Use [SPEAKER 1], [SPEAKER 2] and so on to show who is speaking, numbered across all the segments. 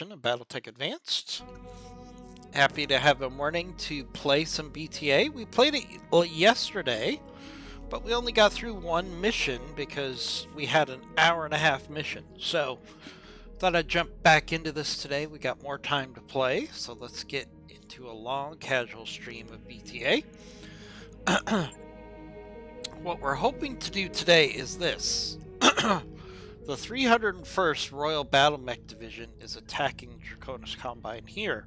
[SPEAKER 1] Battletech Advanced. Happy to have a morning to play some BTA. We played it yesterday, but we only got through one mission because we had an hour-and-a-half mission. So, thought I'd jump back into this today. We got more time to play, so let's get into a long casual stream of BTA. What we're hoping to do today is this. The 301st Royal Battle Mech Division is attacking Draconis Combine here.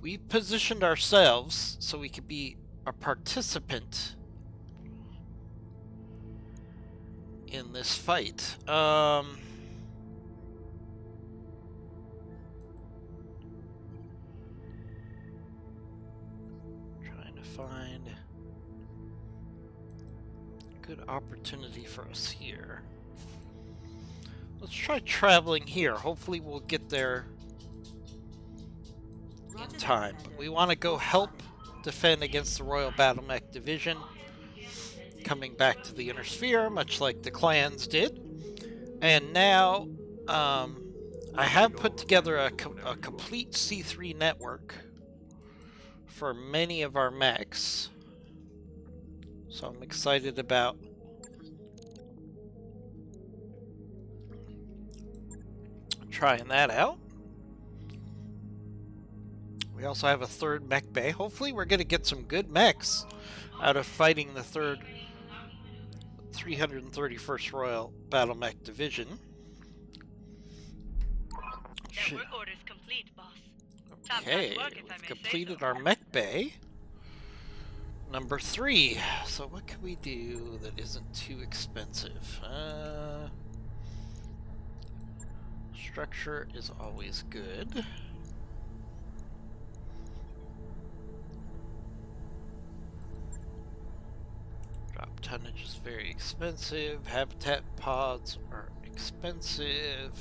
[SPEAKER 1] We've positioned ourselves so we could be a participant in this fight. Trying to find a good opportunity for us here. Let's try traveling here. Hopefully we'll get there in time. But we want to go help defend against the Royal Battle Mech Division coming back to the Inner Sphere, much like the clans did. And now I have put together a complete C3 network for many of our mechs. So I'm excited about trying that out. We also have a third mech bay. Hopefully we're going to get some good mechs out of fighting the 331st Royal Battle Mech Division.
[SPEAKER 2] Network orders complete, boss.
[SPEAKER 1] Okay, we've completed our mech bay. Number 3. So what can we do that isn't too expensive? Structure is always good. Drop tonnage is very expensive. Habitat pods are expensive.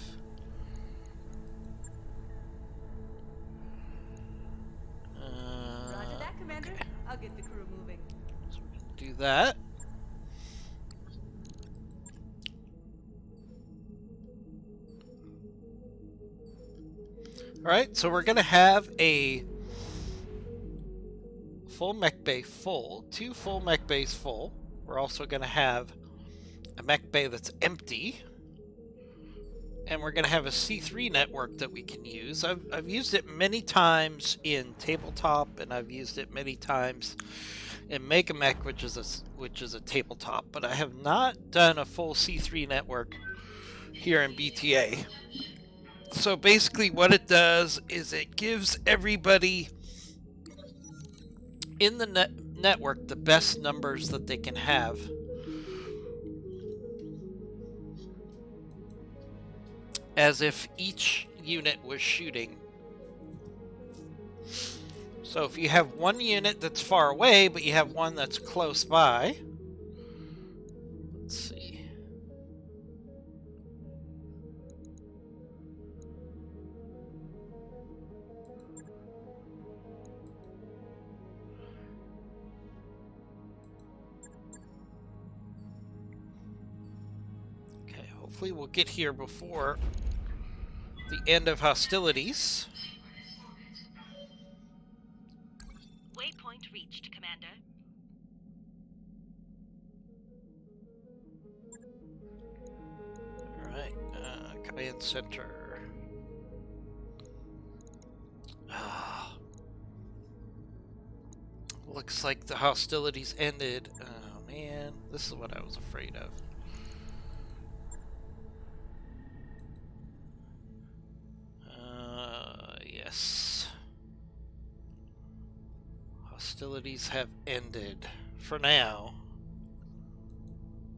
[SPEAKER 3] Roger that, Commander.
[SPEAKER 1] Okay.
[SPEAKER 3] I'll get the crew moving.
[SPEAKER 1] So we can do that. Alright, so we're going to have a full mech bay full, 2 full mech bays full. We're also going to have a mech bay that's empty. And we're going to have a C3 network that we can use. I've used it many times in tabletop, and I've used it many times in Mega Mech, which is a tabletop. But I have not done a full C3 network here in BTA. So basically what it does is it gives everybody in the network the best numbers that they can have. As if each unit was shooting. So if you have one unit that's far away, but you have one that's close by. Let's see. Okay, hopefully we'll get here before the end of hostilities.
[SPEAKER 2] Waypoint reached, Commander.
[SPEAKER 1] Alright, command center. Looks like the hostilities ended. Oh man, this is what I was afraid of. Yes. Hostilities have ended. For now.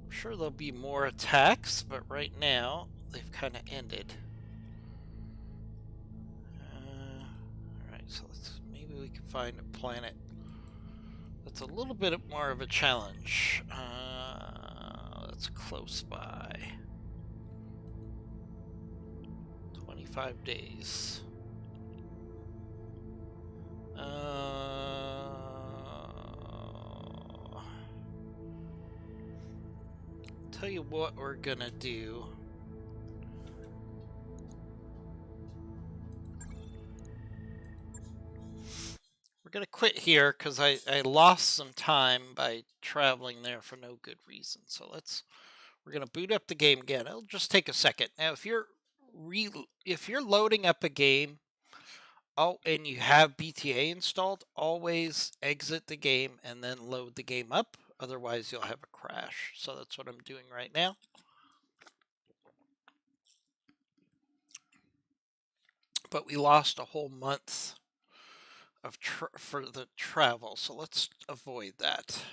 [SPEAKER 1] I'm sure there'll be more attacks, but right now, they've kind of ended. Alright, so maybe we can find a planet that's a little bit more of a challenge. That's close by. 25 days. Tell you what we're gonna do. we're going to quit here because I lost some time by traveling there for no good reason. So we're going to boot up the game again. It'll just take a second. Now, if you're loading up a game, and you have BTA installed, always exit the game and then load the game up. Otherwise, you'll have a crash. So that's what I'm doing right now. But we lost a whole month of for the travel, so let's avoid that.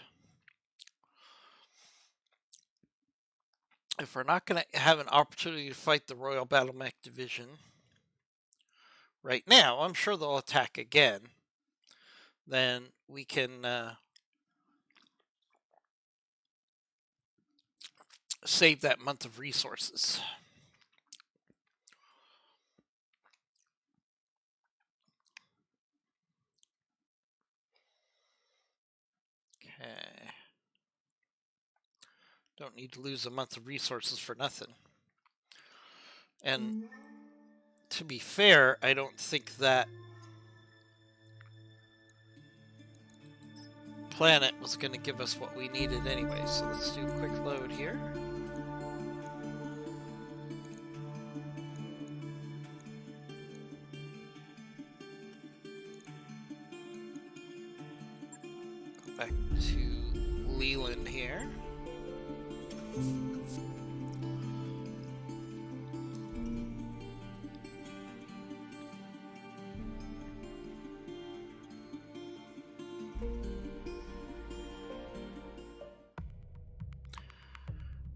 [SPEAKER 1] If we're not going to have an opportunity to fight the Royal Battle Mech Division right now, I'm sure they'll attack again. Then we can save that month of resources. Okay. Don't need to lose a month of resources for nothing. And to be fair, I don't think that planet was going to give us what we needed anyway. So let's do a quick load here. Go back to Leland here.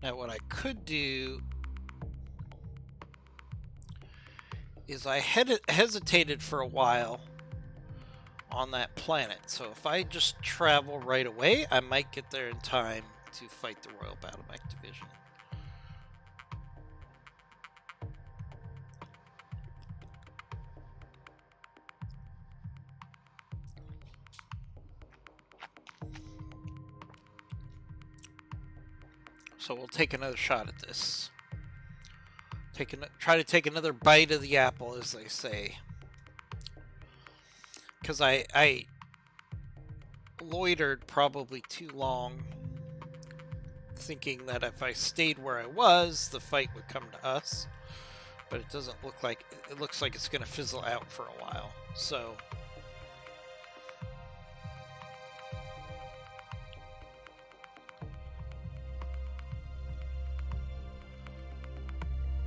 [SPEAKER 1] Now what I could do is I hesitated for a while on that planet. So if I just travel right away, I might get there in time to fight the Royal Battle Mech Division. So we'll take another shot at this. Try to take another bite of the apple, as they say. Because I loitered probably too long, thinking that if I stayed where I was, the fight would come to us. But it doesn't look like it. Looks like it's going to fizzle out for a while. So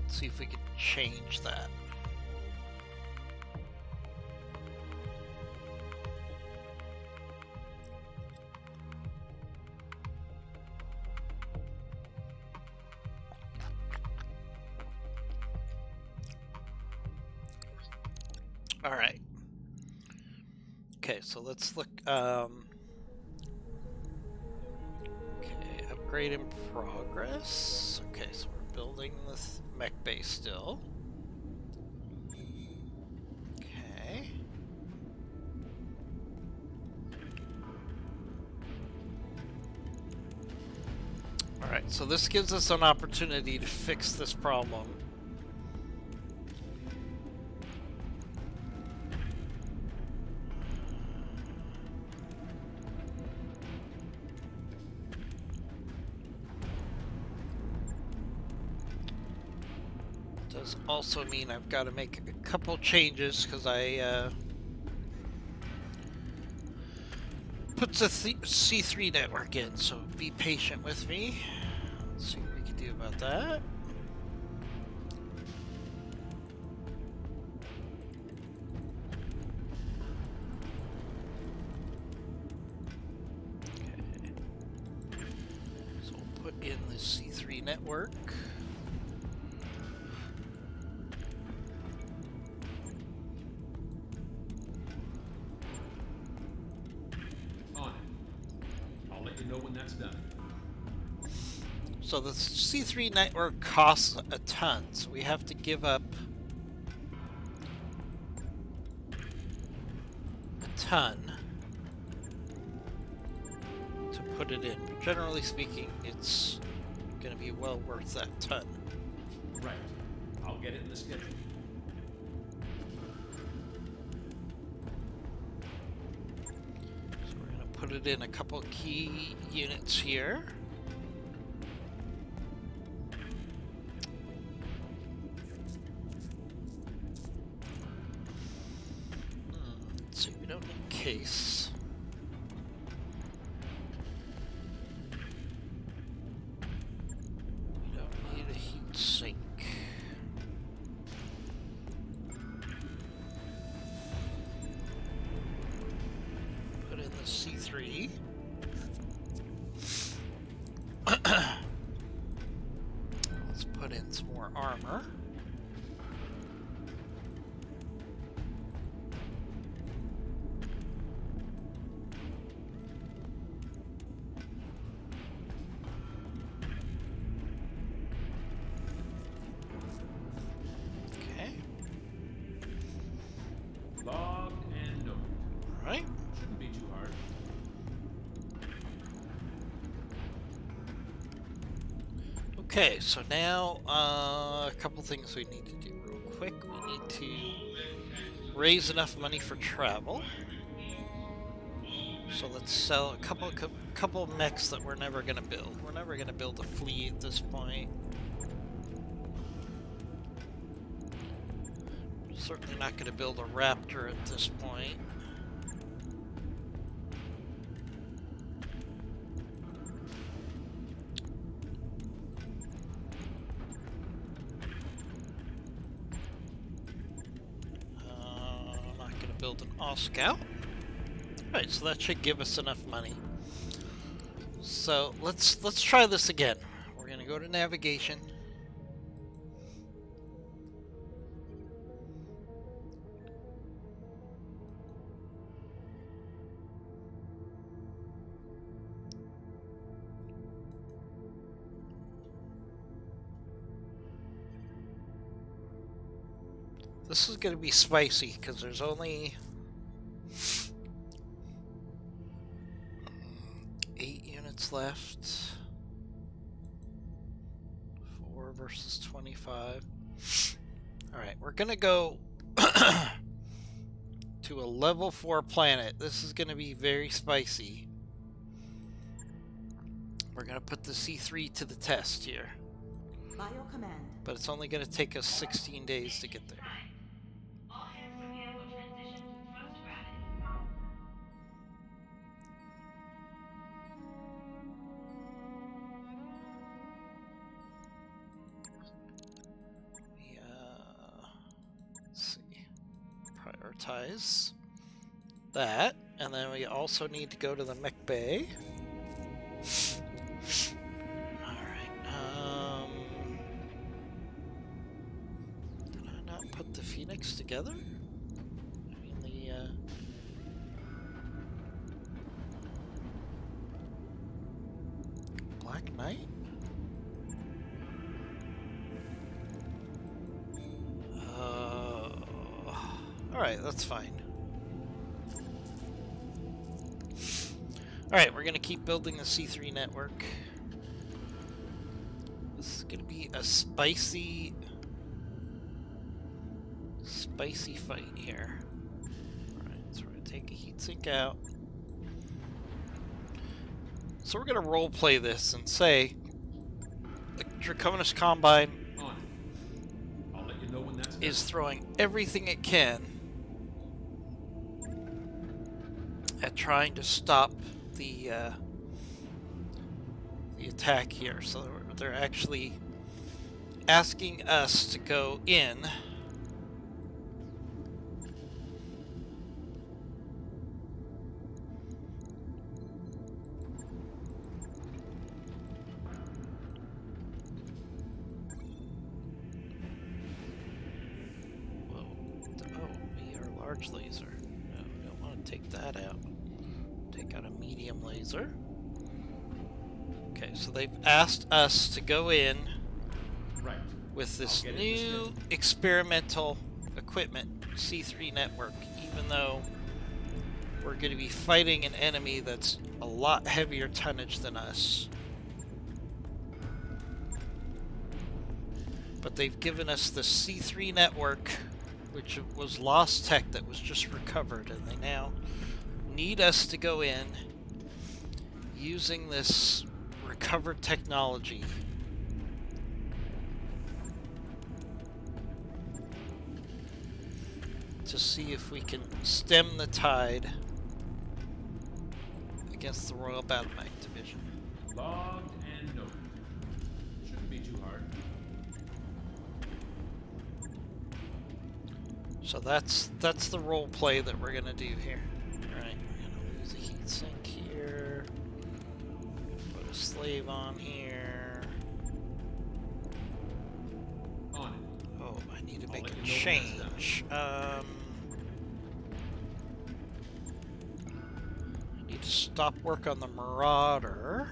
[SPEAKER 1] let's see if we can change that. All right. Okay, so let's look. Okay, upgrade in progress. Okay, so we're building this mech base still. Okay. All right, so this gives us an opportunity to fix this problem. Does also mean I've got to make a couple changes because I put the C3 network in, so be patient with me. Let's see what we can do about that. Okay. So we'll put in the C3 network. So the C3 network costs a ton, so we have to give up a ton to put it in. But generally speaking, it's going to be well worth that ton.
[SPEAKER 3] Right. I'll get it in the schedule.
[SPEAKER 1] put it in a couple key units here. So we don't need case. We don't need a heat sink. Put in the C3. Let's put in some more armor.
[SPEAKER 3] Log and note.
[SPEAKER 1] Right.
[SPEAKER 3] Shouldn't be too hard.
[SPEAKER 1] Okay, so now a couple things we need to do real quick. We need to raise enough money for travel. So let's sell a couple of mechs that we're never gonna build. We're never gonna build a fleet at this point. Certainly not gonna build a Raptor at this point. I'm not gonna build an All-Scout. Alright, so that should give us enough money. So let's try this again. We're gonna go to navigation. This is gonna be spicy because there's only 8 units left. 4 versus 25. Alright, we're gonna go to a level 4 planet. This is gonna be very spicy. We're gonna put the C3 to the test here.
[SPEAKER 4] By your command.
[SPEAKER 1] But it's only gonna take us 16 days to get there.
[SPEAKER 2] All hands prepare for transition to thrust gravity.
[SPEAKER 1] Let's see. Prioritize that, and then we also need to go to the mech bay. Alright, did I not put the Phoenix together? I mean the Black Knight? Alright, that's fine. Alright, we're gonna keep building the C3 network. This is gonna be a spicy fight here. Alright, so we're gonna take a heatsink out. So we're gonna roleplay this and say the Draconis Combine
[SPEAKER 3] On. I'll let you know when that's
[SPEAKER 1] is throwing everything it can at trying to stop the attack here. So they're actually asking us to go in laser. No, we don't want to take that out. Take out a medium laser. Okay, so they've asked us to go in with this new experimental equipment, C3 network, even though we're going to be fighting an enemy that's a lot heavier tonnage than us. But they've given us the C3 network, which was lost tech that was just recovered, and they now need us to go in using this recovered technology to see if we can stem the tide against the Royal Battlemech Division.
[SPEAKER 3] Logged and noted. Shouldn't be too hard.
[SPEAKER 1] So that's the role play that we're gonna do here. Alright, I'm gonna use a heat sink here. Put a slave on here.
[SPEAKER 3] On it.
[SPEAKER 1] Oh, I need to
[SPEAKER 3] I'll
[SPEAKER 1] make
[SPEAKER 3] let
[SPEAKER 1] a
[SPEAKER 3] you know when that's
[SPEAKER 1] change. I need to stop work on the Marauder.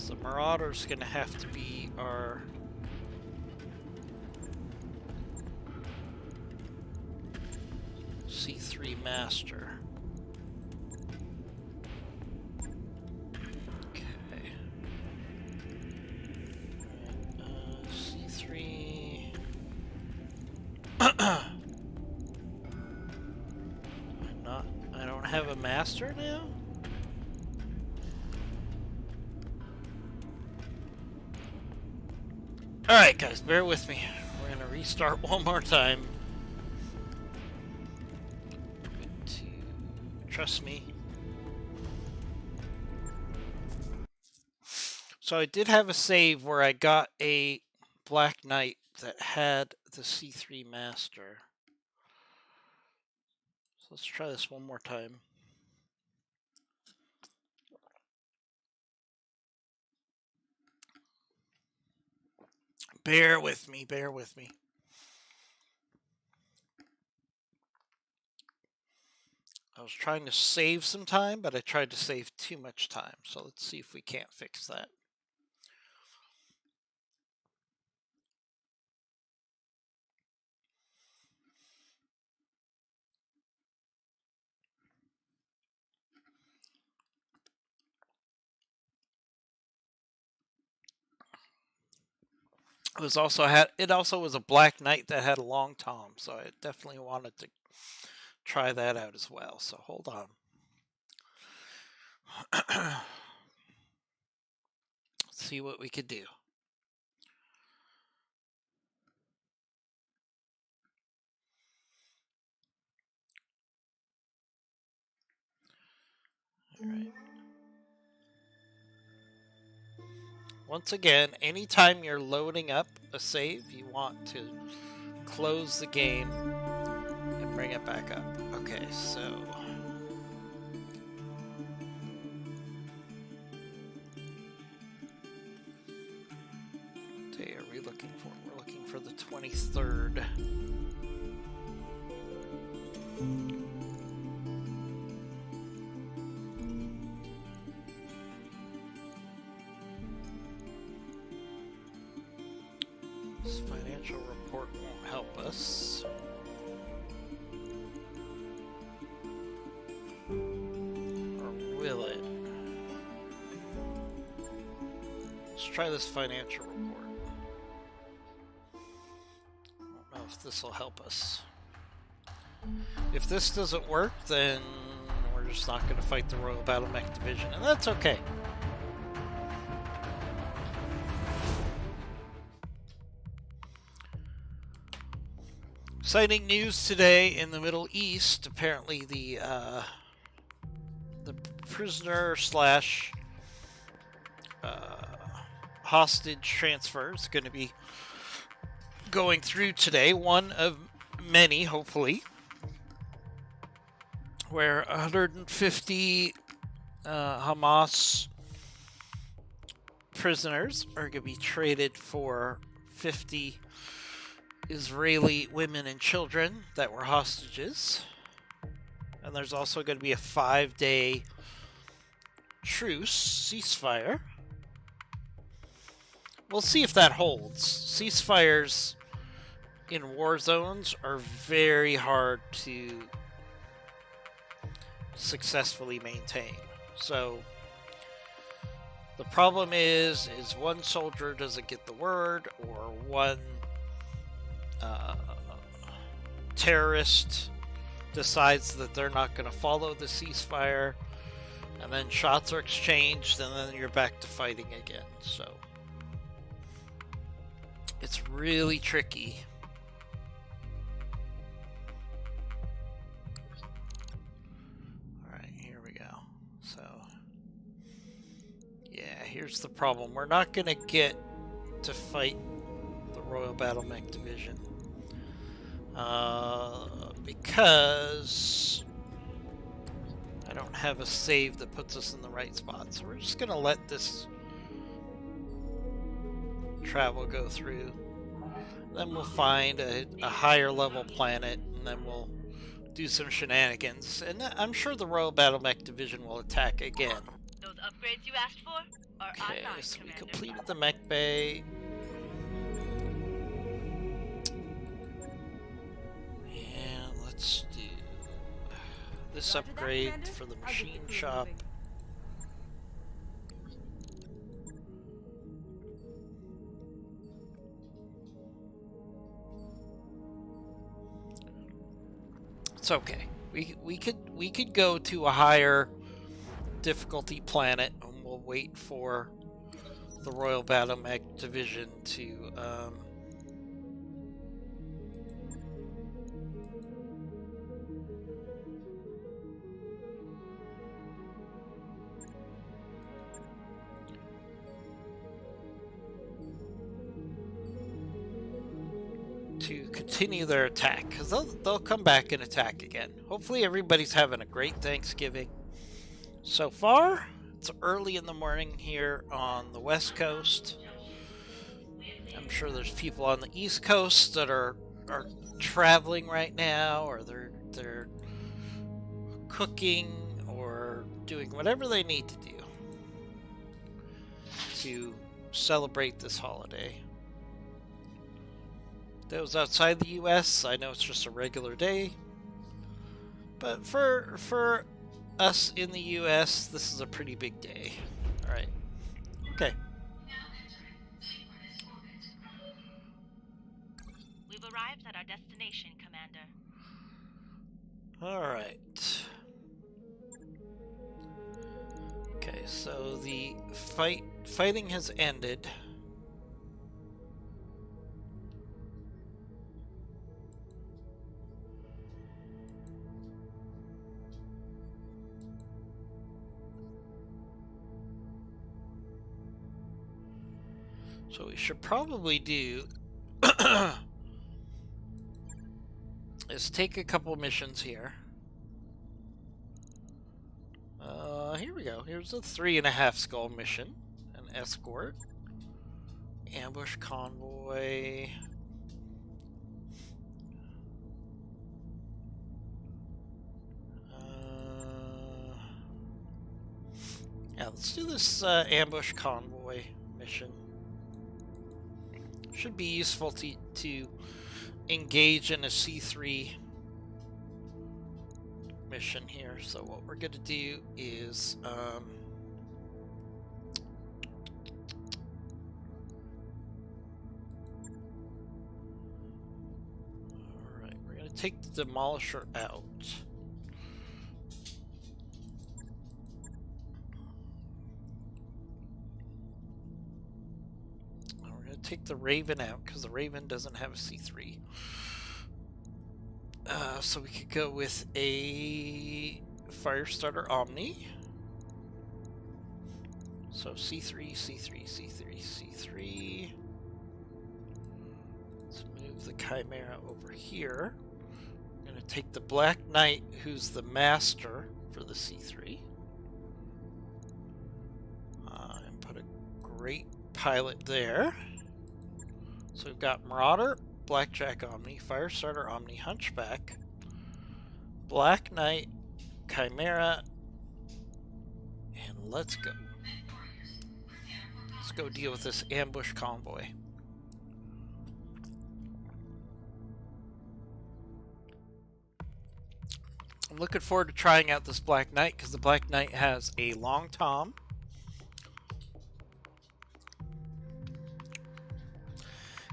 [SPEAKER 1] The Marauder's gonna have to be our C3 master. Okay. C3. I don't have a master now? Alright guys, bear with me. We're gonna restart one more time. Trust me. So I did have a save where I got a Black Knight that had the C3 master. So let's try this one more time. Bear with me, bear with me. I was trying to save some time, but I tried to save too much time. So let's see if we can't fix that. It also was a Black Knight that had a long tom, so I definitely wanted to try that out as well. So hold on. Let's see what we could do. All right. Once again, anytime you're loading up a save, you want to close the game and bring it back up. Okay, so what day are we looking for? We're looking for the 23rd. This financial report won't help us. Or will it? Let's try this financial report. I don't know if this will help us. If this doesn't work, then we're just not going to fight the Royal Battlemech Division, and that's okay. Exciting news today in the Middle East. Apparently, the prisoner slash hostage transfer is going to be going through today. One of many, hopefully, where 150 Hamas prisoners are going to be traded for 50 Israeli women and children that were hostages. And there's also going to be a 5-day truce, ceasefire, we'll see if that holds. Ceasefires in war zones are very hard to successfully maintain. So the problem is one soldier doesn't get the word, or one terrorist decides that they're not going to follow the ceasefire, and then shots are exchanged, and then you're back to fighting again. So it's really tricky. Alright, here we go. So, yeah, here's the problem. We're not going to get to fight the Royal Battle Mech Division. Because I don't have a save that puts us in the right spot. So we're just going to let this travel go through. Then we'll find a higher level planet, and then we'll do some shenanigans. And I'm sure the Royal Battle Mech Division will attack again.
[SPEAKER 2] Those upgrades you asked for are
[SPEAKER 1] Okay,
[SPEAKER 2] online,
[SPEAKER 1] so we
[SPEAKER 2] Commander.
[SPEAKER 1] completed the mech bay. And let's do this
[SPEAKER 4] Roger that,
[SPEAKER 1] upgrade
[SPEAKER 4] Commander.
[SPEAKER 1] for the
[SPEAKER 4] I'll get
[SPEAKER 1] machine
[SPEAKER 4] the crew
[SPEAKER 1] shop.
[SPEAKER 4] moving.
[SPEAKER 1] It's okay. We could go to a higher difficulty planet, and we'll wait for the Royal Battle Mech Division to continue their attack, because they'll come back and attack again. Hopefully everybody's having a great Thanksgiving so far. It's early in the morning here on the West Coast. I'm sure there's people on the East Coast that are traveling right now, or they're cooking or doing whatever they need to do to celebrate this holiday. Those outside the US, I know it's just a regular day, but for us in the US, this is a pretty big day. All right. Okay.
[SPEAKER 2] We've arrived at our destination, Commander.
[SPEAKER 1] All right. Okay, so the fighting has ended. So we should probably do is take a couple missions here. Here we go. Here's a 3.5 skull mission. An escort. Ambush convoy. Yeah, let's do this ambush convoy mission. Should be useful to engage in a C3 mission here. So what we're going to do is alright, we're going to take the Demolisher out. Take the Raven out because the Raven doesn't have a C3. So we could go with a Firestarter Omni. So C3, C3, C3, C3. Let's move the Chimera over here. I'm going to take the Black Knight, who's the master for the C3. And put a great pilot there. So we've got Marauder, Blackjack Omni, Firestarter Omni, Hunchback, Black Knight, Chimera, and let's go. Let's go deal with this ambush convoy. I'm looking forward to trying out this Black Knight because the Black Knight has a long tom.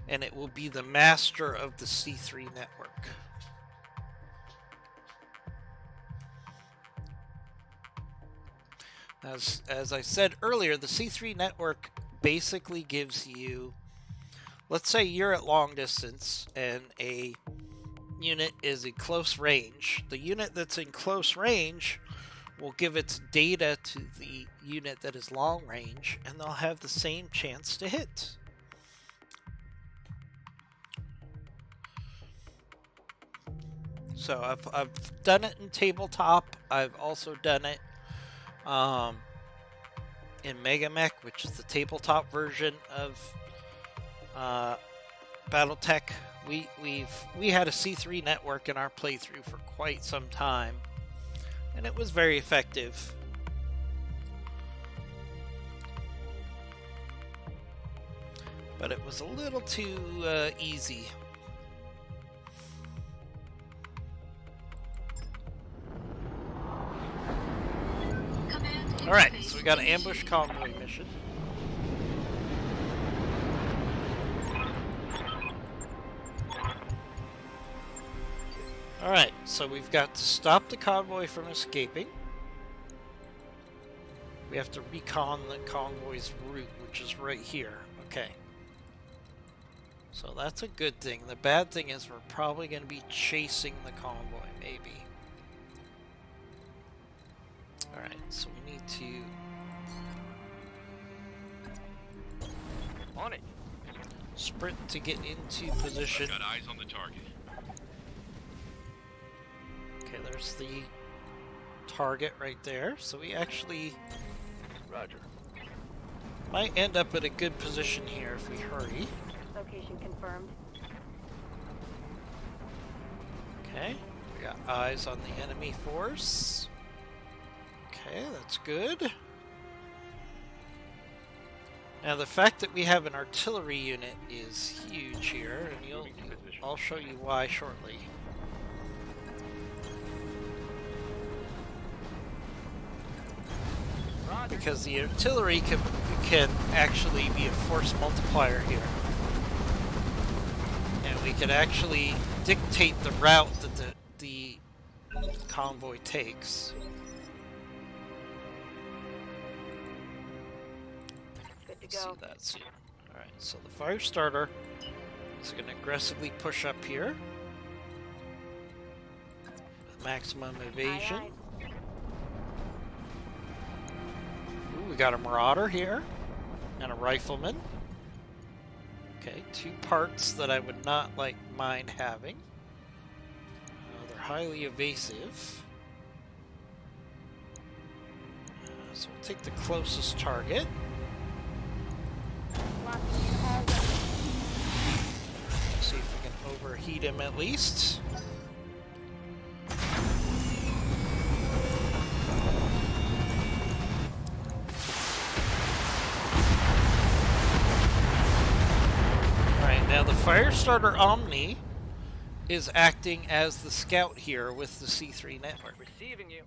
[SPEAKER 1] And it will be the master of the C3 network. As I said earlier, the C3 network basically gives you, let's say you're at long distance and a unit is in close range. The unit that's in close range will give its data to the unit that is long range, and they'll have the same chance to hit. So I've done it in tabletop. I've also done it in MegaMech, which is the tabletop version of BattleTech. We had a C3 network in our playthrough for quite some time, and it was very effective. But it was a little too easy. Alright, so we got an ambush convoy mission. Alright, so we've got to stop the convoy from escaping. We have to recon the convoy's route, which is right here. Okay. So that's a good thing. The bad thing is we're probably going to be chasing the convoy, maybe. Alright, so we need to
[SPEAKER 4] On it.
[SPEAKER 1] sprint to get into position.
[SPEAKER 4] Got eyes on the target.
[SPEAKER 1] Okay, there's the target right there. So we actually
[SPEAKER 4] Roger.
[SPEAKER 1] might end up at a good position here if we hurry.
[SPEAKER 5] Location confirmed.
[SPEAKER 1] Okay, we got eyes on the enemy force. Okay, that's good. Now the fact that we have an artillery unit is huge here, and I'll show you why shortly. Because the artillery can actually be a force multiplier here. And we can actually dictate the route that the convoy takes.
[SPEAKER 5] Good to
[SPEAKER 1] See
[SPEAKER 5] go.
[SPEAKER 1] that soon. Alright, so the fire starter is going to aggressively push up here. With maximum evasion.
[SPEAKER 5] Aye, aye.
[SPEAKER 1] Ooh, we got a marauder here. And a rifleman. Okay, 2 parts that I would not mind having. They're highly evasive. So we'll take the closest target. See if we can overheat him at least. Alright, now the Firestarter Omni is acting as the scout here with the C3 network.
[SPEAKER 4] Receiving you.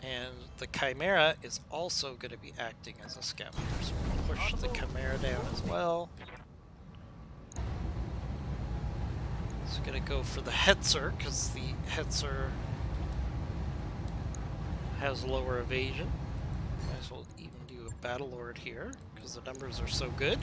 [SPEAKER 1] And the Chimera is also going to be acting as a scout here. So we'll push the Chimera down as well. It's going to go for the Hetzer, because the Hetzer has lower evasion. Might as well even do a Battlelord here, because the numbers are so good.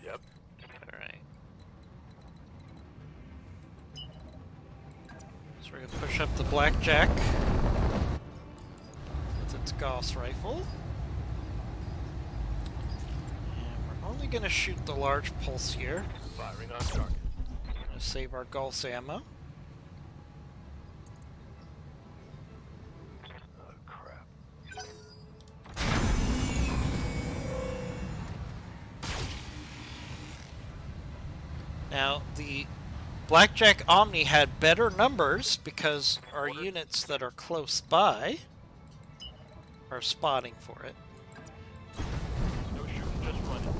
[SPEAKER 4] Yep.
[SPEAKER 1] Alright. So we're going to push up the Blackjack with its Gauss rifle. And we're only going to shoot the large pulse here
[SPEAKER 4] Firing on target.
[SPEAKER 1] to save our Gauss ammo. Now, the Blackjack Omni had better numbers because our units that are close by are spotting for it.
[SPEAKER 4] No shooting, just running.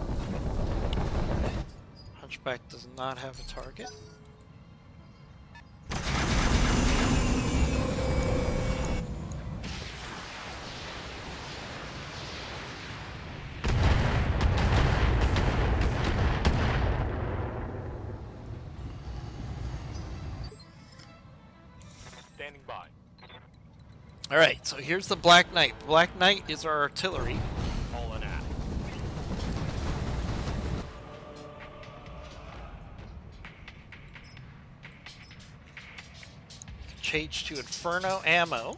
[SPEAKER 1] Hunchback does not have a target.
[SPEAKER 4] Standing by.
[SPEAKER 1] Alright, so here's the Black Knight. Black Knight is our artillery.
[SPEAKER 4] All in at.
[SPEAKER 1] Change to Inferno ammo.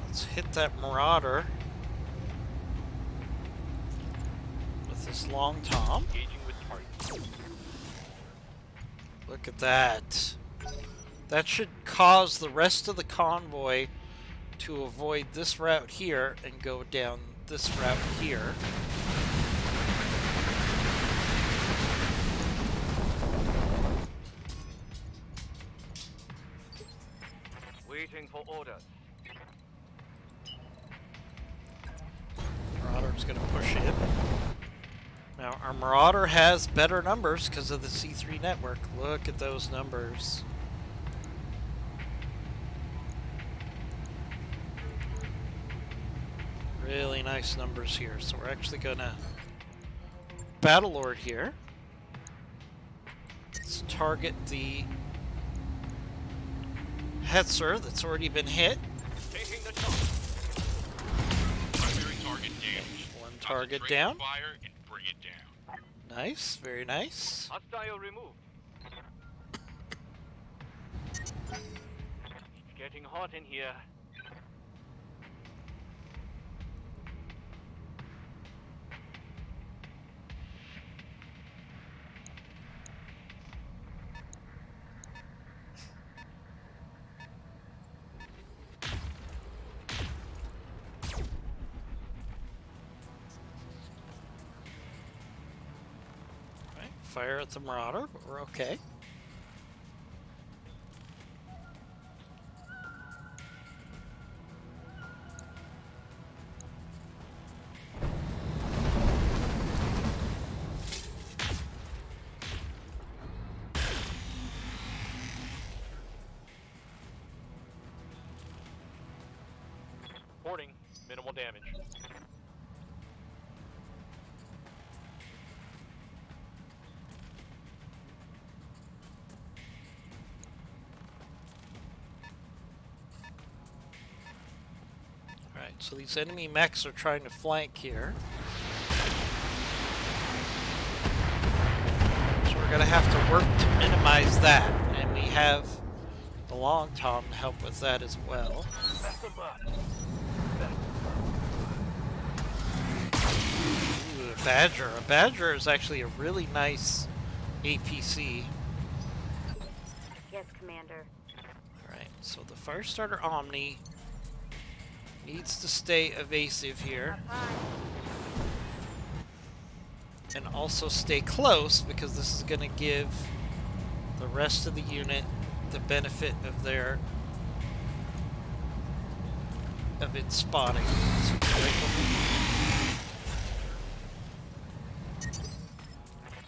[SPEAKER 1] Let's hit that Marauder with this long tom.
[SPEAKER 4] Engaging with target.
[SPEAKER 1] Look at that. That should cause the rest of the convoy to avoid this route here and go down this route here.
[SPEAKER 4] Waiting for orders.
[SPEAKER 1] Marauder's going to push in. Now, our Marauder has better numbers because of the C3 network. Look at those numbers. Really nice numbers here. So we're actually going to Battlelord here. Let's target the Hetzer that's already been hit.
[SPEAKER 4] Taking the shot.
[SPEAKER 3] Primary target damaged.
[SPEAKER 1] One target
[SPEAKER 3] Concentrate
[SPEAKER 1] down.
[SPEAKER 3] Fire and bring it down.
[SPEAKER 1] Nice, very nice.
[SPEAKER 4] Hostile removed. It's getting hot in here.
[SPEAKER 1] Right, fire at the Marauder, but we're okay.
[SPEAKER 4] Reporting. Minimal damage.
[SPEAKER 1] Alright, so these enemy mechs are trying to flank here. So we're going to have to work to minimize that. And we have the Long Tom to help with that as well.
[SPEAKER 4] Back them up.
[SPEAKER 1] Ooh, a Badger. A Badger is actually a really nice APC.
[SPEAKER 5] Yes, Commander.
[SPEAKER 1] Alright, so the Firestarter Omni needs to stay evasive here. And also stay close because this is going to give the rest of the unit the benefit of their its spotting. So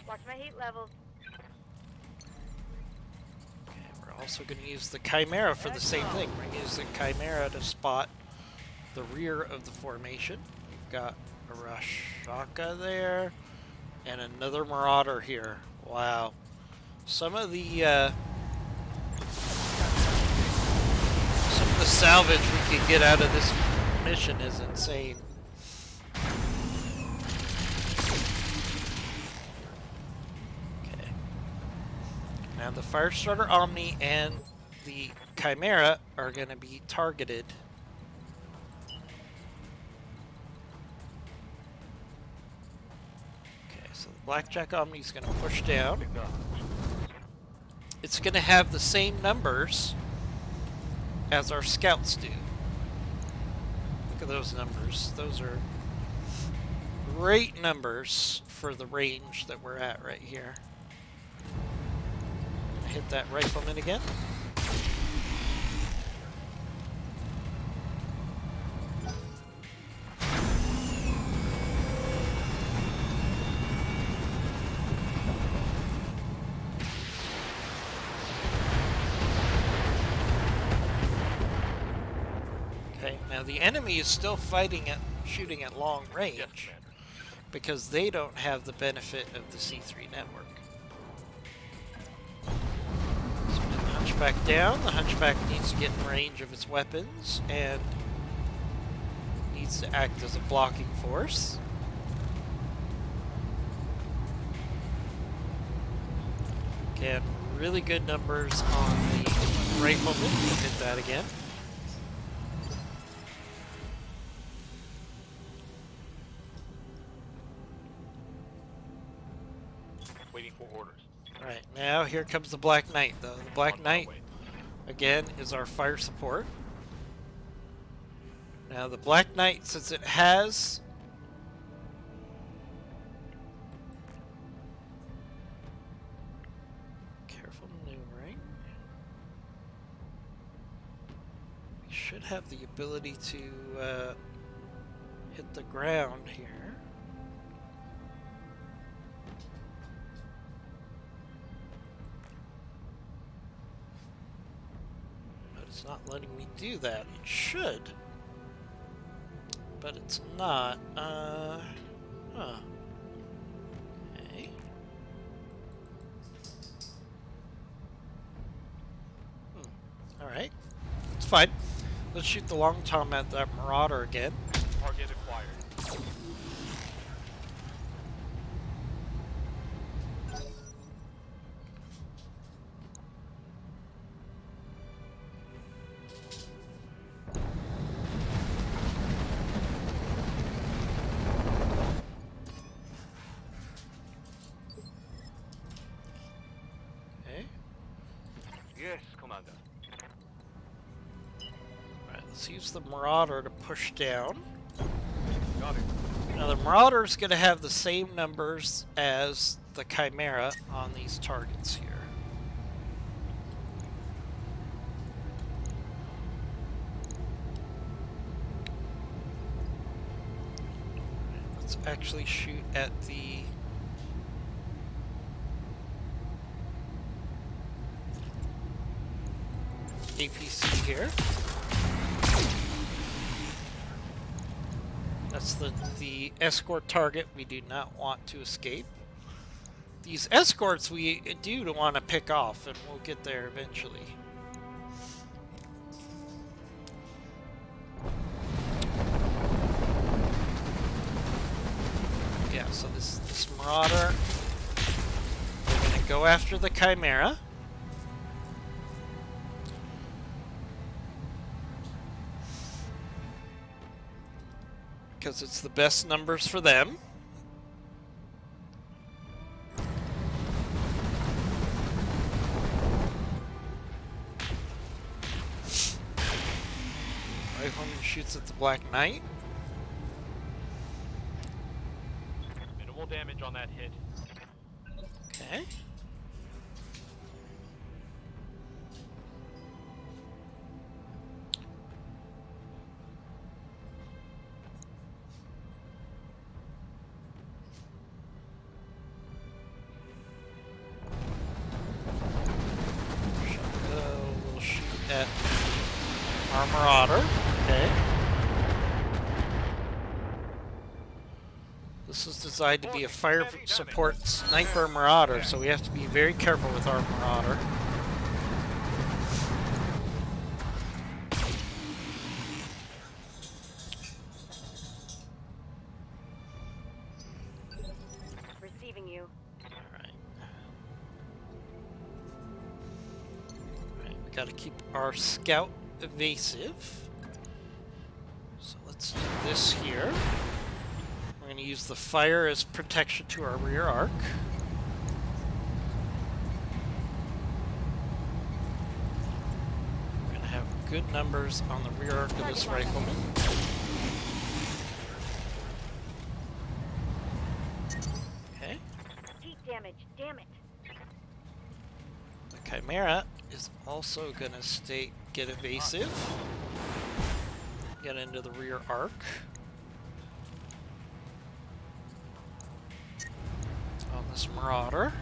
[SPEAKER 5] Watch my heat levels.
[SPEAKER 1] okay, we're also going to use the Chimera for the same thing. We're going to use the Chimera to spot the rear of the formation. We've got a Rashaka there and another Marauder here. Wow. Some of the salvage we could get out of this mission is insane. Okay. Now the Firestarter Omni and the Chimera are going to be targeted. Okay, so the Blackjack Omni is going to push down. it's going to have the same numbers as our scouts do. Look at those numbers. Those are great numbers for the range that we're at right here. Hit that rifleman again. Okay, now the enemy is still shooting at long range.
[SPEAKER 4] Yes, Commander.
[SPEAKER 1] Because they don't have the benefit of the C3 network. So put the Hunchback down. The Hunchback needs to get in range of its weapons and needs to act as a blocking force. Again, really good numbers on the rifleman. Hit that again.
[SPEAKER 4] Waiting for orders.
[SPEAKER 1] Alright, now here comes the Black Knight, though. The Black
[SPEAKER 4] On my
[SPEAKER 1] Knight,
[SPEAKER 4] way.
[SPEAKER 1] again, is our fire support. Now, the Black Knight, since it has... Careful maneuvering. We should have the ability to hit the ground here. It's not letting me do that. It should. But it's not. Huh. Okay. Alright. It's fine. Let's shoot the long tom at that Marauder again.
[SPEAKER 4] Target acquired.
[SPEAKER 1] Okay.
[SPEAKER 4] Yes, Commander.
[SPEAKER 1] Alright, let's use the Marauder to push down.
[SPEAKER 4] Got it.
[SPEAKER 1] Now the Marauder is going to have the same numbers as the Chimera on these targets here. Let's actually shoot at the APC here. That's the escort target we do not want to escape. These escorts we do want to pick off, and we'll get there eventually. Yeah, so this Marauder, we're going to go after the Chimera. Because it's the best numbers for them. Rifleman shoots at the Black Knight.
[SPEAKER 4] Minimal damage on that hit.
[SPEAKER 1] Okay. We'll shoot at our Marauder. Okay. This is designed to be a fire support sniper Marauder, so we have to be very careful with our Marauder.
[SPEAKER 5] Receiving you.
[SPEAKER 1] Alright. Alright, we gotta keep our scout evasive. So let's do this here. We're gonna use the fire as protection to our rear arc. good numbers on the rear arc of this rifleman. Okay.
[SPEAKER 5] Heat damage. Damn it.
[SPEAKER 1] The Chimera is also gonna get evasive. Get into the rear arc. On this Marauder.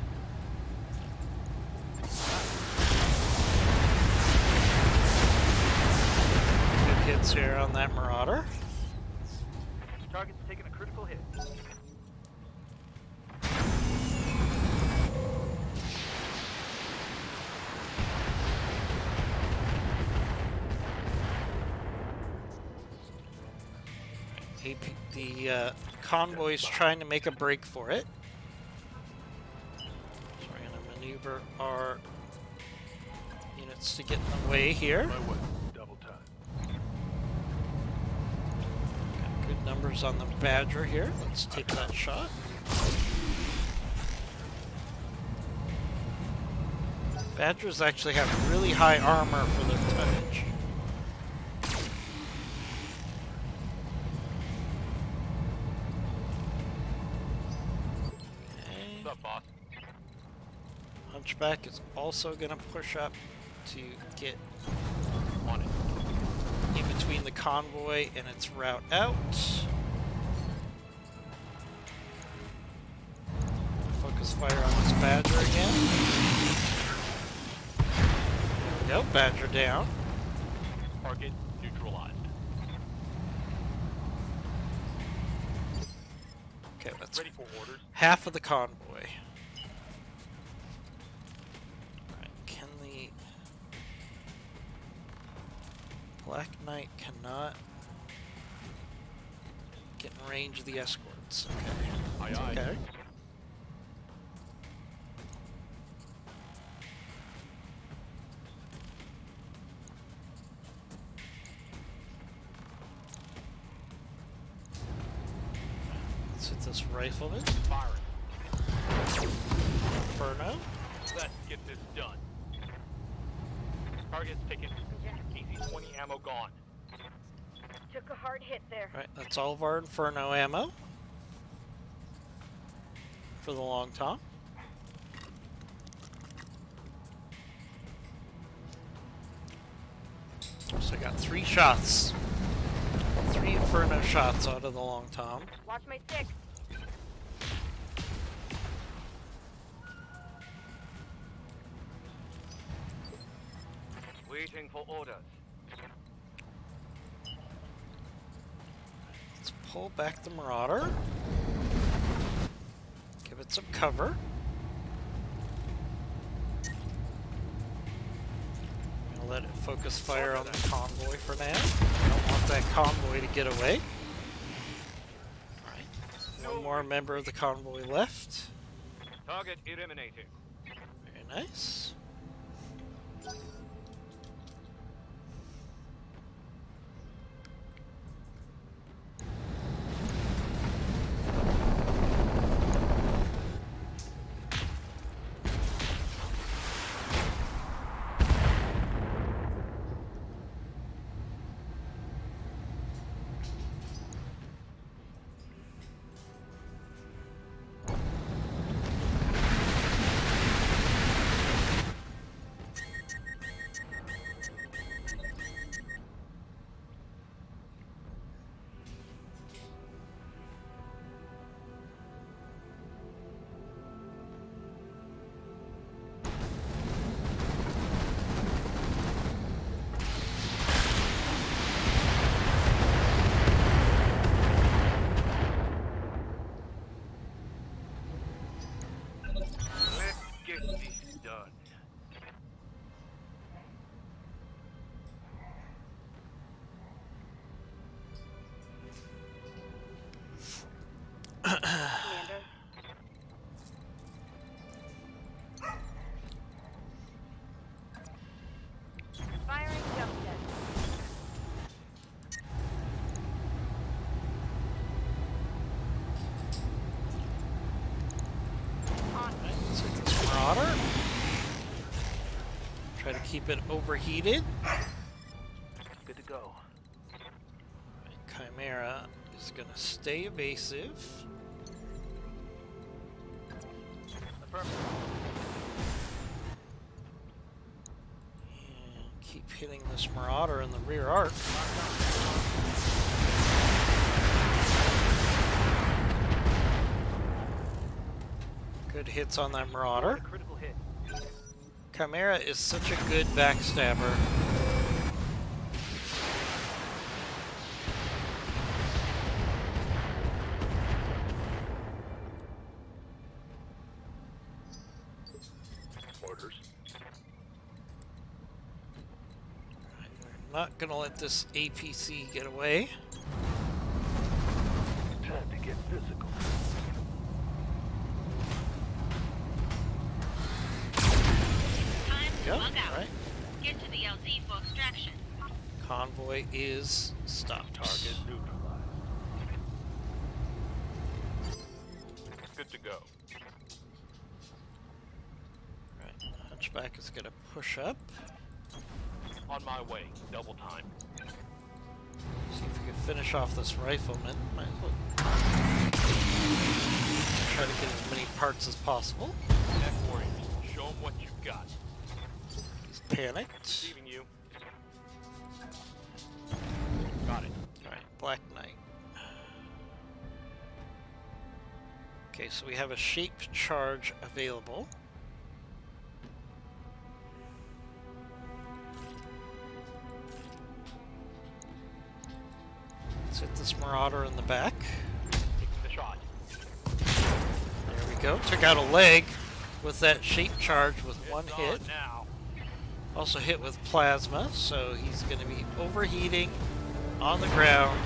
[SPEAKER 1] Good hits here on that Marauder.
[SPEAKER 4] Target's taking a critical hit.
[SPEAKER 1] The convoy's trying to make a break for it. So we're going to maneuver our units to get in the way here.
[SPEAKER 4] Double time.
[SPEAKER 1] Got good numbers on the Badger here. Let's take that shot. Badgers actually have really high armor for their tonnage. Hunchback is also going to push up to get
[SPEAKER 4] On it.
[SPEAKER 1] in between the convoy and its route out. Focus fire on this Badger again. There we go, Badger down.
[SPEAKER 4] Target neutralized.
[SPEAKER 1] Okay, that's
[SPEAKER 4] Ready for orders.
[SPEAKER 1] half of the convoy. Black Knight cannot get in range of the escorts. Okay.
[SPEAKER 4] Aye,
[SPEAKER 1] That's
[SPEAKER 4] aye.
[SPEAKER 1] okay. Let's hit this rifleman.
[SPEAKER 4] Firing.
[SPEAKER 1] Inferno.
[SPEAKER 4] Let's get this done. Target's taken. KC-20 ammo gone.
[SPEAKER 5] Took a hard hit there.
[SPEAKER 1] Right, that's all of our Inferno ammo for the Long Tom. So I got 3 shots. 3 Inferno shots out of the Long Tom.
[SPEAKER 5] Watch my stick.
[SPEAKER 4] Waiting for orders.
[SPEAKER 1] Let's pull back the Marauder. Give it some cover. I'm gonna let it focus fire on the convoy for now. Don't want that convoy to get away. Alright. One more member of the convoy left.
[SPEAKER 4] Target eliminated.
[SPEAKER 1] Very nice.
[SPEAKER 4] Get this done.
[SPEAKER 5] Commander. Firing jump jet. On.
[SPEAKER 1] Let's hit this Marauder. Try to keep it overheated.
[SPEAKER 4] go.
[SPEAKER 1] Chimera is gonna stay evasive.
[SPEAKER 4] Affirmative.
[SPEAKER 1] And keep hitting this Marauder in the rear arc. Good hits on that Marauder.
[SPEAKER 4] A critical hit.
[SPEAKER 1] Chimera is such a good backstabber.
[SPEAKER 4] Orders.
[SPEAKER 1] I'm not gonna let this APC get away.
[SPEAKER 4] Time to get physical.
[SPEAKER 2] Time to
[SPEAKER 1] Yep,
[SPEAKER 2] bug out.
[SPEAKER 1] right.
[SPEAKER 2] Get to the LZ for extraction.
[SPEAKER 1] Convoy is stopped.
[SPEAKER 4] Target neutralized. Good to go.
[SPEAKER 1] Right. Hunchback is gonna push up.
[SPEAKER 4] On my way. Double time.
[SPEAKER 1] See if we can finish off this rifleman. Might as well try to get as many parts as possible.
[SPEAKER 4] Neck warriors. Show them what you've got.
[SPEAKER 1] He's panicked.
[SPEAKER 4] Receiving you. Got it.
[SPEAKER 1] Alright, Black Knight. Okay, so we have a shape charge available. Let's hit this Marauder in the back.
[SPEAKER 4] Taking the shot.
[SPEAKER 1] There we go. Took out a leg with that shape charge with one
[SPEAKER 4] It's
[SPEAKER 1] hit.
[SPEAKER 4] on now.
[SPEAKER 1] Also hit with plasma, so he's going to be overheating on the ground,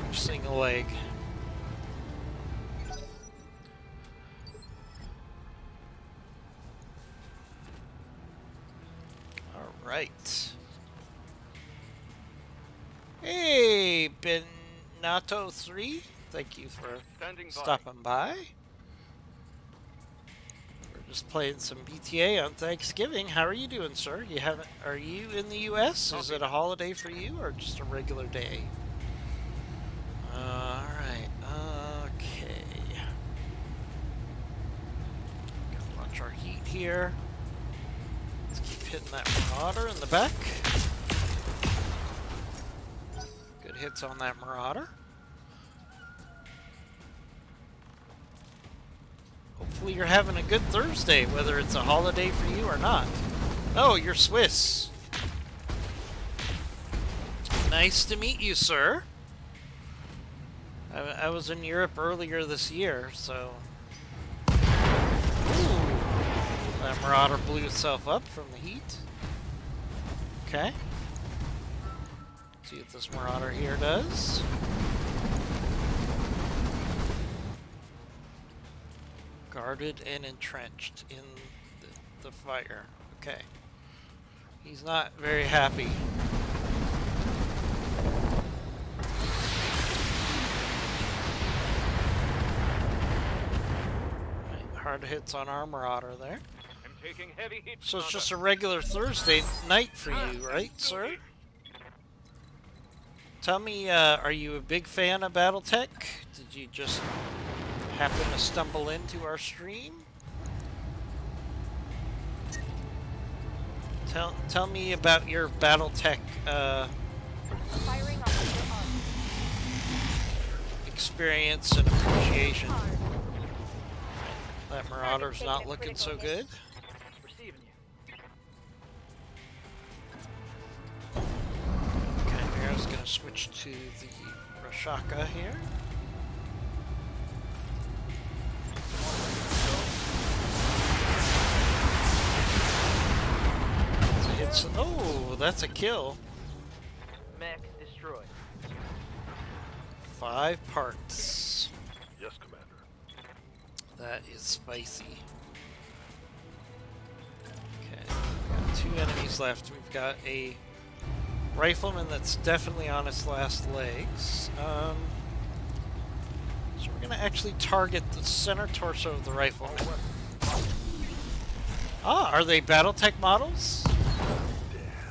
[SPEAKER 1] missing a leg. Alright. Hey, Benato3, thank you for
[SPEAKER 4] Standing by.
[SPEAKER 1] stopping by. We're just playing some BTA on Thanksgiving. How are you doing, sir? You haven't? Are you in the U.S.? Is it a holiday for you, or just a regular day? All right. Okay. Gotta launch our heat here. Let's keep hitting that Marauder in the back. Good hits on that Marauder. Hopefully you're having a good Thursday, whether it's a holiday for you or not. Oh, you're Swiss. Nice to meet you, sir. I was in Europe earlier this year, so... Ooh. That Marauder blew itself up from the heat. Okay. See what this Marauder here does. Guarded and entrenched in the fire. Okay. He's not very happy. Right, hard hits on our Marauder there.
[SPEAKER 4] I'm taking heavy hits.
[SPEAKER 1] So it's just a regular Thursday night for you, right, sir? Tell me, are you a big fan of BattleTech? Did you just happen to stumble into our stream? Tell me about your BattleTech
[SPEAKER 5] Firing on your arm.
[SPEAKER 1] experience and appreciation.
[SPEAKER 5] Hard.
[SPEAKER 1] That Marauder's not looking so good.
[SPEAKER 4] Receiving you.
[SPEAKER 1] Okay, Mira's gonna switch to the Rashaka here. Oh, that's a kill.
[SPEAKER 4] Mech destroyed.
[SPEAKER 1] 5 parts.
[SPEAKER 4] Yes, Commander.
[SPEAKER 1] That is spicy. Okay, we've got 2 enemies left. We've got a rifleman that's definitely on its last legs. So we're gonna actually target the center torso of the rifleman. Ah, are they BattleTech models?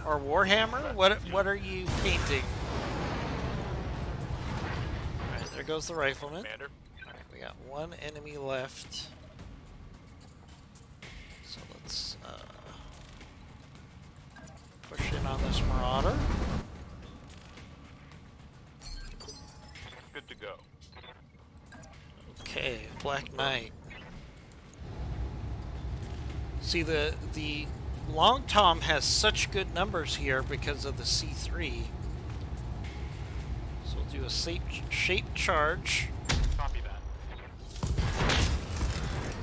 [SPEAKER 1] Or Warhammer? What are you painting? Alright, there goes the rifleman.
[SPEAKER 4] Commander.
[SPEAKER 1] Alright, we got one enemy left. So let's push in on this Marauder.
[SPEAKER 4] Good to go.
[SPEAKER 1] Okay, Black Knight. See, the Long Tom has such good numbers here because of the C3. So we'll do a shape charge.
[SPEAKER 4] Copy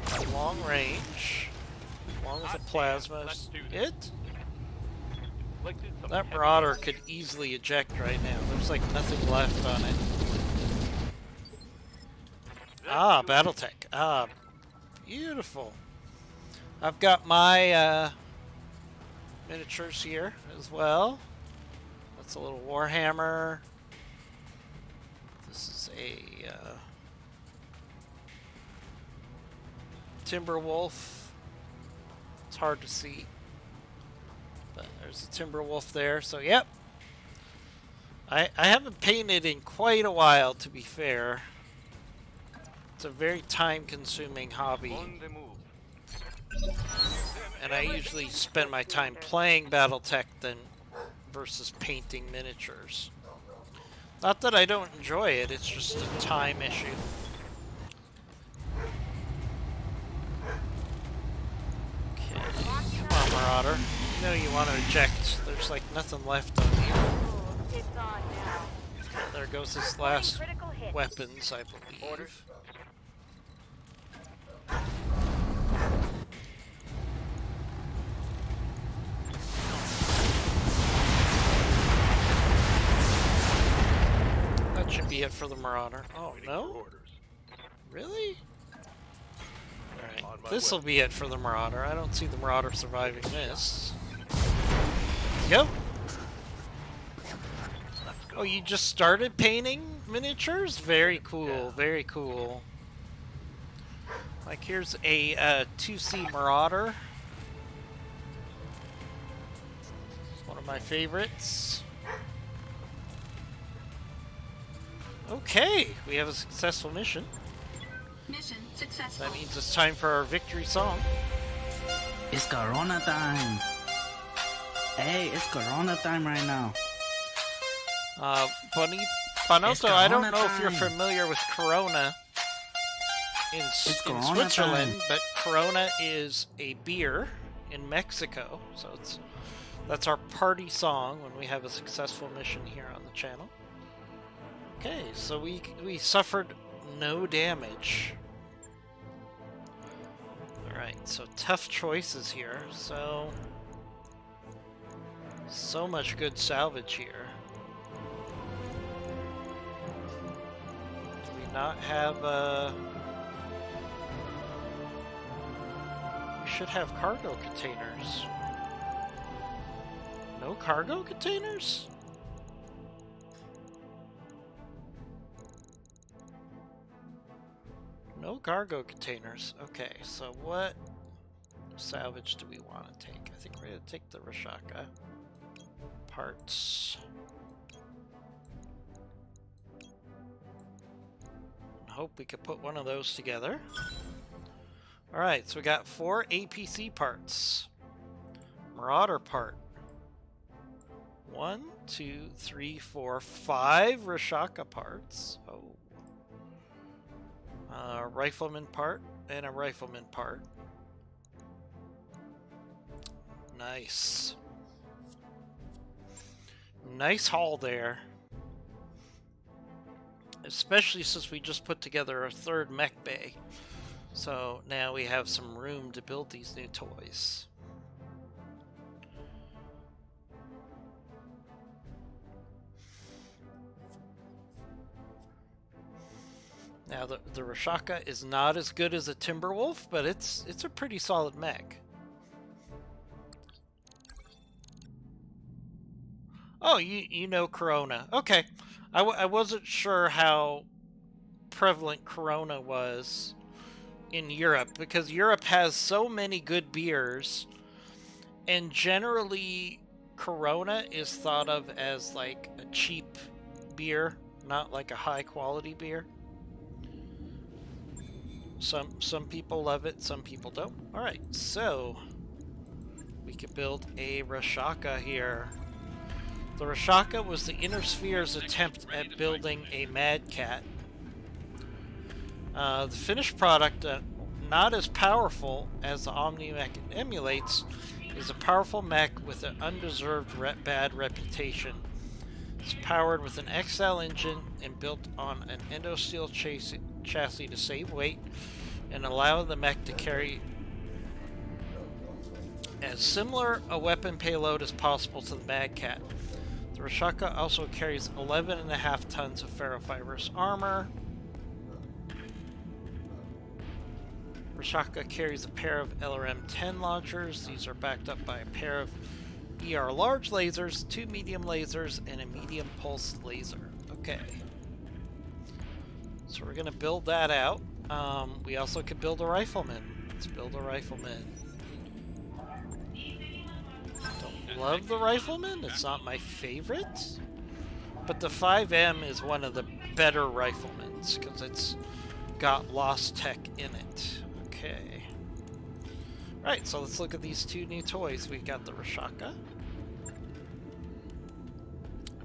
[SPEAKER 4] that.
[SPEAKER 1] Long range. Along with the plasma.
[SPEAKER 4] Let's do this.
[SPEAKER 1] It?
[SPEAKER 4] Inflicted some
[SPEAKER 1] That
[SPEAKER 4] heavy
[SPEAKER 1] Marauder
[SPEAKER 4] damage.
[SPEAKER 1] could easily eject right now. There's like nothing left on it. Ah, Battletech. Ah, beautiful. I've got my miniatures here as well. That's a little Warhammer. This is a Timberwolf. It's hard to see, but there's a Timberwolf there. So, yep. I haven't painted in quite a while, to be fair. It's a very time-consuming hobby.
[SPEAKER 4] On the move.
[SPEAKER 1] And I usually spend my time playing Battletech than versus painting miniatures. Not that I don't enjoy it, it's just a time issue. Okay, come on, Marauder. You know you want to eject. There's like nothing left on you.
[SPEAKER 5] Ooh, it's on now.
[SPEAKER 1] There goes his last
[SPEAKER 5] Critical hit.
[SPEAKER 1] weapons, I believe.
[SPEAKER 4] Orders.
[SPEAKER 1] That should be it for the Marauder. Oh,
[SPEAKER 4] Waiting for
[SPEAKER 1] no?
[SPEAKER 4] orders.
[SPEAKER 1] Really? Alright,
[SPEAKER 4] On my
[SPEAKER 1] this will
[SPEAKER 4] way.
[SPEAKER 1] be it for the Marauder. I don't see the Marauder surviving this. Go!
[SPEAKER 4] Let's go.
[SPEAKER 1] Oh, you just started painting miniatures? Very cool,
[SPEAKER 4] Yeah.
[SPEAKER 1] very cool. Like, here's a 2C Marauder. It's one of my favorites. Okay, we have a successful mission.
[SPEAKER 6] Mission successful.
[SPEAKER 1] That means it's time for our victory song.
[SPEAKER 7] It's Corona time. Hey, it's Corona time right now.
[SPEAKER 1] Panotto,
[SPEAKER 7] It's
[SPEAKER 1] I don't
[SPEAKER 7] Corona
[SPEAKER 1] know if you're
[SPEAKER 7] time.
[SPEAKER 1] familiar with Corona in
[SPEAKER 7] Corona
[SPEAKER 1] Switzerland,
[SPEAKER 7] time.
[SPEAKER 1] but Corona is a beer in Mexico. So that's our party song when we have a successful mission here on the channel. Okay, so we suffered no damage. Alright, so tough choices here. So much good salvage here. Do we not have we should have cargo containers. No cargo containers? No cargo containers. Okay, so what salvage do we want to take? I think we're going to take the Rashaka parts. Hope we could put one of those together. Alright, so we got 4 APC parts. Marauder part. 1, 2, 3, 4, 5 Rashaka parts. Oh. Rifleman part and a rifleman part. Nice. Nice haul there. Especially since we just put together a 3rd mech bay. So now we have some room to build these new toys. Now the Rashaka is not as good as a Timberwolf, but it's a pretty solid mech. Oh, you know Corona. Okay. I wasn't sure how prevalent Corona was in Europe, because Europe has so many good beers, and generally Corona is thought of as like a cheap beer, not like a high quality beer. Some people love it, some people don't. All right, so we could build a Rashaka here. The Rashaka was the Inner Sphere's attempt at building a Mad Cat. The finished product, not as powerful as the Omni Mech it emulates, is a powerful mech with an undeserved bad reputation. It's powered with an XL engine and built on an endosteel chassis to save weight and allow the mech to carry as similar a weapon payload as possible to the Mad Cat. The Rashaka also carries 11.5 tons of ferrofibrous armor. Rashaka carries a pair of LRM-10 launchers. These are backed up by a pair of ER large lasers, 2 medium lasers, and a medium pulse laser. Okay. So we're going to build that out. We also could build a rifleman. Let's build a rifleman. Don't love the rifleman. It's not my favorite. But the 5M is one of the better riflemans because it's got lost tech in it. Okay. Right, so let's look at these two new toys. We got the Rashaka.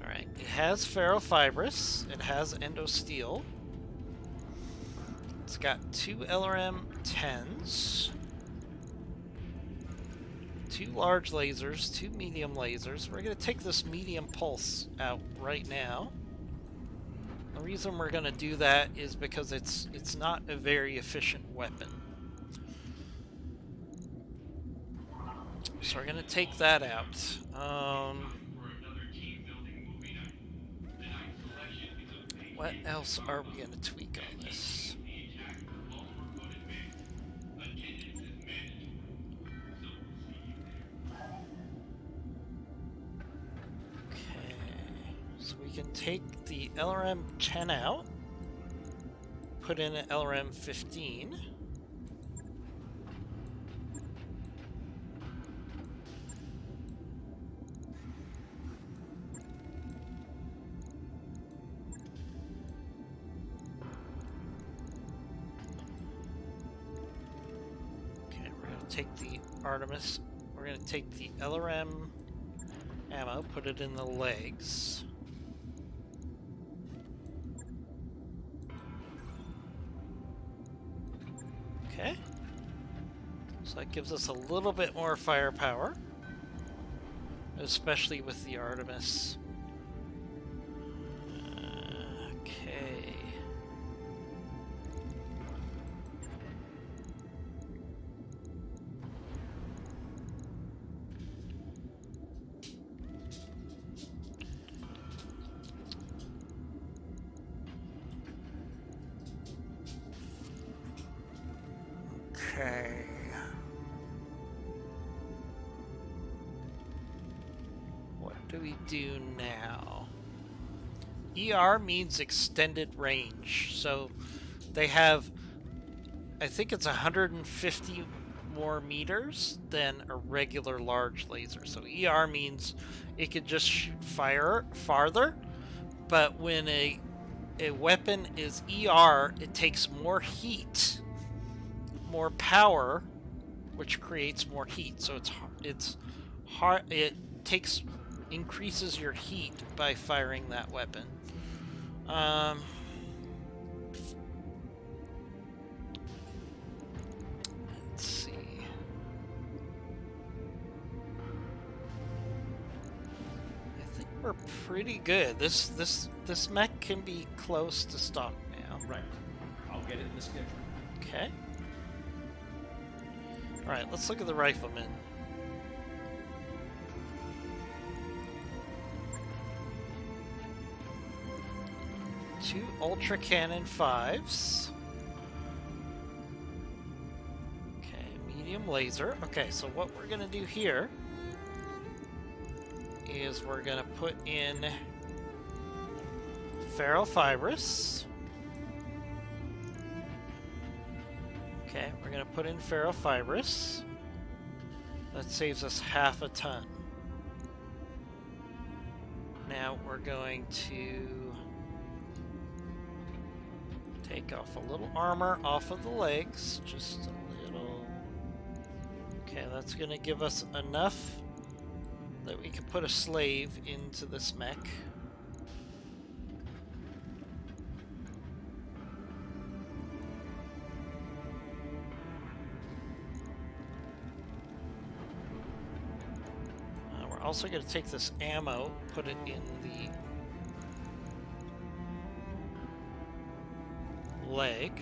[SPEAKER 1] Alright, it has ferrofibrous. It has endosteel. It's got 2 LRM-10s. 2 large lasers, 2 medium lasers. We're going to take this medium pulse out right now. The reason we're going to do that is because it's not a very efficient weapon. So we're going to take that out. What else are we going to tweak on this? Okay, so we can take the LRM-10 out, put in an LRM-15. Take the Artemis, we're going to take the LRM ammo, put it in the legs. Okay. So that gives us a little bit more firepower, especially with the Artemis. Okay. Okay. What do we do now? ER means extended range, so they have, I think it's 150 more meters than a regular large laser. So ER means it could just shoot fire farther, but when a weapon is ER, it takes more heat, more power, which creates more heat. So it's hard. It increases your heat by firing that weapon. Let's see. I think we're pretty good. This mech can be close to stock now.
[SPEAKER 3] Right. I'll get it in the schedule.
[SPEAKER 1] Okay. Alright, let's look at the rifleman. Two Ultra Cannon 5s. Okay, medium laser. Okay, so what we're gonna do here is we're gonna put in ferrofibrous. Okay, we're going to put in ferrofibrous. That saves us half a ton. Now we're going to take off a little armor off of the legs, just a little. Okay, that's going to give us enough that we can put a slave into this mech. We're also going to take this ammo, put it in the leg.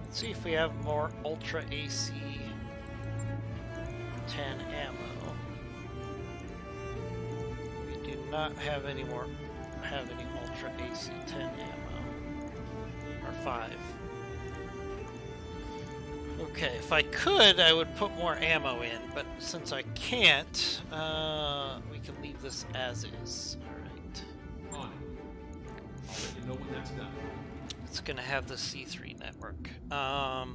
[SPEAKER 1] Let's see if we have more Ultra AC 10 ammo. We do not have any Ultra AC 10 ammo. Or 5. Okay, if I could, I would put more ammo in, but since I can't, we can leave this as is. Alright.
[SPEAKER 3] On it. I'll let you know when that's done.
[SPEAKER 1] It's gonna have the C3 network. Now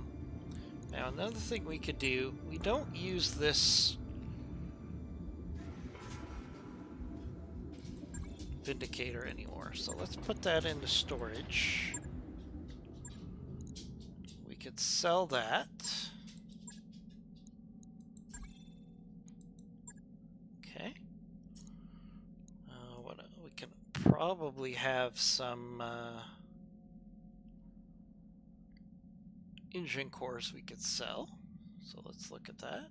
[SPEAKER 1] another thing we could do, we don't use this Vindicator anymore, so let's put that into storage. We could sell that. Okay. What we can probably have some engine cores we could sell. So let's look at that.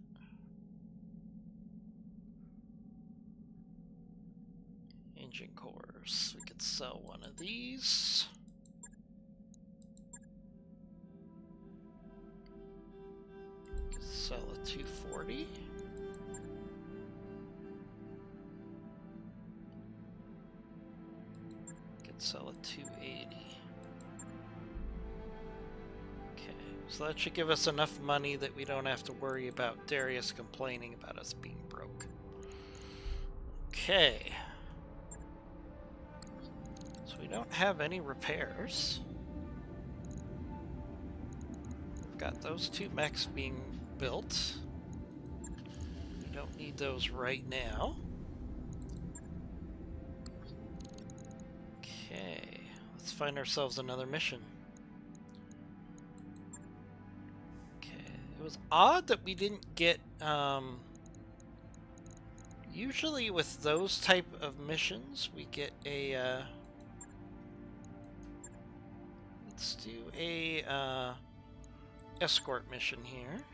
[SPEAKER 1] Engine cores. We could sell one of these. Could sell a 240. Could sell a 280. So that should give us enough money that we don't have to worry about Darius complaining about us being broke. Okay. So we don't have any repairs. We've got those 2 mechs being built. We don't need those right now. Okay. Let's find ourselves another mission. It was odd that we didn't get, usually with those type of missions, we get a, let's do a, escort mission here.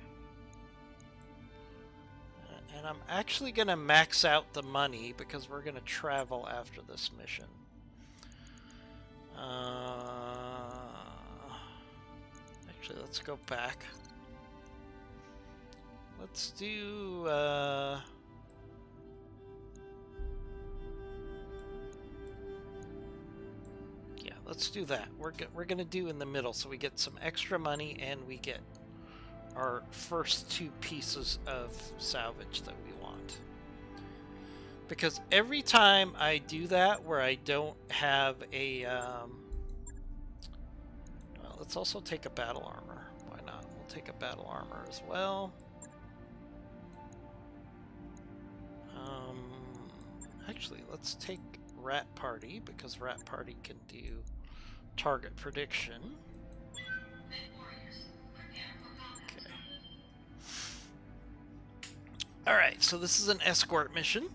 [SPEAKER 1] And I'm actually going to max out the money because we're going to travel after this mission. Actually, let's go back. Let's do, yeah, let's do that. We're gonna do in the middle, so we get some extra money and we get our first 2 pieces of salvage that we want. Because every time I do that, where I don't have a, well, let's also take a battle armor. Why not? We'll take a battle armor as well. Actually, let's take Rat Party, because Rat Party can do target prediction. Okay. Alright, so this is an escort mission.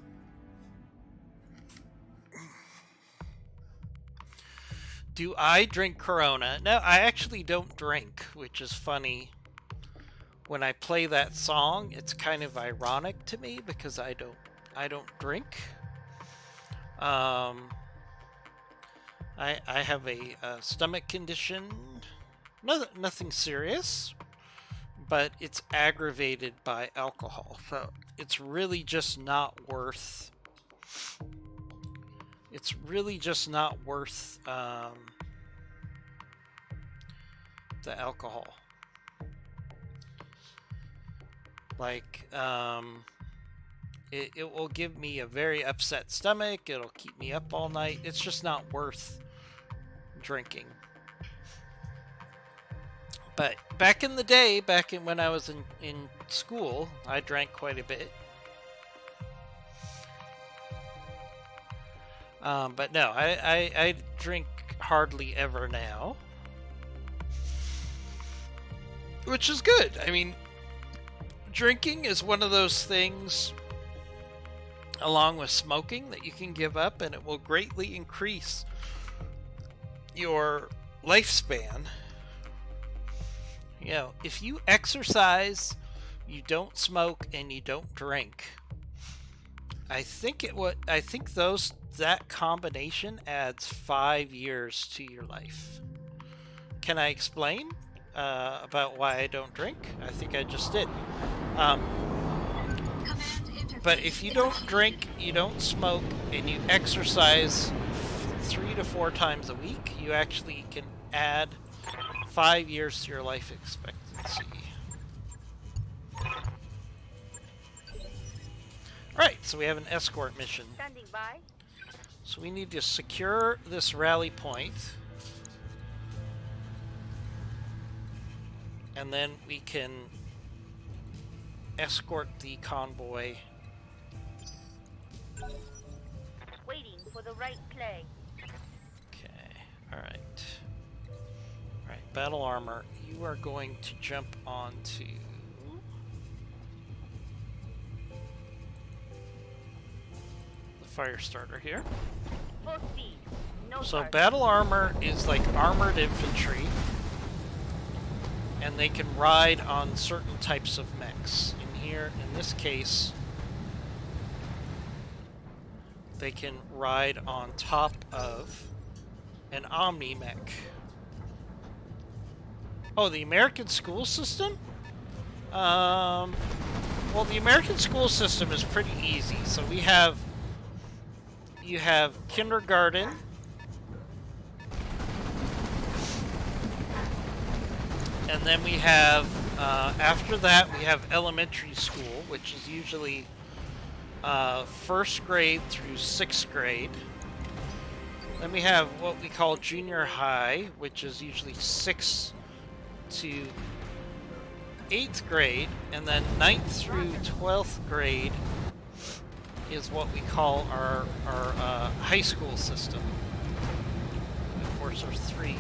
[SPEAKER 1] Do I drink Corona? No, I actually don't drink, which is funny. When I play that song, it's kind of ironic to me because I don't drink. I have a stomach condition, nothing serious, but it's aggravated by alcohol. So it's really just not worth. It's really just not worth the alcohol. Like, it will give me a very upset stomach. It'll keep me up all night. It's just not worth drinking. But back in the day, when I was in school, I drank quite a bit. But no, I drink hardly ever now. Which is good. I mean, drinking is one of those things, along with smoking, that you can give up and it will greatly increase your lifespan. You know, if you exercise, you don't smoke, and you don't drink, I think that combination adds 5 years to your life. Can I explain about why I don't drink? I think I just did. But if you don't drink, you don't smoke, and you exercise 3 to 4 times a week, you actually can add 5 years to your life expectancy. Alright, so we have an escort mission.
[SPEAKER 5] Standing by.
[SPEAKER 1] So we need to secure this rally point. And then we can escort the convoy.
[SPEAKER 5] Waiting for the right play.
[SPEAKER 1] Okay, alright. Alright, battle armor, you are going to jump onto the fire starter here.
[SPEAKER 5] Full speed. No
[SPEAKER 1] So
[SPEAKER 5] target.
[SPEAKER 1] battle armor is like armored infantry, and they can ride on certain types of mechs. In this case, they can ride on top of an Omni mech. Oh, the American school system? Well, the American school system is pretty easy. So you have kindergarten, and then we have, after that, we have elementary school, which is usually 1st grade through 6th grade. Then we have what we call junior high, which is usually 6th to 8th grade, and then 9th through 12th grade is what we call our high school system. Enforcer 3. Okay,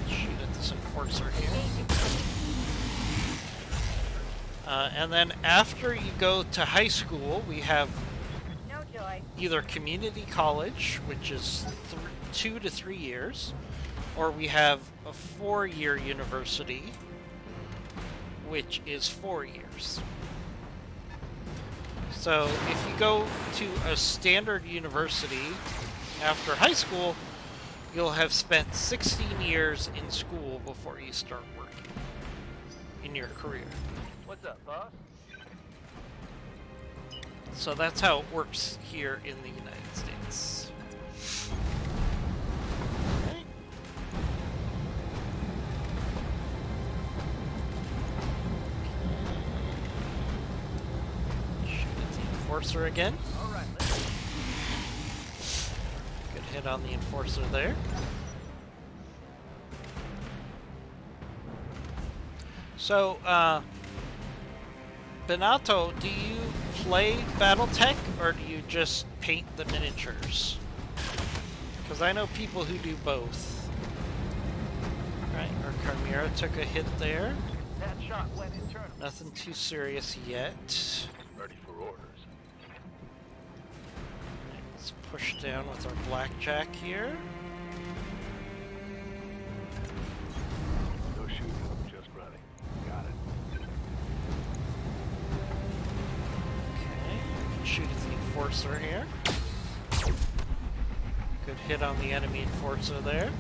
[SPEAKER 1] let's shoot at this enforcer here. And then after you go to high school, we have
[SPEAKER 5] No joy.
[SPEAKER 1] either community college, which is 2 to 3 years, or we have a 4-year university, which is 4 years. So if you go to a standard university after high school, you'll have spent 16 years in school before you start working in your career.
[SPEAKER 4] What's up, boss?
[SPEAKER 1] So that's how it works here in the United States. Okay. Shoot at the enforcer again.
[SPEAKER 4] All right, let's go.
[SPEAKER 1] Good hit on the enforcer there. So, Benato, do you play BattleTech, or do you just paint the miniatures? Because I know people who do both. Right, our Chimera took a hit there.
[SPEAKER 4] That shot went internal.
[SPEAKER 1] Nothing too serious yet.
[SPEAKER 4] Ready for orders.
[SPEAKER 1] Let's push down with our Blackjack here.
[SPEAKER 4] No shooting, just running. Got it.
[SPEAKER 1] Okay, shoot at the enforcer here. Good hit on the enemy enforcer there.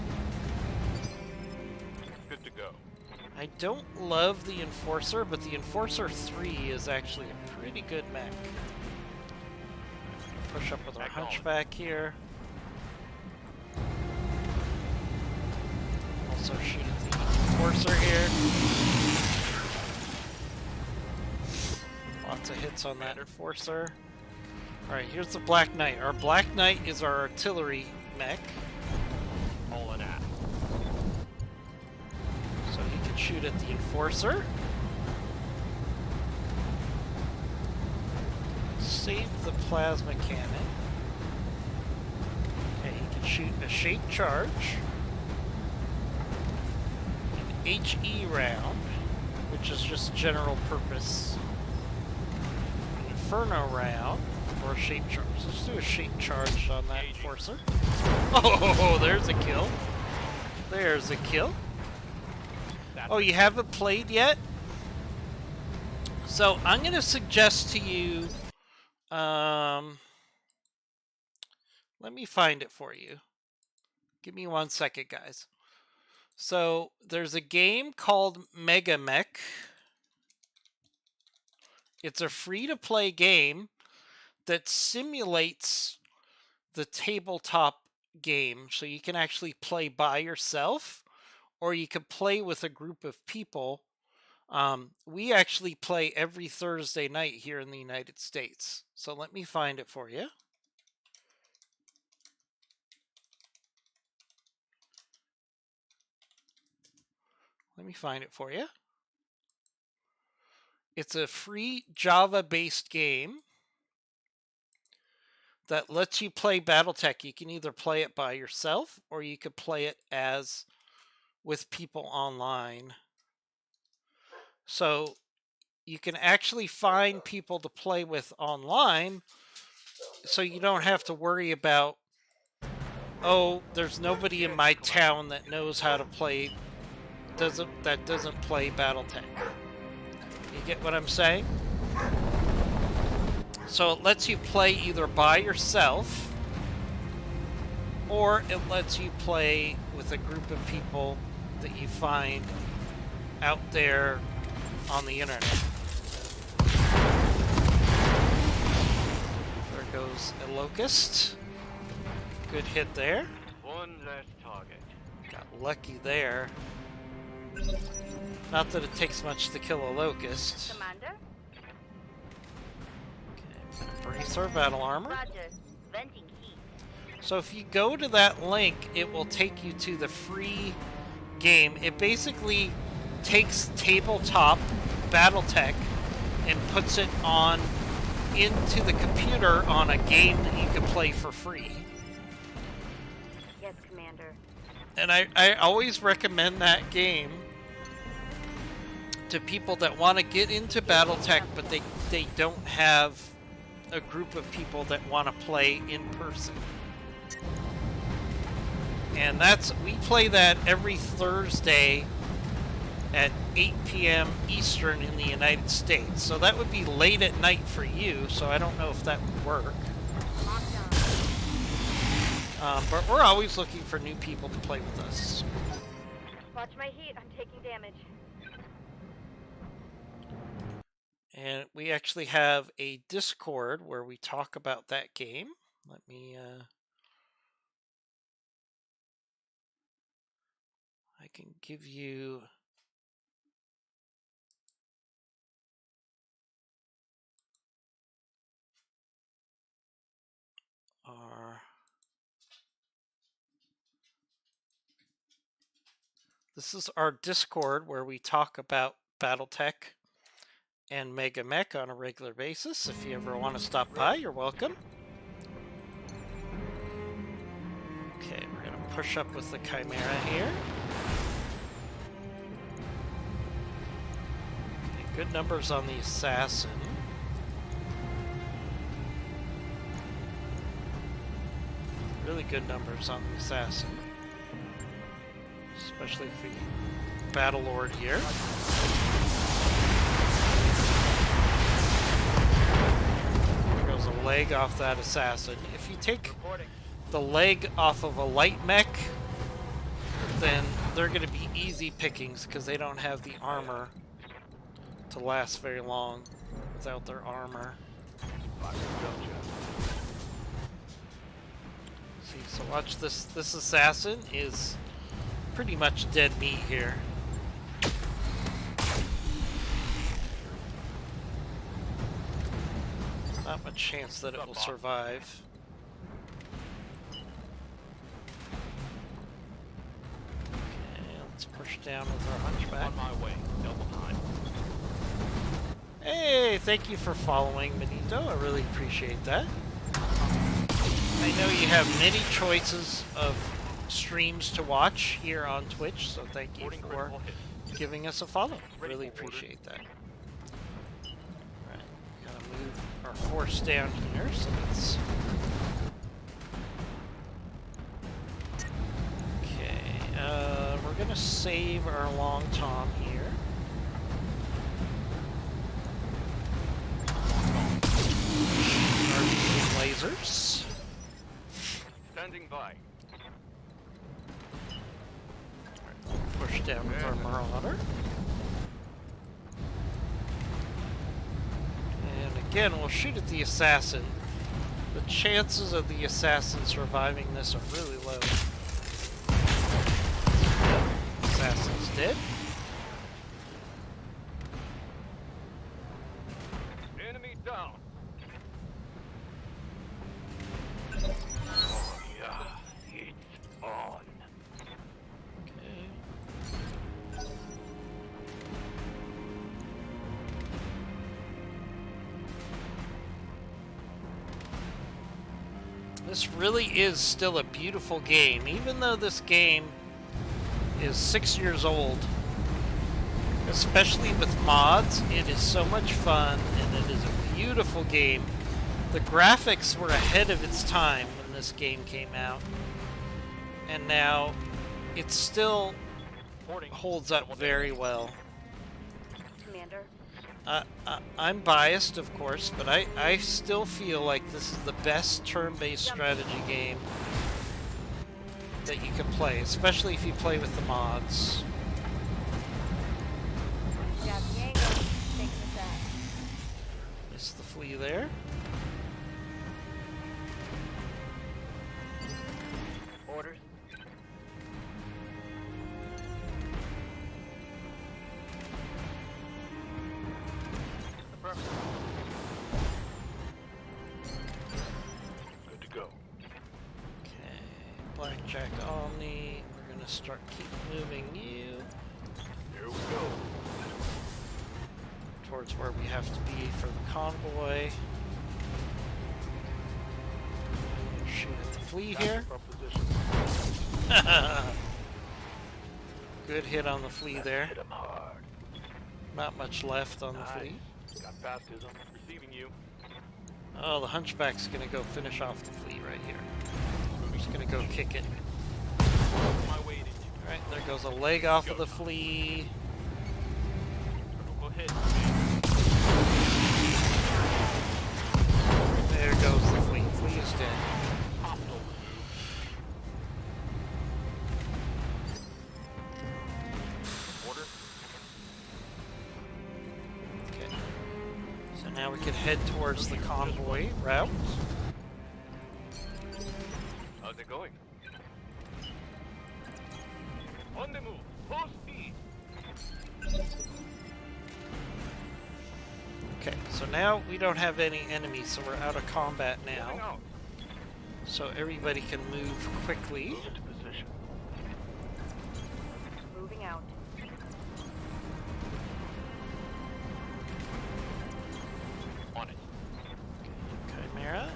[SPEAKER 4] Good to go.
[SPEAKER 1] I don't love the enforcer, but the enforcer 3 is actually a pretty good mech. Push up with our
[SPEAKER 4] Back on.
[SPEAKER 1] hunchback here. Also shoot at the enforcer here. Lots of hits on that Enforcer. Alright, here's the Black Knight. Our Black Knight is our artillery mech.
[SPEAKER 4] All in that.
[SPEAKER 1] So he can shoot at the Enforcer. Save the plasma cannon. Okay, he can shoot a shape charge. An HE round, which is just general purpose. An Inferno round, or a shape charge. Let's do a shape charge on that Enforcer. Oh, there's a kill. There's a kill. Oh, you haven't played yet? So I'm going to suggest to you, let me find it for you. Give me 1 second, guys. So there's a game called Mega Mech. It's a free-to-play game that simulates the tabletop game. So you can actually play by yourself, or you can play with a group of people. We actually play every Thursday night here in the United States. So let me find it for you. Let me find it for you. It's a free Java-based game that lets you play BattleTech. You can either play it by yourself, or you could play it as with people online. So you can actually find people to play with online, so you don't have to worry about, oh, there's nobody in my town that knows how to play, that doesn't play BattleTech. You get what I'm saying? So it lets you play either by yourself, or it lets you play with a group of people that you find out there on the internet. There goes a Locust. Good hit there.
[SPEAKER 4] One less target.
[SPEAKER 1] Got lucky there. Not that it takes much to kill a Locust.
[SPEAKER 5] Commander?
[SPEAKER 1] Okay, brace our battle armor.
[SPEAKER 5] Roger. Venting heat.
[SPEAKER 1] So if you go to that link, it will take you to the free game. It basically takes tabletop BattleTech and puts it on into the computer on a game that you can play for free.
[SPEAKER 5] Yes, Commander.
[SPEAKER 1] And I always recommend that game to people that want to get into BattleTech, but they don't have a group of people that want to play in person. And we play that every Thursday at 8 p.m. Eastern in the United States. So that would be late at night for you, so I don't know if that would work. But we're always looking for new people to play with us.
[SPEAKER 5] Watch my heat. I'm taking damage.
[SPEAKER 1] And we actually have a Discord where we talk about that game. Let me, I can give you this is our Discord where we talk about BattleTech and Mega Mech on a regular basis. If you ever want to stop by, you're welcome. Okay, we're going to push up with the Chimera here. Okay, good numbers on the Assassin. Really good numbers on the Assassin. Especially for the Battle Lord here. There goes a leg off that Assassin. If you take the leg off of a light mech, then they're going to be easy pickings because they don't have the armor to last very long without their armor. See, so watch this. This Assassin is pretty much dead meat here. much chance that it will survive. Okay, let's push down with our hunchback.
[SPEAKER 4] On my way. Double time.
[SPEAKER 1] Hey, thank you for following, Benito. I really appreciate that. I know you have many choices of streams to watch here on Twitch, so thank you for giving us a follow. Really appreciate that. Alright, gotta move our force down here, so let's... Okay, we're gonna save our long tom here. Our lasers.
[SPEAKER 4] Standing by.
[SPEAKER 1] Push down with our Marauder. And again, we'll shoot at the assassin. The chances of the assassin surviving this are really low. Assassin's dead.
[SPEAKER 4] Enemy down. Oh yeah, it's on.
[SPEAKER 1] Okay. This really is still a beautiful game, even though this game is 6 years old. Especially with mods, it is so much fun, and it is a beautiful game. The graphics were ahead of its time when this game came out, and now it still holds up very well.
[SPEAKER 5] Commander.
[SPEAKER 1] I'm biased, of course, but I still feel like this is the best turn-based strategy game that you can play, especially if you play with the mods.
[SPEAKER 5] Got the angle. Taking the shot.
[SPEAKER 1] Missed the flea there.
[SPEAKER 4] Orders. Affirmative. Good to go.
[SPEAKER 1] Okay, Blackjack Omni. We're gonna start keep moving you
[SPEAKER 4] Here we go.
[SPEAKER 1] towards where we have to be for the convoy. Shoot at the flea here.
[SPEAKER 4] From position.
[SPEAKER 1] Good hit on the flea there.
[SPEAKER 4] Hit him hard.
[SPEAKER 1] Not much left on the
[SPEAKER 4] Nice.
[SPEAKER 1] flea.
[SPEAKER 4] Got baptism. Receiving you.
[SPEAKER 1] Oh, the hunchback's gonna go finish off the flea right here. He's gonna go kick it.
[SPEAKER 4] My way to you.
[SPEAKER 1] Alright, there goes a leg off of the flea.
[SPEAKER 4] Critical hit.
[SPEAKER 1] There goes the flea. Flea is dead.
[SPEAKER 4] Hostile. Order.
[SPEAKER 1] Okay. So now we can head towards the convoy route.
[SPEAKER 4] How's it going? On the move. Full speed.
[SPEAKER 1] Okay, so now we don't have any enemies, so we're out of combat
[SPEAKER 4] Moving
[SPEAKER 1] now.
[SPEAKER 4] out.
[SPEAKER 1] So everybody can move quickly.
[SPEAKER 4] Move into position.
[SPEAKER 5] Moving out.
[SPEAKER 4] On it.
[SPEAKER 1] Chimera,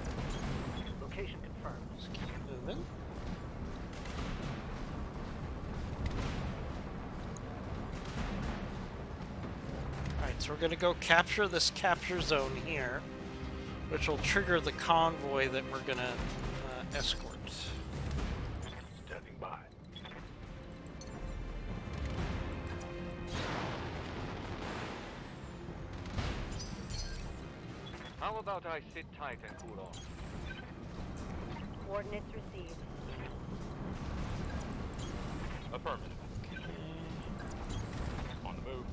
[SPEAKER 4] Location confirmed.
[SPEAKER 1] just keep moving. Alright, so we're gonna go capture this capture zone here, which will trigger the convoy that we're gonna escort.
[SPEAKER 4] Standing by. How about I sit tight and cool off?
[SPEAKER 5] Coordinates received.
[SPEAKER 4] Affirmative. On the move.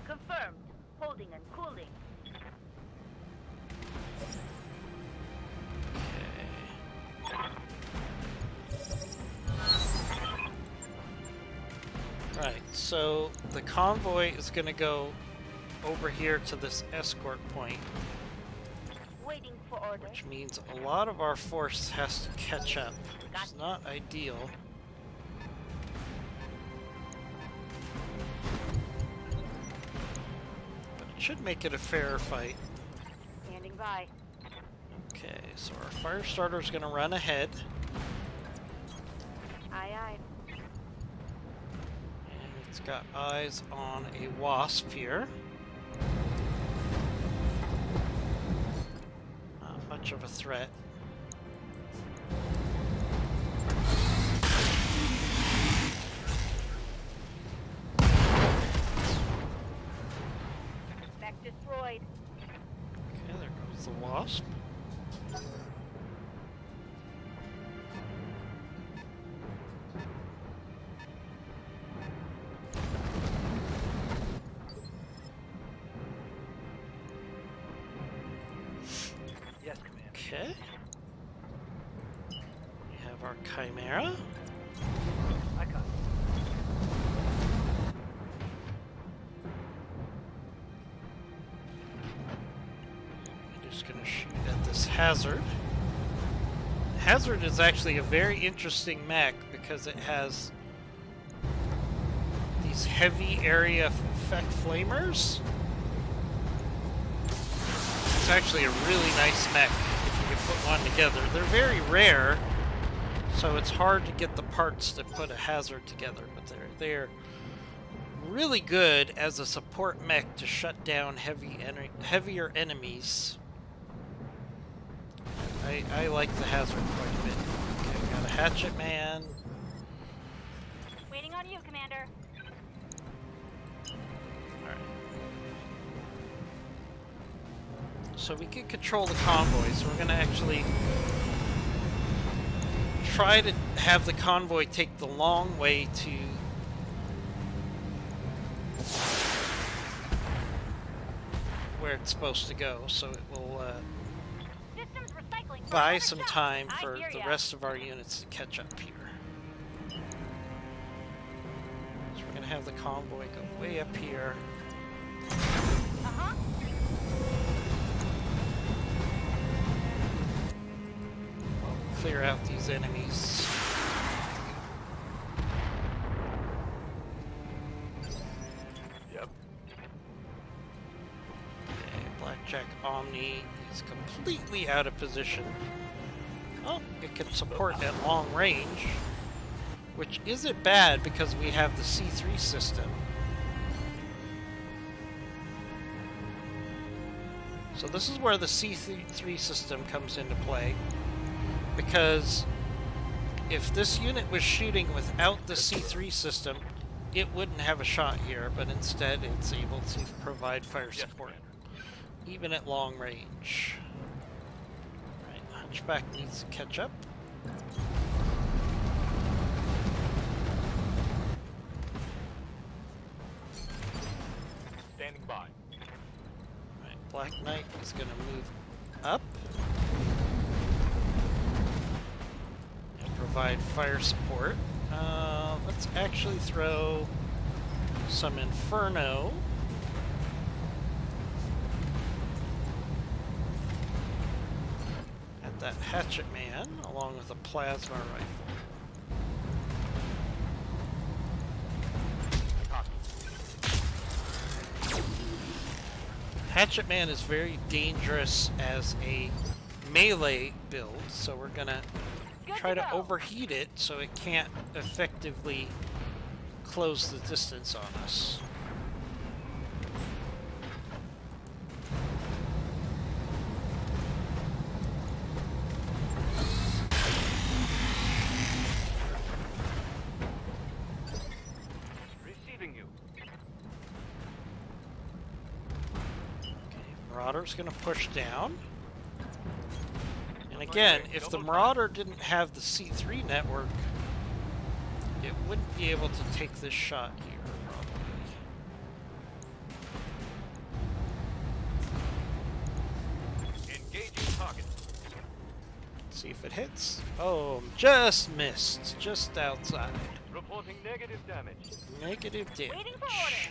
[SPEAKER 5] Confirmed. Holding and cooling.
[SPEAKER 1] So the convoy is going to go over here to this escort point,
[SPEAKER 5] Waiting for orders.
[SPEAKER 1] which means a lot of our force has to catch up, which is not ideal. But it should make it a fair fight.
[SPEAKER 5] Standing by.
[SPEAKER 1] Okay, so our fire starter is going to run ahead.
[SPEAKER 5] Aye, aye.
[SPEAKER 1] And it's got eyes on a wasp here. Not much of a threat.
[SPEAKER 5] Mech destroyed.
[SPEAKER 1] Okay, there goes the wasp.
[SPEAKER 4] Yes, Commander.
[SPEAKER 1] Okay. We have our Chimera.
[SPEAKER 4] I got it.
[SPEAKER 1] I'm just gonna shoot at this Hazard. Hazard is actually a very interesting mech because it has these heavy area effect flamers. It's actually a really nice mech if you can put one together. They're very rare, so it's hard to get the parts to put a Hazard together, but they're really good as a support mech to shut down heavier enemies. I like the Hazard quite a bit. Okay, we got a Hatchet Man.
[SPEAKER 5] Waiting on you, Commander.
[SPEAKER 1] Alright. So we can control the convoy, so we're going to actually try to have the convoy take the long way to where it's supposed to go, so it will
[SPEAKER 5] Systems recycling. for
[SPEAKER 1] buy
[SPEAKER 5] another
[SPEAKER 1] some
[SPEAKER 5] shot.
[SPEAKER 1] time
[SPEAKER 5] I
[SPEAKER 1] for
[SPEAKER 5] hear
[SPEAKER 1] the
[SPEAKER 5] ya.
[SPEAKER 1] rest of our units to catch up here. So we're going to have the convoy go way up here.
[SPEAKER 5] Uh-huh.
[SPEAKER 1] Clear out these enemies.
[SPEAKER 4] Yep.
[SPEAKER 1] Okay, Blackjack Omni is completely out of position. Oh, it can support at long range, which isn't bad because we have the C3 system. So this is where the C3 system comes into play, because if this unit was shooting without the C3 system, it wouldn't have a shot here, but instead it's able to provide fire
[SPEAKER 4] Yes,
[SPEAKER 1] support,
[SPEAKER 4] Commander.
[SPEAKER 1] even at long range. Right, Hunchback needs to catch up.
[SPEAKER 4] Standing by.
[SPEAKER 1] Right, Black Knight is going to move up and provide fire support. Let's actually throw some Inferno. At that Hatchet Man, along with a Plasma Rifle.
[SPEAKER 4] Copy.
[SPEAKER 1] Hatchet Man is very dangerous as a melee build, so we're gonna
[SPEAKER 5] Good
[SPEAKER 1] try to
[SPEAKER 5] go.
[SPEAKER 1] overheat it so it can't effectively close the distance on us.
[SPEAKER 4] Receiving you.
[SPEAKER 1] Okay, Marauder's gonna push down. And again, if the Marauder didn't have the C3 network, it wouldn't be able to take this shot here, probably.
[SPEAKER 4] Engaging target.
[SPEAKER 1] Let's see if it hits. Oh, just missed. Just outside.
[SPEAKER 4] Report. Reporting negative damage.
[SPEAKER 1] Negative damage.
[SPEAKER 5] Waiting for orders.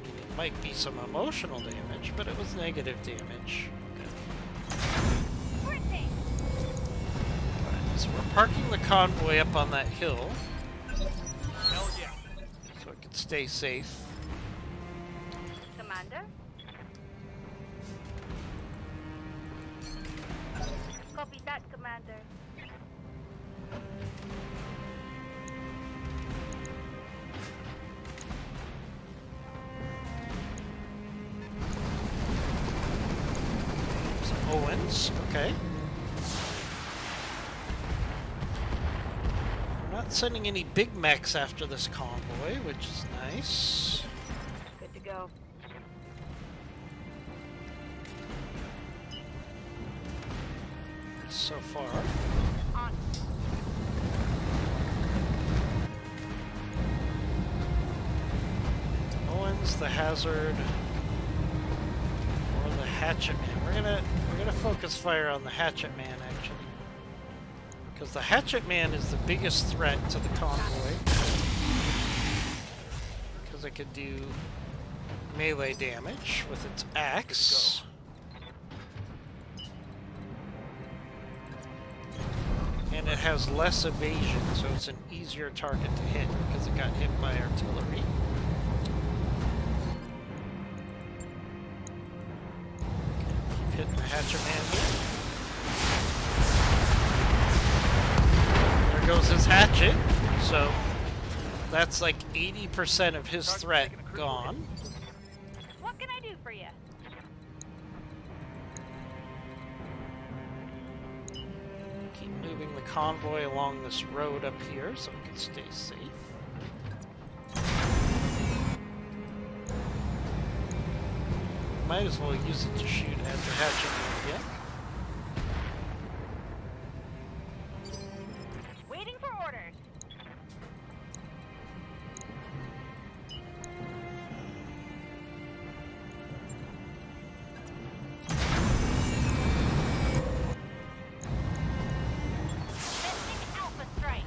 [SPEAKER 1] It might be some emotional damage, but it was negative damage.
[SPEAKER 5] Sprinting.
[SPEAKER 1] Alright, so we're parking the convoy up on that hill
[SPEAKER 4] Hell yeah.
[SPEAKER 1] so it can stay safe.
[SPEAKER 5] Commander? Copy that, Commander.
[SPEAKER 1] Some Owens, okay. We're not sending any big mechs after this convoy, which is nice.
[SPEAKER 5] Good to go.
[SPEAKER 1] So far.
[SPEAKER 5] On.
[SPEAKER 1] Owens, the Hazard, or the Hatchet Man. We're gonna focus fire on the Hatchet Man actually, because the Hatchet Man is the biggest threat to the convoy, because it can do melee damage with its axe. And it has less evasion, so it's an easier target to hit because it got hit by artillery. Keep hitting the Hatchet Man here. There goes his hatchet. So that's like 80% of his threat gone.
[SPEAKER 5] What can I do for you?
[SPEAKER 1] Keep moving the convoy along this road up here so it can stay safe. Might as well use it to shoot at the Hatchet Man again.
[SPEAKER 5] Waiting for orders. Sending Alpha Strike.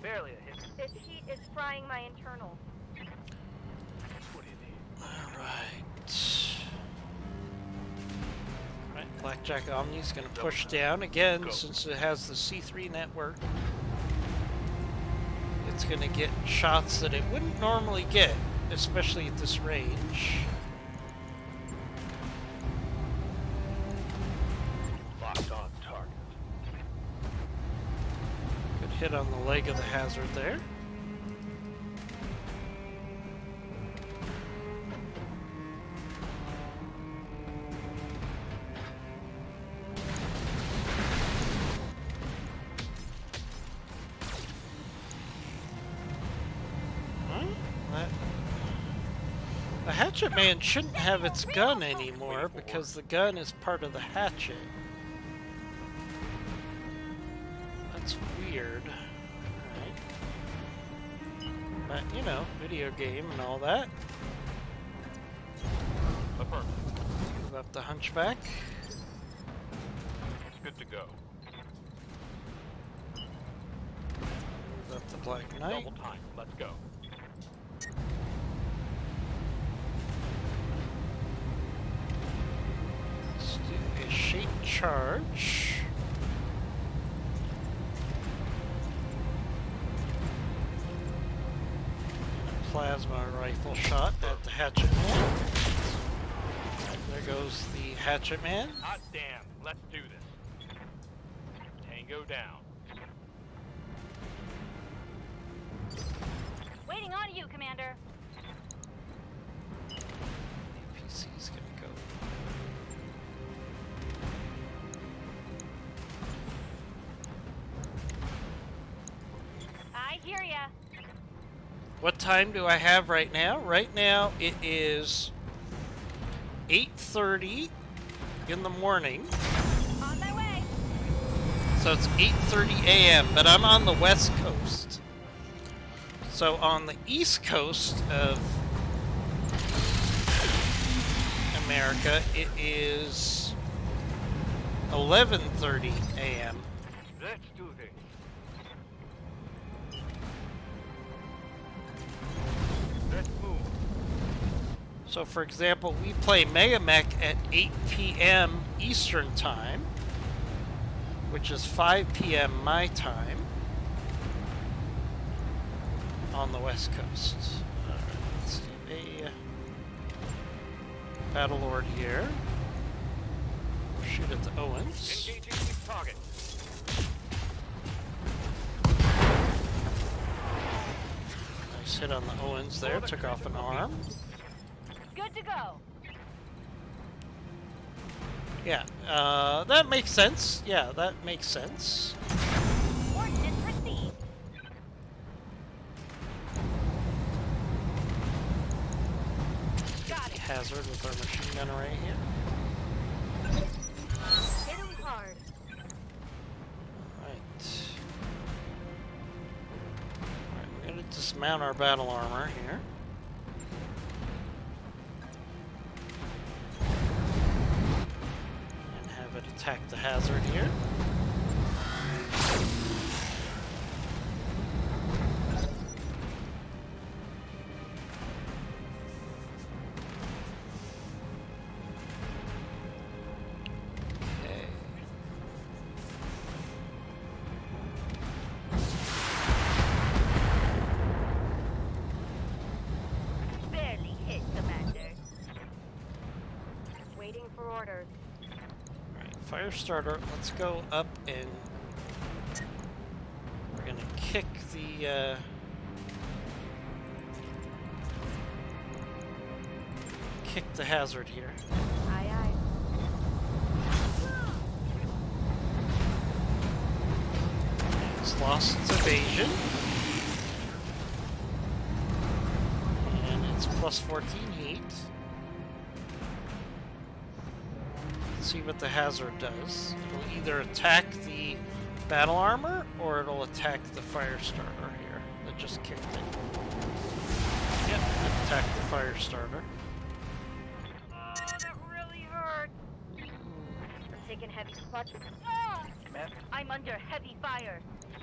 [SPEAKER 4] Barely a hit.
[SPEAKER 5] This heat is frying my internals.
[SPEAKER 4] What do you need?
[SPEAKER 1] Alright. Alright, Blackjack Omni's gonna push down again since it has the C3 network. It's gonna get shots that it wouldn't normally get, especially at this range.
[SPEAKER 4] Locked on target.
[SPEAKER 1] Good hit on the leg of the Hazard there. The Hatchet Man shouldn't have its gun anymore because the gun is part of the hatchet. That's weird. Alright. But, you know, video game and all that.
[SPEAKER 4] Affirmative.
[SPEAKER 1] Move up the Hunchback.
[SPEAKER 4] Good to go.
[SPEAKER 1] Move up the Black Knight.
[SPEAKER 4] Double time. Let's go.
[SPEAKER 1] Let's do a shape charge. Plasma rifle shot at the Hatchet Man. There goes the Hatchet Man.
[SPEAKER 4] Hot damn. Let's do this. Tango down.
[SPEAKER 5] Waiting on you, Commander.
[SPEAKER 1] APC's gonna go. What time do I have right now? Right now it is 8:30 in the morning.
[SPEAKER 5] On my way.
[SPEAKER 1] So it's 8:30 a.m., but I'm on the West Coast. So on the East Coast of America, it is 11:30 a.m.
[SPEAKER 4] Let's do this. Let's move.
[SPEAKER 1] So for example, we play Mega Mech at 8 p.m. Eastern Time, which is 5 p.m. my time on the West Coast. Alright, let's do a Battle Lord here. Shoot at the Owens.
[SPEAKER 4] Engaging each target.
[SPEAKER 1] Nice hit on the Owens there, took off an arm.
[SPEAKER 5] Good to go.
[SPEAKER 1] Yeah, that makes sense. Yeah, that makes sense.
[SPEAKER 5] Ordnance received. Got it.
[SPEAKER 1] Hazard with our machine gun array here.
[SPEAKER 5] Hit him hard.
[SPEAKER 1] Right. Alright, we're gonna dismount our battle armor here. And have it attack the hazard here. Okay.
[SPEAKER 5] Barely hit, Commander. Waiting for orders.
[SPEAKER 1] Alright, fire starter, let's go up and we're gonna kick the hazard here.
[SPEAKER 5] Aye, aye.
[SPEAKER 1] It's lost its evasion. And it's plus 14 heat. Let's see what the hazard does. It'll either attack the battle armor or it'll attack the fire starter here that just kicked it. Yep, it attacked the fire starter.
[SPEAKER 5] Oh, that really hurt. I'm taking heavy clutch. Ah! I'm under heavy fire.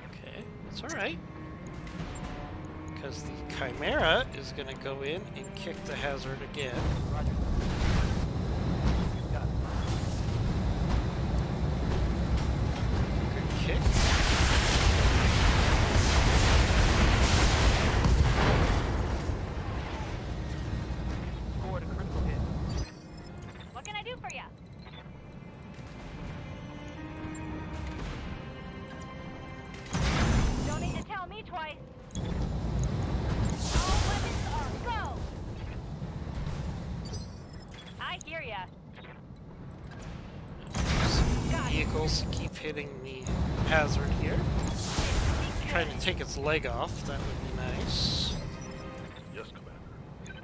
[SPEAKER 1] Okay, that's alright. Because the Chimera is going to go in and kick the hazard again. Good kick.
[SPEAKER 4] Scored a critical hit.
[SPEAKER 5] What can I do for ya? Don't need to tell me twice. All weapons are go. I hear ya. Got it.
[SPEAKER 1] Vehicles keep hitting the hazard here. Trying to take its leg off, that would be nice.
[SPEAKER 4] Yes, Commander.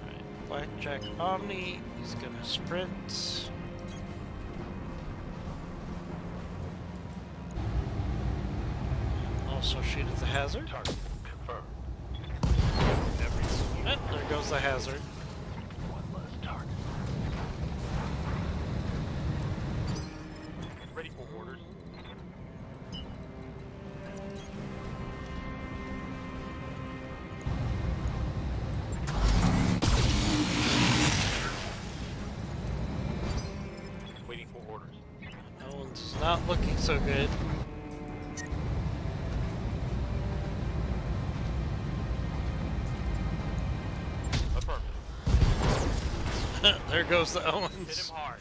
[SPEAKER 1] Alright, Blackjack Omni, he's gonna sprint. Also shoot at the hazard.
[SPEAKER 4] Target confirmed.
[SPEAKER 1] Oh, there goes the hazard.
[SPEAKER 4] One less target. Ready for orders. Waiting for orders.
[SPEAKER 1] Owens is not looking so good.
[SPEAKER 4] Affirmative.
[SPEAKER 1] There goes the
[SPEAKER 4] Hit
[SPEAKER 1] Owens.
[SPEAKER 4] him hard.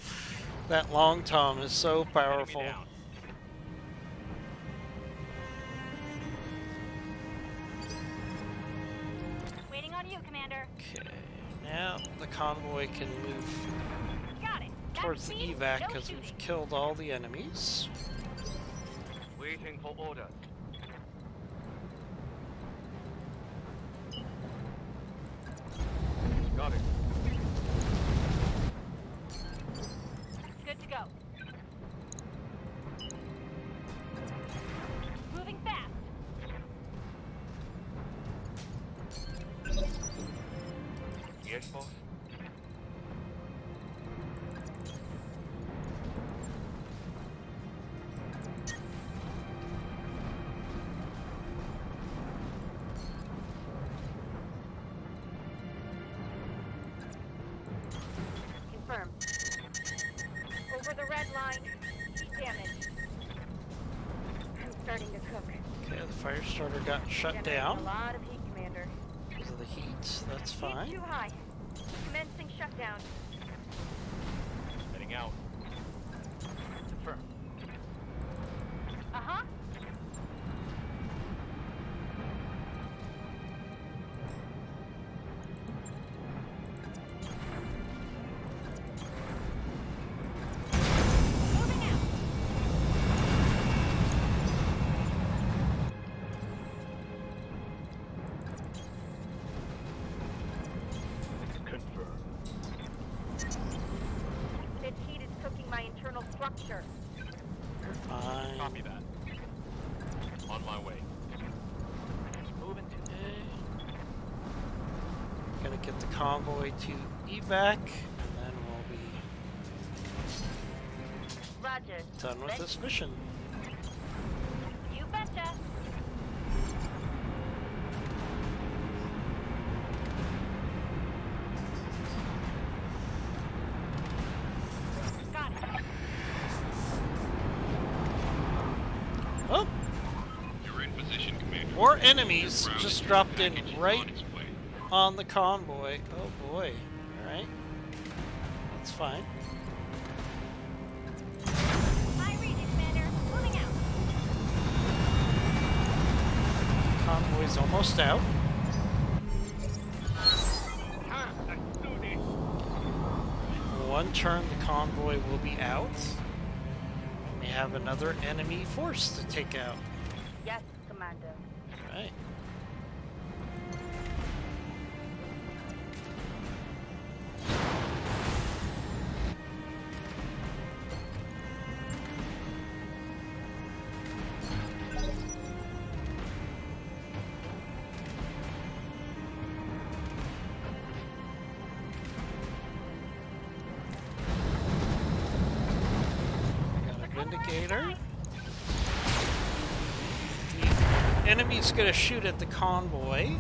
[SPEAKER 1] That long tom is so
[SPEAKER 4] Enemy
[SPEAKER 1] powerful.
[SPEAKER 4] down.
[SPEAKER 5] Waiting on you, Commander.
[SPEAKER 1] Okay, now the convoy can move
[SPEAKER 5] Got it.
[SPEAKER 1] towards the
[SPEAKER 5] That's me.
[SPEAKER 1] evac
[SPEAKER 5] No
[SPEAKER 1] because
[SPEAKER 5] shooting.
[SPEAKER 1] we've killed all the enemies.
[SPEAKER 4] Waiting for orders. Copy.
[SPEAKER 5] Good to go. Moving fast.
[SPEAKER 4] Yes, boss.
[SPEAKER 5] Confirmed. Over the red line. Heat damage. I'm starting to cook.
[SPEAKER 1] Okay, the fire starter got shut
[SPEAKER 5] Generating
[SPEAKER 1] down
[SPEAKER 5] a lot of heat, Commander.
[SPEAKER 1] because of the heat. That's
[SPEAKER 5] Heat
[SPEAKER 1] fine.
[SPEAKER 5] too high. Commencing shutdown.
[SPEAKER 4] Heading out. Confirm.
[SPEAKER 5] Uh-huh. Moving out.
[SPEAKER 4] Confirm.
[SPEAKER 5] This heat is cooking my internal structure.
[SPEAKER 1] You're fine.
[SPEAKER 4] Copy that. On my way. Moving to.
[SPEAKER 1] Okay. Gonna get the convoy to evac, and then we'll be
[SPEAKER 5] Roger.
[SPEAKER 1] done with this mission.
[SPEAKER 5] You betcha. Got it.
[SPEAKER 1] Oh,
[SPEAKER 8] You're in position, Commander.
[SPEAKER 1] more enemies
[SPEAKER 8] Ground
[SPEAKER 1] just
[SPEAKER 8] support
[SPEAKER 1] dropped in
[SPEAKER 8] package is
[SPEAKER 1] right
[SPEAKER 8] on its way.
[SPEAKER 1] on the convoy. Oh boy. Alright. That's fine.
[SPEAKER 5] I read you, Commander. Moving out.
[SPEAKER 1] Convoy's almost out. One turn, the convoy will be out. And we have another enemy force to take out.
[SPEAKER 5] Yes, Commander.
[SPEAKER 1] Right. Got a Vindicator. The enemy's gonna shoot at the convoy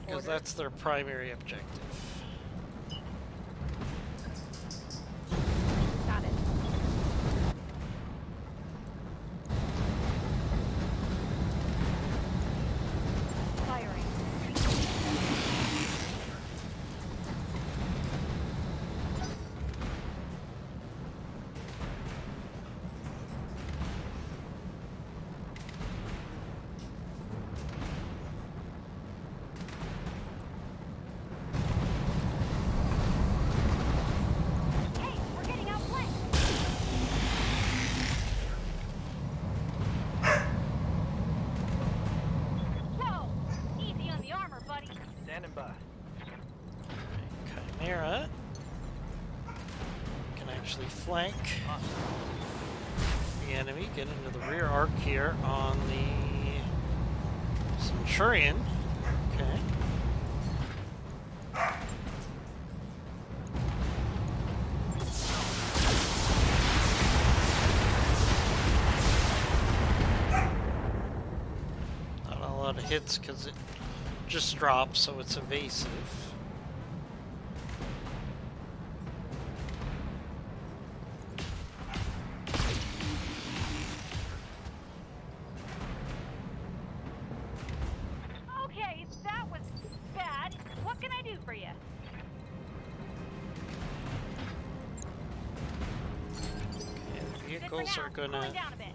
[SPEAKER 1] because that's their primary objective.
[SPEAKER 5] Got it. Firing. Hey, we're getting outflanked. Whoa! Easy on the armor, buddy.
[SPEAKER 4] Standing by.
[SPEAKER 1] Chimera can actually flank the enemy, get into the rear arc here on the Centurion. Okay. Not a lot of hits because it just drops, so it's evasive.
[SPEAKER 5] Okay, that was bad. What can I do for you?
[SPEAKER 1] And
[SPEAKER 5] Good for
[SPEAKER 1] vehicles
[SPEAKER 5] now.
[SPEAKER 1] are gonna
[SPEAKER 5] Cooling down a bit.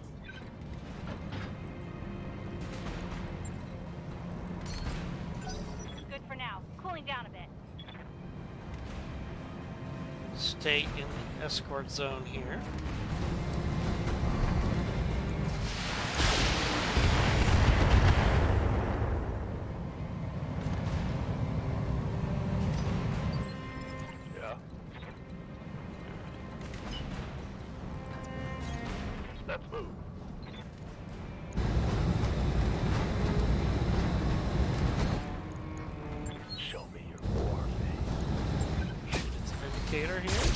[SPEAKER 5] Good for now. Cooling down a bit.
[SPEAKER 1] stay in the escort zone here.
[SPEAKER 9] Let's move. Show me your war face.
[SPEAKER 1] It's a Vindicator here.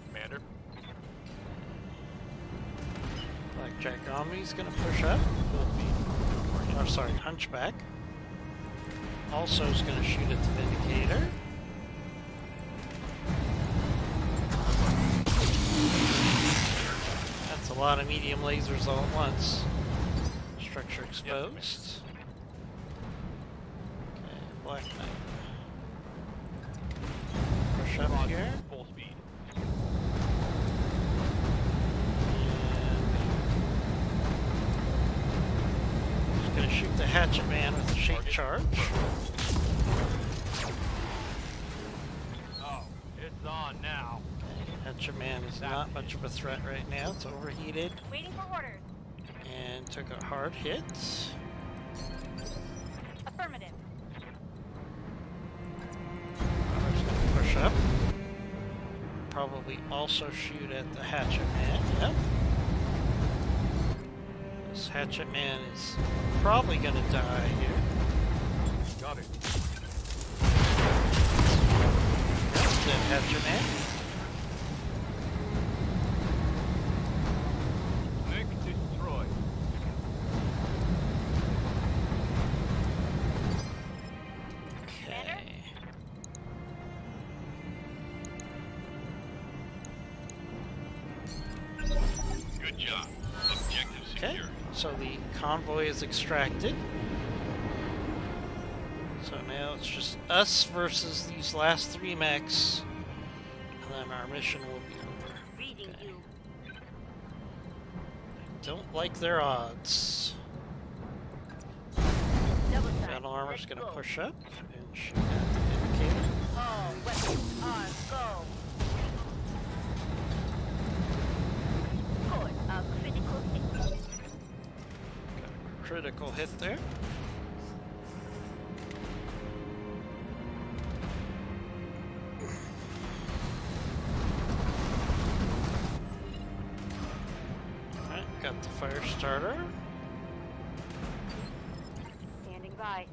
[SPEAKER 4] Commander.
[SPEAKER 1] Blackjack Omni's gonna push up. Oh, sorry, Hunchback. Also is gonna shoot at the Vindicator. That's a lot of medium lasers all at once. Structure exposed. Okay, Black Knight. Push up here.
[SPEAKER 4] Full speed.
[SPEAKER 1] Just gonna shoot the Hatchet Man with a shape charge.
[SPEAKER 4] Oh, it's on now.
[SPEAKER 1] Hatchet Man is not much of a threat right now. It's overheated
[SPEAKER 5] Waiting for orders.
[SPEAKER 1] and took a hard hit.
[SPEAKER 5] Affirmative.
[SPEAKER 1] Just gonna push up. Probably also shoot at the Hatchet Man. Yep. This Hatchet Man is probably gonna die here.
[SPEAKER 4] Got it.
[SPEAKER 1] Yep, dead Hatchet Man.
[SPEAKER 4] Mech destroyed.
[SPEAKER 1] Okay.
[SPEAKER 8] Good job. Objective
[SPEAKER 1] Okay.
[SPEAKER 8] secure.
[SPEAKER 1] So the convoy is extracted. So now it's just us versus these last 3 mechs. And then our mission will be over.
[SPEAKER 5] Reading
[SPEAKER 1] Okay.
[SPEAKER 5] you.
[SPEAKER 1] Don't like their odds.
[SPEAKER 5] Double time.
[SPEAKER 1] Battle armor's
[SPEAKER 5] Let's
[SPEAKER 1] gonna
[SPEAKER 5] go.
[SPEAKER 1] push up and shoot at the Vindicator.
[SPEAKER 5] All weapons are go. Good. A critical hit.
[SPEAKER 1] Got a critical hit there. Alright, got the fire starter.
[SPEAKER 5] Standing by.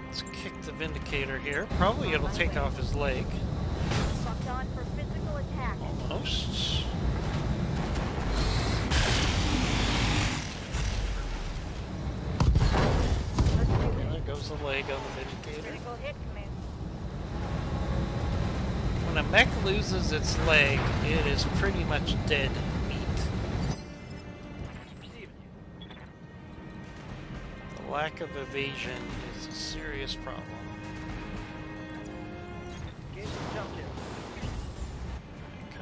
[SPEAKER 5] Let's kick the Vindicator here. Probably it'll take off his leg. Locked on for physical attack.
[SPEAKER 1] Almost.
[SPEAKER 5] Let's do
[SPEAKER 1] Okay,
[SPEAKER 5] it.
[SPEAKER 1] there goes the leg on the Vindicator.
[SPEAKER 5] Critical hit, command.
[SPEAKER 1] When a mech loses its leg, it is pretty much dead meat. The lack of evasion is a serious problem.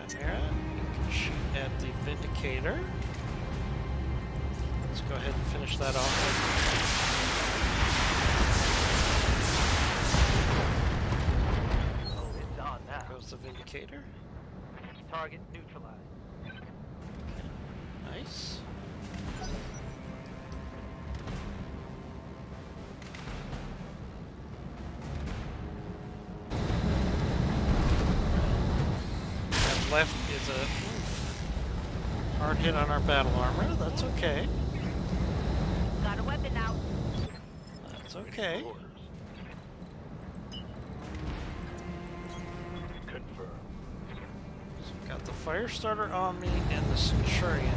[SPEAKER 1] Chimera, you can shoot at the Vindicator. Let's go ahead and finish that off.
[SPEAKER 9] Oh, it's on now.
[SPEAKER 1] There goes the Vindicator.
[SPEAKER 9] Target neutralized.
[SPEAKER 1] Nice. And left is a hard hit on our battle armor. That's okay.
[SPEAKER 5] Got a weapon out.
[SPEAKER 1] That's okay.
[SPEAKER 9] Orders. Confirm.
[SPEAKER 1] So we've got the Firestarter Omni and the Centurion.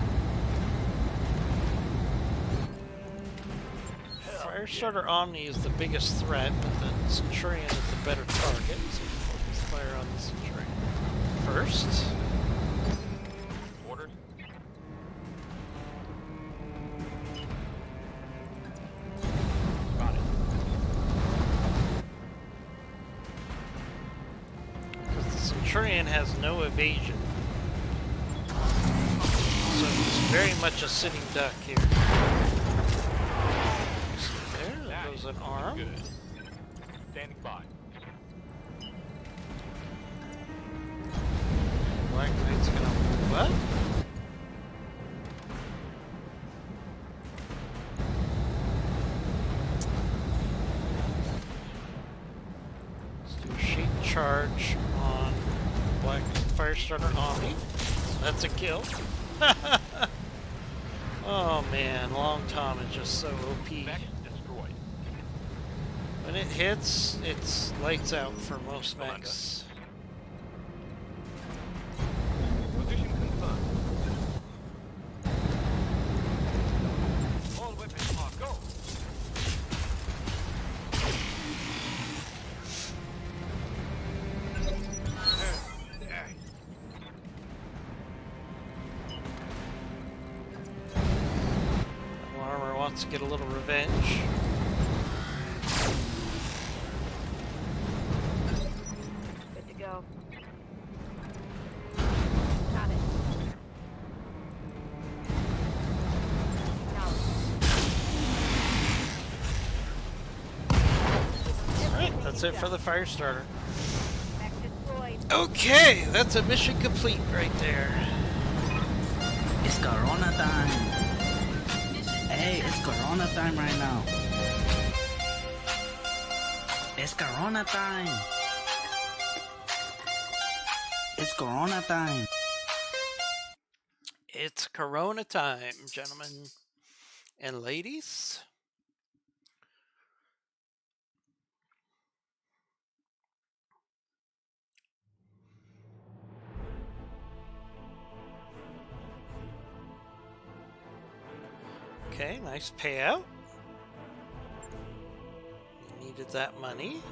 [SPEAKER 1] Firestarter Omni is the biggest threat, but the Centurion is the better target. So we'll focus fire on the Centurion first.
[SPEAKER 4] Orders. Got it.
[SPEAKER 1] Because the Centurion has no evasion. So he's very much a sitting duck here. So there goes an arm.
[SPEAKER 4] Good. Standing by.
[SPEAKER 1] Black Knight's gonna move up. Firestarter on me. That's a kill. Oh man, Long Tom is just so OP.
[SPEAKER 4] Mech destroyed.
[SPEAKER 1] When it hits, it's lights out for most mechs.
[SPEAKER 4] Position confirmed. All weapons are go.
[SPEAKER 1] Armor wants to get a little revenge.
[SPEAKER 5] Good to go. Got it. Now.
[SPEAKER 1] Alright, that's it for the Firestarter.
[SPEAKER 5] Mech destroyed.
[SPEAKER 1] Okay, that's a mission complete right there.
[SPEAKER 7] It's Corona time.
[SPEAKER 6] Mission
[SPEAKER 7] Hey, it's
[SPEAKER 6] successful.
[SPEAKER 7] Corona time right now. It's Corona time. It's Corona time.
[SPEAKER 1] It's Corona time, gentlemen and ladies. Okay, nice payout. Needed that money.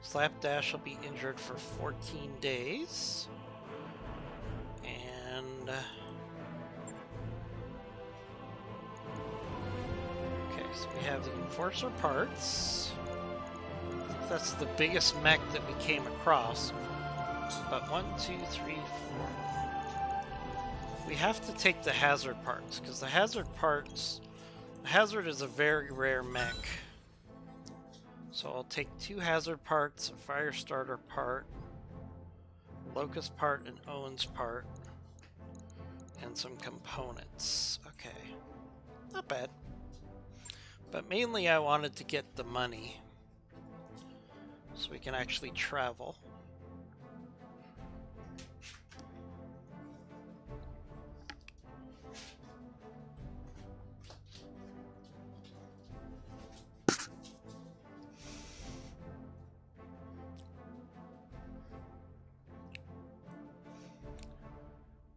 [SPEAKER 1] Slapdash will be injured for 14 days. And... okay, so we have the Enforcer parts. I think that's the biggest mech that we came across. But 1, 2, 3, 4... we have to take the hazard parts, because the hazard parts... the hazard is a very rare mech. So I'll take 2 hazard parts, a Firestarter part, Locust part, and Owens part, and some components. Okay, not bad. But mainly I wanted to get the money so we can actually travel.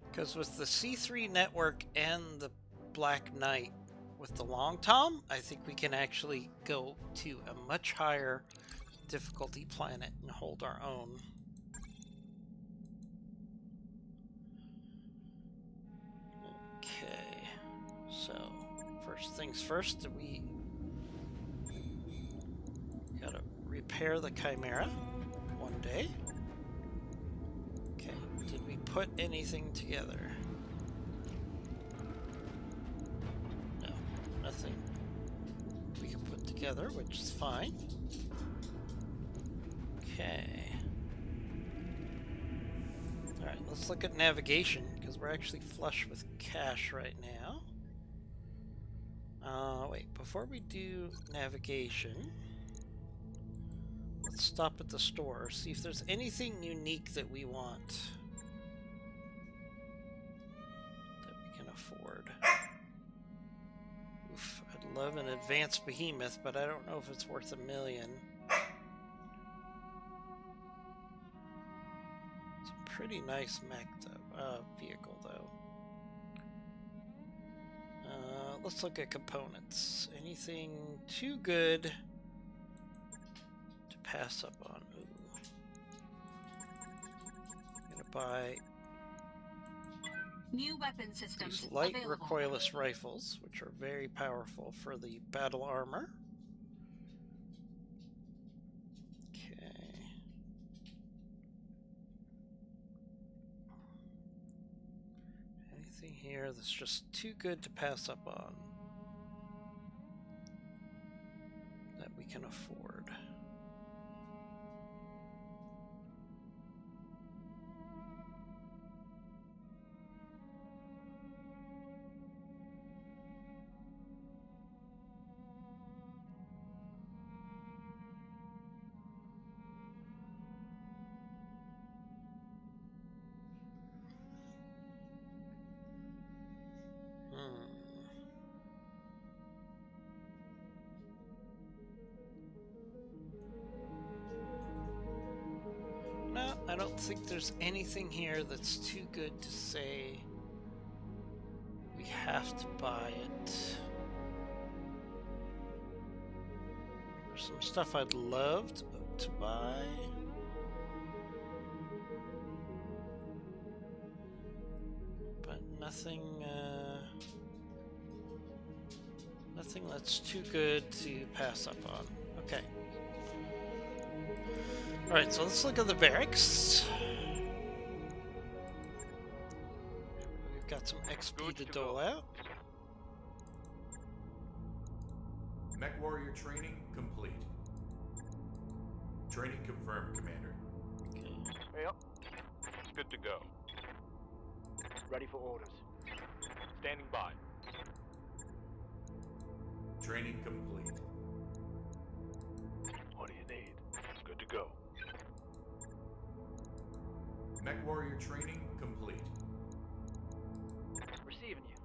[SPEAKER 1] Because with the C3 network and the Black Knight with the Long Tom, I think we can actually go to a much higher difficulty planet and hold our own. Okay, so first things first, we gotta repair the Chimera one day. Okay, did we put anything together? No, nothing we can put together, which is fine. Okay. Alright, let's look at navigation, because we're actually flush with cash right now. Wait, before we do navigation, let's stop at the store, see if there's anything unique that we want that we can afford. Oof, I'd love an advanced behemoth, but I don't know if it's worth $1 million. It's a pretty nice mech though, vehicle though. Let's look at components. Anything too good to pass up on? Ooh. I'm gonna buy
[SPEAKER 6] New weapon systems
[SPEAKER 1] these light
[SPEAKER 6] available.
[SPEAKER 1] recoilless rifles, which are very powerful for the battle armor. Okay. Anything here that's just too good to pass up on that we can afford? don't think there's anything here that's too good to say we have to buy it. There's some stuff I'd love to buy. But nothing, nothing that's too good to pass up on. Okay. Alright, so let's look at the barracks. We've got some XP to dole out.
[SPEAKER 3] Mech warrior training complete. Training confirmed, Commander.
[SPEAKER 1] Okay.
[SPEAKER 9] Yep.
[SPEAKER 4] Good to go.
[SPEAKER 9] Ready for orders.
[SPEAKER 4] Standing by.
[SPEAKER 3] Training complete.
[SPEAKER 9] What do you need? Good to go.
[SPEAKER 3] Mech warrior training complete.
[SPEAKER 9] Receiving you.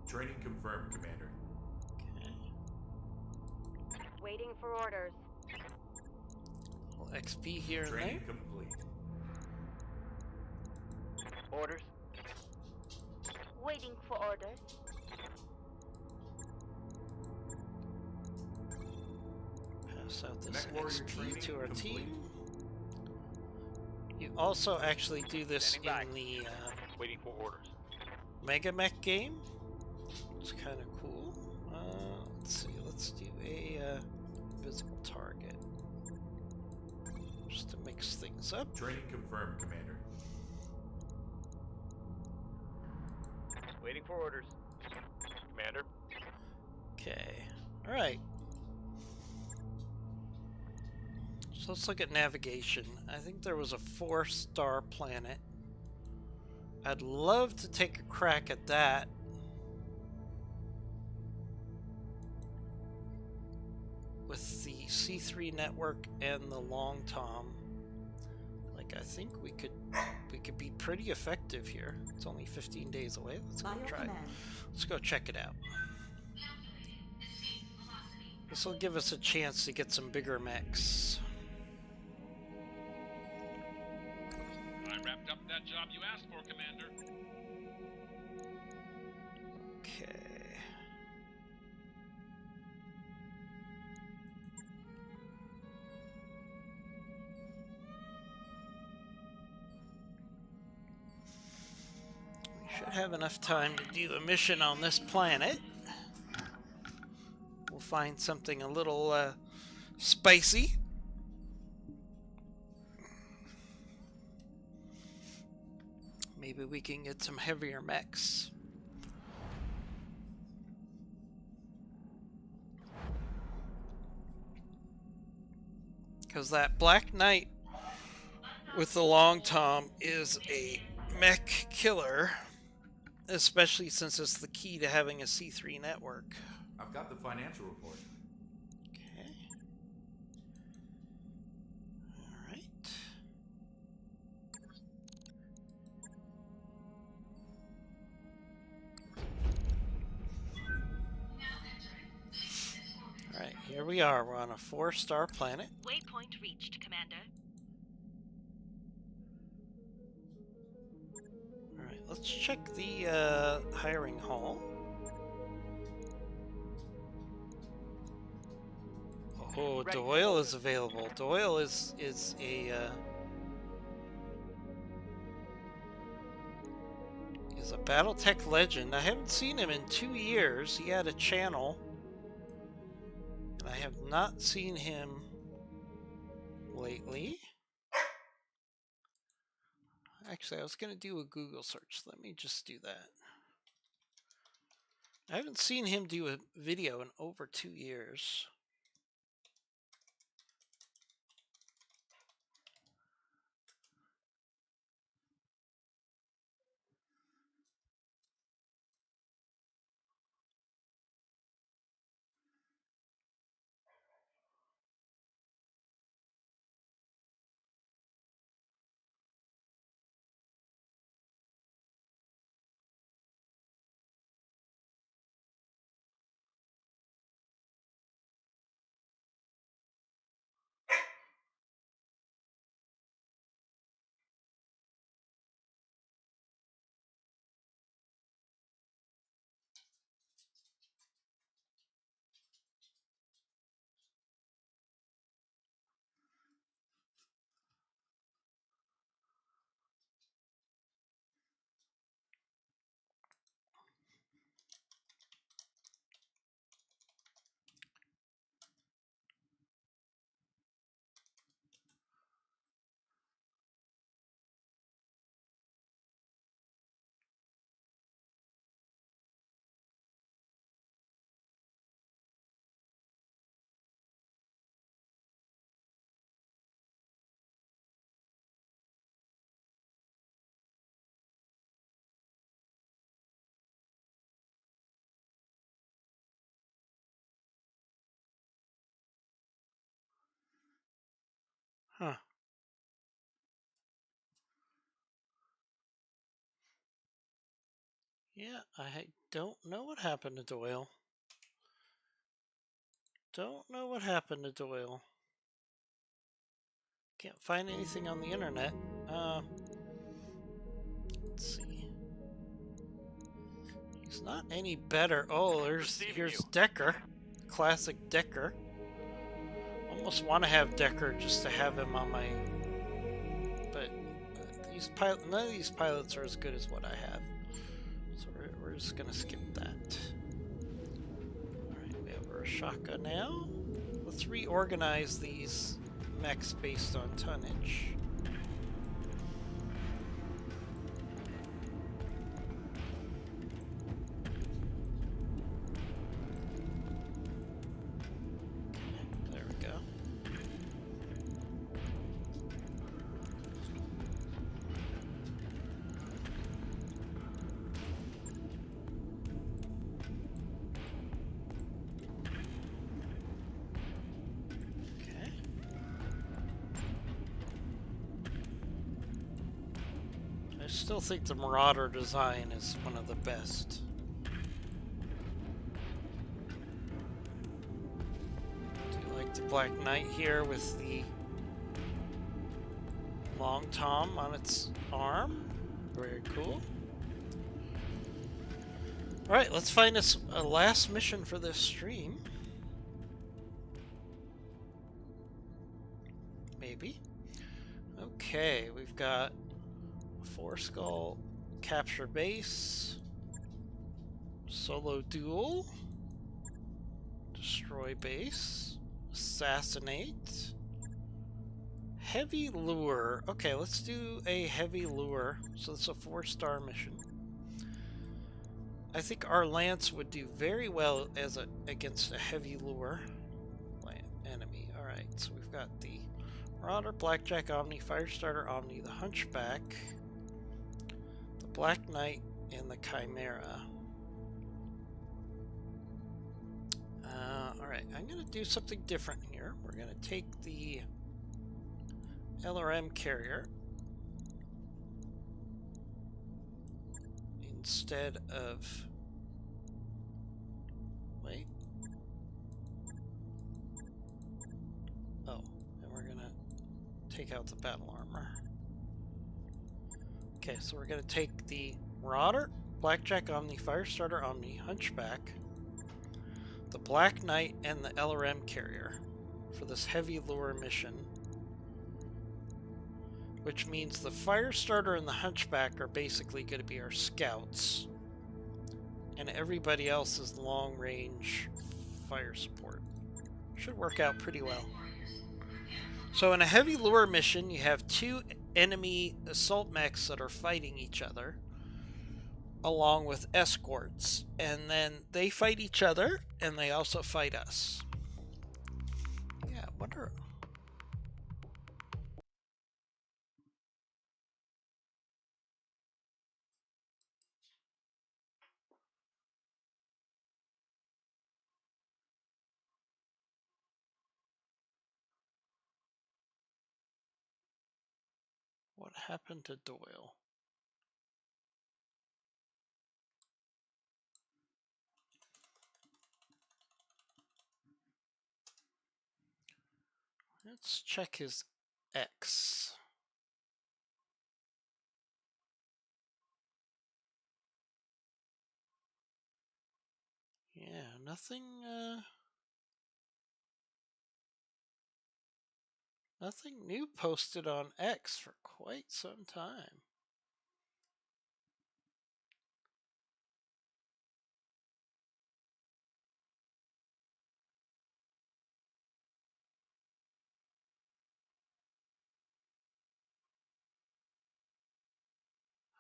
[SPEAKER 3] Training confirmed, Commander.
[SPEAKER 1] Okay.
[SPEAKER 5] Waiting for orders.
[SPEAKER 1] A little XP here and
[SPEAKER 3] Training
[SPEAKER 1] there.
[SPEAKER 3] complete.
[SPEAKER 9] Orders.
[SPEAKER 5] Waiting for orders.
[SPEAKER 1] Pass out this
[SPEAKER 3] Mech warrior
[SPEAKER 1] XP
[SPEAKER 3] training
[SPEAKER 1] to our
[SPEAKER 3] complete.
[SPEAKER 1] team. You also actually do this
[SPEAKER 4] Standing by.
[SPEAKER 1] in the
[SPEAKER 4] Waiting for orders.
[SPEAKER 1] Mega Mech game. It's kind of cool. Let's see. Let's do a physical target just to mix things up.
[SPEAKER 3] Training confirmed, Commander.
[SPEAKER 4] Waiting for orders. Commander.
[SPEAKER 1] Okay. All right. So let's look at navigation. I think there was a 4-star planet. I'd love to take a crack at that. With the C3 network and the Long Tom. Like, I think we could be pretty effective here. It's only 15 days away. Let's go try it. Let's go check it out. This will give us a chance to get some bigger mechs.
[SPEAKER 8] I wrapped up that job you asked for, Commander.
[SPEAKER 1] Okay. We should have enough time to do a mission on this planet. We'll find something a little spicy. Maybe we can get some heavier mechs. Because that Black Knight with the Long Tom is a mech killer, especially since it's the key to having a C3 network.
[SPEAKER 3] I've got the financial report.
[SPEAKER 1] Okay. All right. All right, here we are. We're on a 4-star planet.
[SPEAKER 2] Waypoint reached, Commander.
[SPEAKER 1] All right, let's check the hiring hall. Oh, Doyle is available. Doyle is a he's a BattleTech legend. I haven't seen him in 2 years. He had a channel, and I have not seen him lately. Actually, I was going to do a Google search. Let me just do that. I haven't seen him do a video in over 2 years. Huh. Yeah, I don't know what happened to Doyle. Don't know what happened to Doyle. Can't find anything on the internet. Let's see. He's not any better. Oh, here's Decker. Classic Decker. Almost want to have Decker just to have him on my... But none of these pilots are as good as what I have. So we're just going to skip that. Alright, we have our shotgun now. Let's reorganize these mechs based on tonnage. There we go. Okay. I still think the Marauder design is one of the best. Do you like the Black Knight here with the long tom on its arm? Very cool. Alright, let's find us a last mission for this stream. Maybe. Okay, we've got Four Skull, Capture Base, Solo Duel, Destroy Base, Assassinate, Heavy Lure. Okay, let's do a Heavy Lure. So it's a 4-star mission. I think our Lance would do very well against a Heavy Lure enemy. Alright, so we've got the Marauder, Blackjack Omni, Firestarter Omni, the Hunchback, the Black Knight, and the Chimera. Alright, I'm going to do something different here. We're going to take the LRM carrier instead of... Wait. Oh, and we're going to take out the battle armor. Okay, so we're going to take the Marauder, Blackjack Omni, Firestarter Omni, Hunchback, the Black Knight, and the LRM carrier for this Heavy Lure mission. Which means the Firestarter and the Hunchback are basically going to be our scouts. And everybody else is long-range fire support. Should work out pretty well. So in a Heavy Lure mission, you have 2 enemy assault mechs that are fighting each other, along with escorts. And then they fight each other, and they also fight us. Yeah, I wonder... What happened to Doyle? Let's check his X. Yeah, nothing new posted on X for quite some time.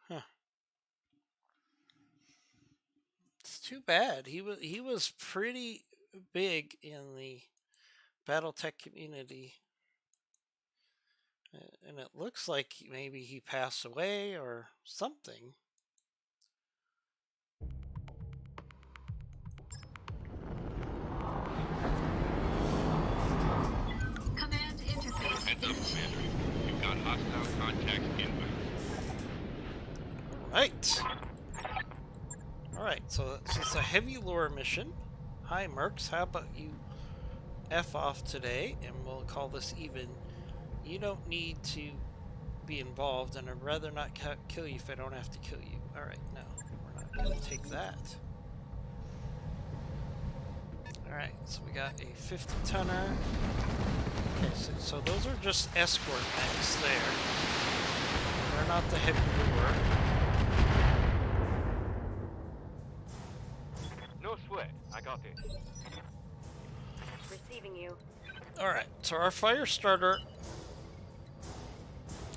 [SPEAKER 1] Huh. It's too bad. He was pretty big in the BattleTech community. And it looks like maybe he passed away or something.
[SPEAKER 6] Command interface.
[SPEAKER 8] Heads up, Commander. Contact inbound.
[SPEAKER 1] Right. Alright, so it's a heavy lure mission. Hi, Mercs. How about you F off today, and we'll call this even. You don't need to be involved, and I'd rather not kill you if I don't have to kill you. Alright, no. We're not going to take that. Alright, so we got a 50-tonner. Okay, so those are just escort mechs there. They're not the heavy lure.
[SPEAKER 9] No sweat. I got this.
[SPEAKER 5] Receiving you.
[SPEAKER 1] Alright, so our fire starter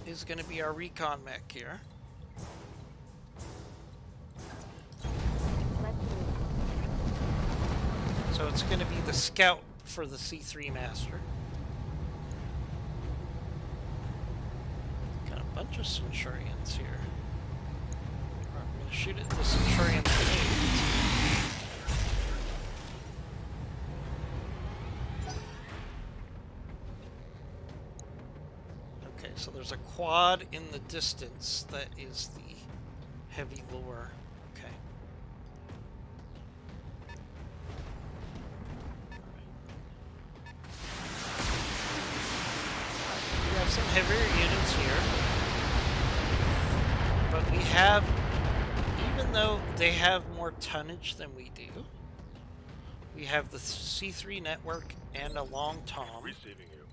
[SPEAKER 1] is going to be our recon mech here.
[SPEAKER 5] Let's move.
[SPEAKER 1] So it's going to be the scout for the C3 master. Got a bunch of Centurions here. I'm going to shoot at the Centurion grenade. Okay, so there's a quad in the distance that is the heavy lure. Okay. We have some heavier units here, but we have, even though they have more tonnage than we do, we have the C3 network and a long tom
[SPEAKER 9] Receiving you.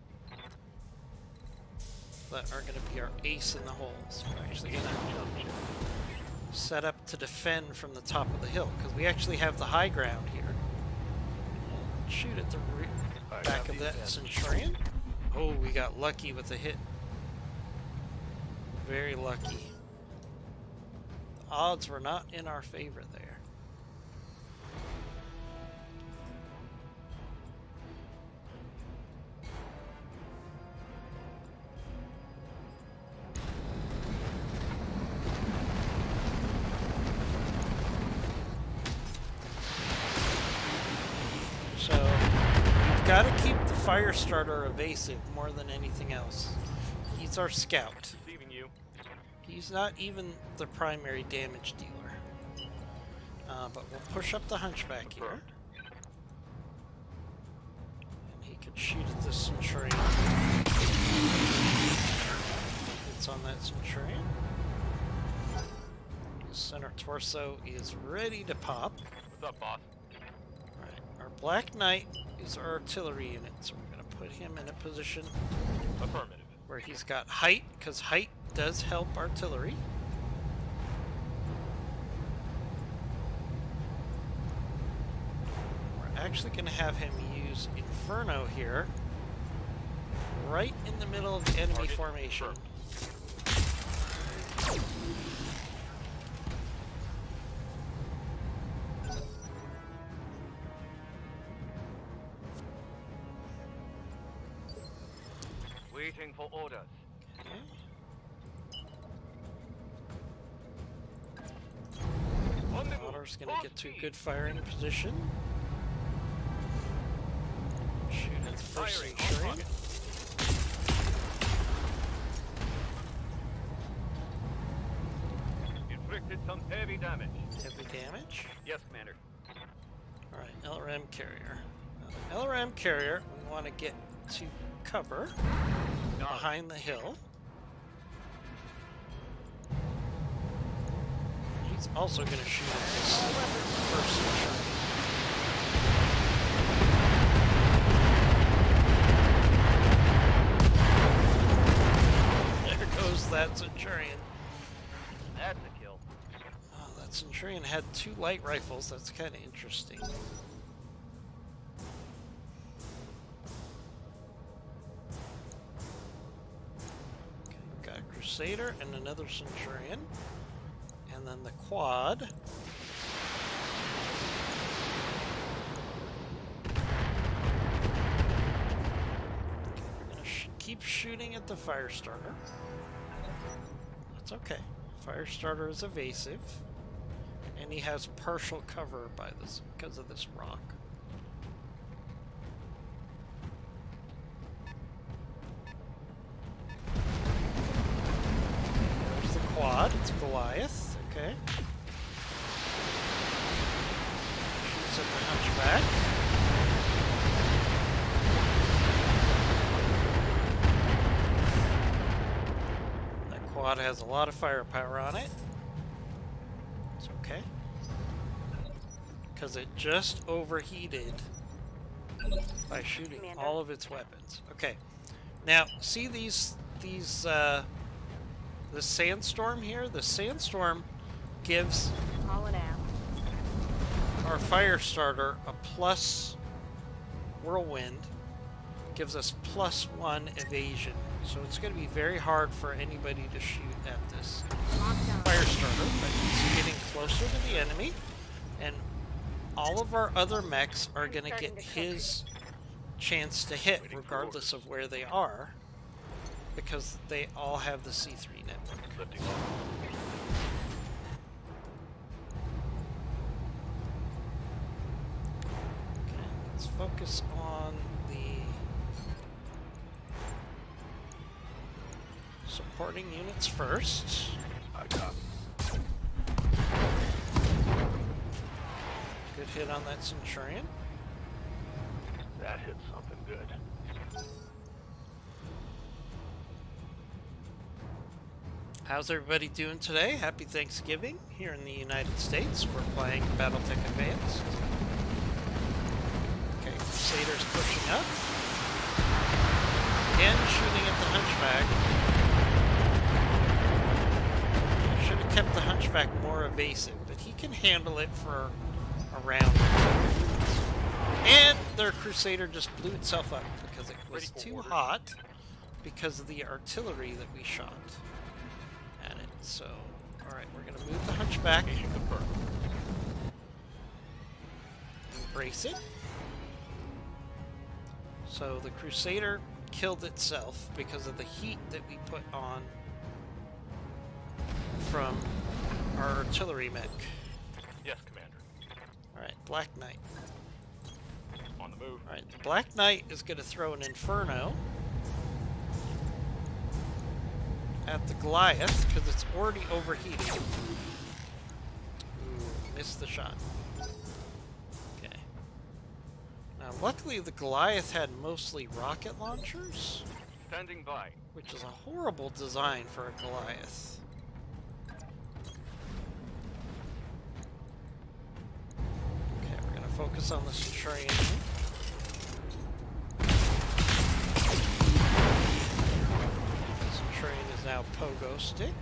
[SPEAKER 1] that are going to be our ace in the hole. So we're actually going to set up to defend from the top of the hill, because we actually have the high ground here. Shoot at the back of that Centurion. Oh, we got lucky with the hit. Very lucky. The odds were not in our favor there. So, we've got to keep the fire starter evasive more than anything else. He's our scout.
[SPEAKER 9] Receiving you.
[SPEAKER 1] He's not even the primary damage dealer. But we'll push up the hunchback here. And he could shoot at this Centurion. It's on that Centurion. His center torso is ready to pop.
[SPEAKER 9] What's up, boss?
[SPEAKER 1] Alright, our Black Knight is our artillery unit, so we're going to put him in a position
[SPEAKER 9] Affirmative.
[SPEAKER 1] where he's got height, because height does help artillery. We're actually going to have him use Inferno here, right in the middle of the enemy
[SPEAKER 9] Target
[SPEAKER 1] formation.
[SPEAKER 9] Waiting for orders.
[SPEAKER 1] Okay.
[SPEAKER 9] On the move.
[SPEAKER 1] Otter's going to get to a good firing position. Shoot at the first
[SPEAKER 9] Firing on
[SPEAKER 1] Centurion.
[SPEAKER 9] target. Inflicted some heavy damage.
[SPEAKER 1] Heavy damage.
[SPEAKER 9] Yes, Commander.
[SPEAKER 1] Alright, LRM carrier. Now, the LRM carrier, we want to get to cover behind the hill. He's also going to shoot at this first Centurion. There goes that Centurion.
[SPEAKER 9] That's a kill.
[SPEAKER 1] Oh, that Centurion had 2 light rifles. That's kind of interesting. Okay, got a Crusader and another Centurion. And then the quad. We're going to keep shooting at the fire starter. That's okay. Fire starter is evasive. And he has partial cover by this because of this rock. quad. It's Goliath. Okay. Shoots at the Hunchback. That quad has a lot of firepower on it. It's okay. Because it just overheated by shooting
[SPEAKER 5] Commander.
[SPEAKER 1] all of its weapons. Okay. Now, see this sandstorm here? The sandstorm gives
[SPEAKER 5] Hauling out.
[SPEAKER 1] our fire starter a plus whirlwind, gives us +1 evasion. So it's going to be very hard for anybody to shoot at this
[SPEAKER 5] Lockdown.
[SPEAKER 1] fire starter, but he's getting closer to the enemy, and all of our other mechs are going to get his chance to hit regardless of where they are, because they all have the C3 network.
[SPEAKER 9] Lifting off.
[SPEAKER 1] Okay, let's focus on the supporting units first.
[SPEAKER 9] I copy.
[SPEAKER 1] Good hit on that Centurion.
[SPEAKER 9] That hit something good.
[SPEAKER 1] How's everybody doing today? Happy Thanksgiving here in the United States. We're playing Battletech Advanced. Okay, Crusader's pushing up. Again, shooting at the Hunchback. Should have kept the Hunchback more evasive, but he can handle it for a round. And their Crusader just blew itself up because it was too hot because of the artillery that we shot at it. So, alright, we're going to move the Hunchback. Embrace it. So the Crusader killed itself because of the heat that we put on from our artillery mech.
[SPEAKER 4] Yes, Commander.
[SPEAKER 1] Alright, Black Knight.
[SPEAKER 4] On the move.
[SPEAKER 1] Alright, the Black Knight is going to throw an Inferno at the Goliath because it's already overheated. Ooh, missed the shot. Okay. Now, luckily the Goliath had mostly rocket launchers,
[SPEAKER 9] Standing by.
[SPEAKER 1] which is a horrible design for a Goliath. Okay, we're going to focus on the Centurion. Centurion is now pogo stick,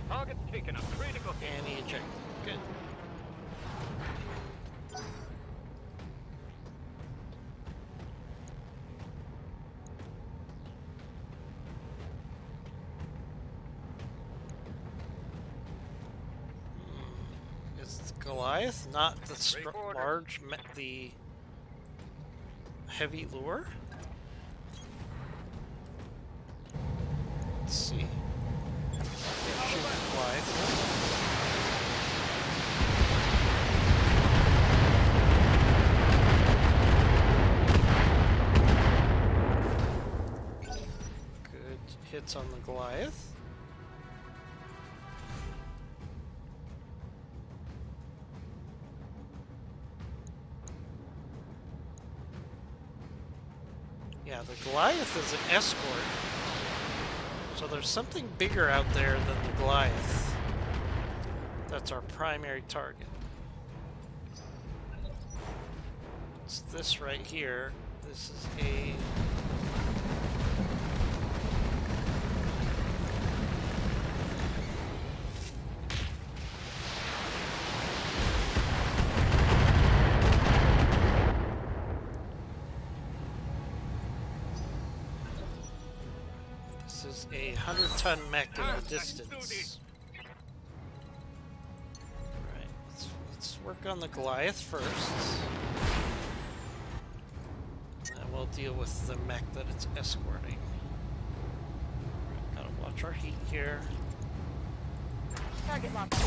[SPEAKER 9] Target's taken a critical hit.
[SPEAKER 1] and he ejected. Good. Is Goliath not the large, the heavy lure? Let's see. Shoot Goliath. Good hits on the Goliath. Yeah, the Goliath is an escort. So there's something bigger out there than the Goliath. That's our primary target. It's this right here. This is a... This is a 100-ton mech in the distance. Alright, let's work on the Goliath first. And we'll deal with the mech that it's escorting. Gotta watch our heat here.
[SPEAKER 5] Target locked.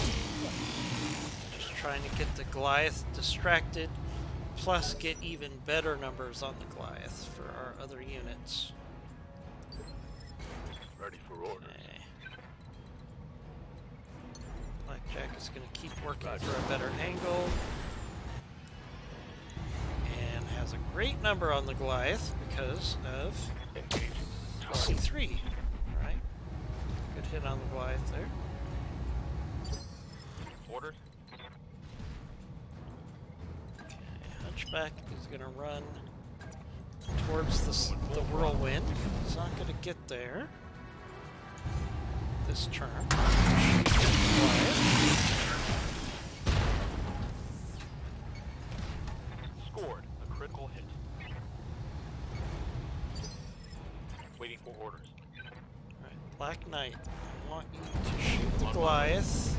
[SPEAKER 1] Just trying to get the Goliath distracted, plus get even better numbers on the Goliath for our other units.
[SPEAKER 9] Ready for orders.
[SPEAKER 1] Okay. Jack is going to keep working for a better angle. And has a great number on the Goliath because of C3. Right? Good hit on the Goliath there.
[SPEAKER 4] Orders.
[SPEAKER 1] Okay, Hunchback is going to run towards the whirlwind. He's not going to get there this turn.
[SPEAKER 4] Scored a critical hit. Waiting for orders.
[SPEAKER 1] Alright, Black Knight, I want you to shoot the Goliath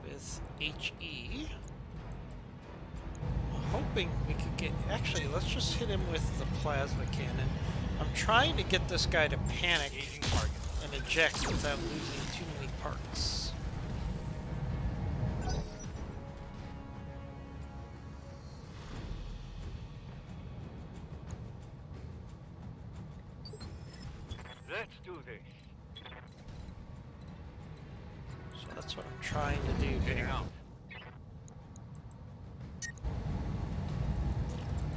[SPEAKER 1] with HE. I'm hoping we could get... Actually, let's just hit him with the plasma cannon. I'm trying to get this guy to panic and eject without losing too many parts.
[SPEAKER 9] Let's do this.
[SPEAKER 1] So that's what I'm trying to do
[SPEAKER 9] Getting
[SPEAKER 1] here.
[SPEAKER 9] out.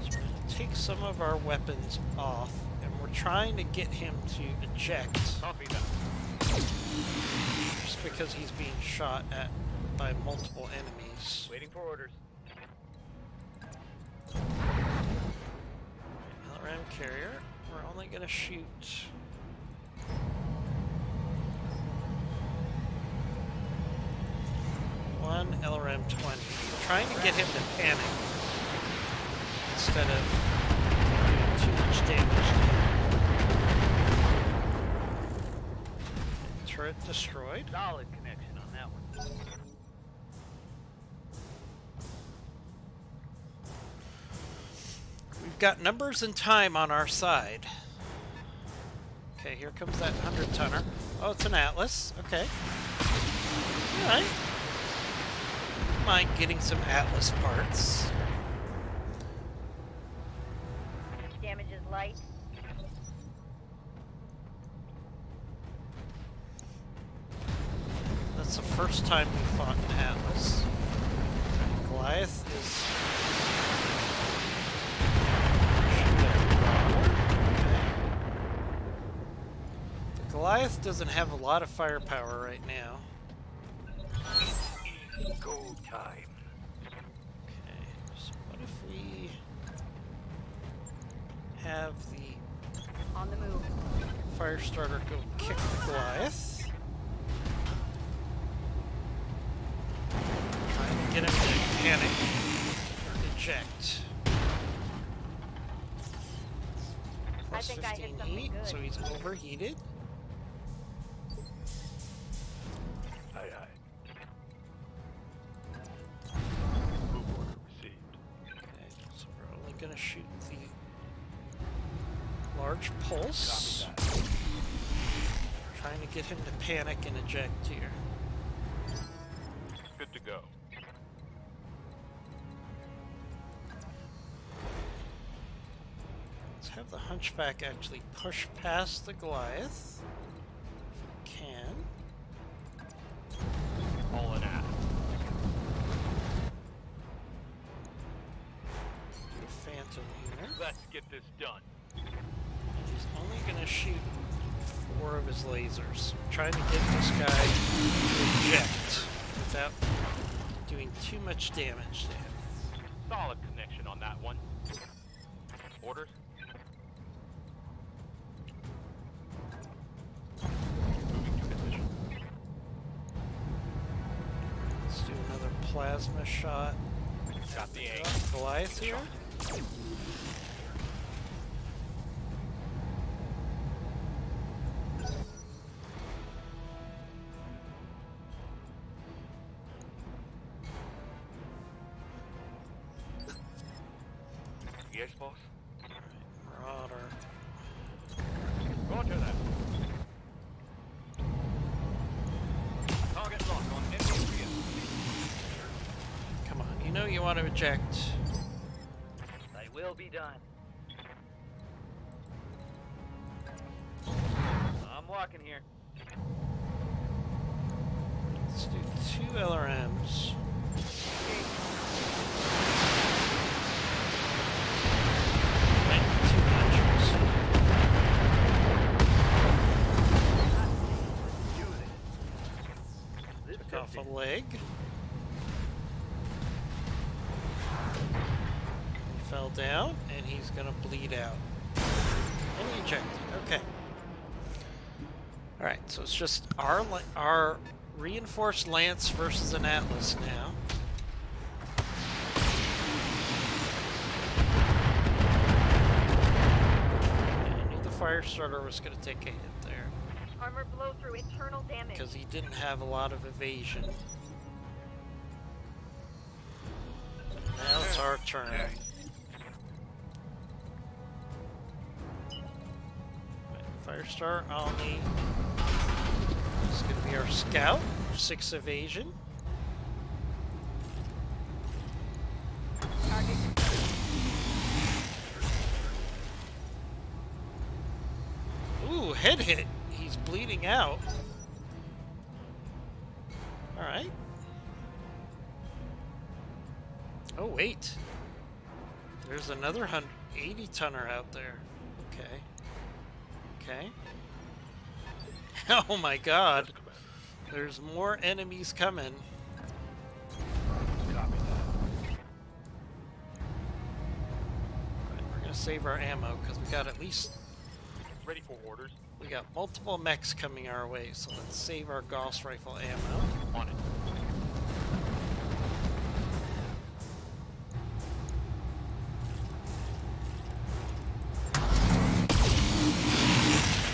[SPEAKER 1] So we're going to take some of our weapons off, and we're trying to get him to eject.
[SPEAKER 9] Copy that.
[SPEAKER 1] Just because he's being shot at by multiple enemies.
[SPEAKER 9] Waiting for orders.
[SPEAKER 1] LRM carrier, we're only going to shoot one LRM 20. We're trying to get him to panic instead of doing too much damage to him. Turret destroyed.
[SPEAKER 9] Solid connection on that one.
[SPEAKER 1] We've got numbers and time on our side. Okay, here comes that 100-tonner. Oh, it's an Atlas. Okay. Alright. Mind getting some Atlas parts.
[SPEAKER 5] Damage is light.
[SPEAKER 1] That's the first time we fought an Atlas. Goliath is... The Goliath doesn't have a lot of firepower right now.
[SPEAKER 9] Go time.
[SPEAKER 1] Okay, so what if we have the
[SPEAKER 5] On the move.
[SPEAKER 1] fire starter go kick the Goliath? Trying to get him to panic or eject. Plus
[SPEAKER 5] I think I hit
[SPEAKER 1] 15
[SPEAKER 5] something
[SPEAKER 1] heat,
[SPEAKER 5] good.
[SPEAKER 1] so he's overheated.
[SPEAKER 9] Aye, aye. Move order received.
[SPEAKER 1] Okay, so we're only going to shoot the large pulse.
[SPEAKER 9] Copy that.
[SPEAKER 1] Trying to get him to panic and eject here.
[SPEAKER 4] Good to go.
[SPEAKER 1] Let's have the Hunchback actually push past the Goliath. If we can.
[SPEAKER 4] All in at.
[SPEAKER 1] Do a Phantom here.
[SPEAKER 4] Let's get this done.
[SPEAKER 1] And he's only going to shoot 4 of his lasers. Trying to get this guy to eject without doing too much damage to him.
[SPEAKER 4] Solid connection on that one. Orders. Moving to position.
[SPEAKER 1] Let's do another plasma shot.
[SPEAKER 4] Got the angle.
[SPEAKER 1] Goliath here.
[SPEAKER 9] Yes, boss.
[SPEAKER 1] Marauder.
[SPEAKER 9] Roger that. Target lock on enemy rear.
[SPEAKER 1] Come on, you know you want to eject.
[SPEAKER 9] They will be done. I'm walking here.
[SPEAKER 1] Let's do 2 LRMs. Might be too much. We'll see.
[SPEAKER 9] Do this.
[SPEAKER 1] Took off a leg. He fell down, and he's gonna bleed out. And he ejected. Okay. All right. So it's just our reinforced lance versus an Atlas now. Yeah, I knew the fire starter was going to take a hit there
[SPEAKER 5] Armor blow through internal damage.
[SPEAKER 1] because he didn't have a lot of evasion. Now it's our turn. Firestar on the. This is going to be our scout. 6 evasion. Ooh, head hit. He's bleeding out. Alright. Oh, wait. There's another 80 tonner out there. Okay. Okay. Oh my god. There's more enemies coming.
[SPEAKER 9] Copy that.
[SPEAKER 1] Right, we're gonna save our ammo because we got at least
[SPEAKER 4] Ready for orders.
[SPEAKER 1] we got multiple mechs coming our way, so let's save our Gauss rifle ammo.
[SPEAKER 4] On it.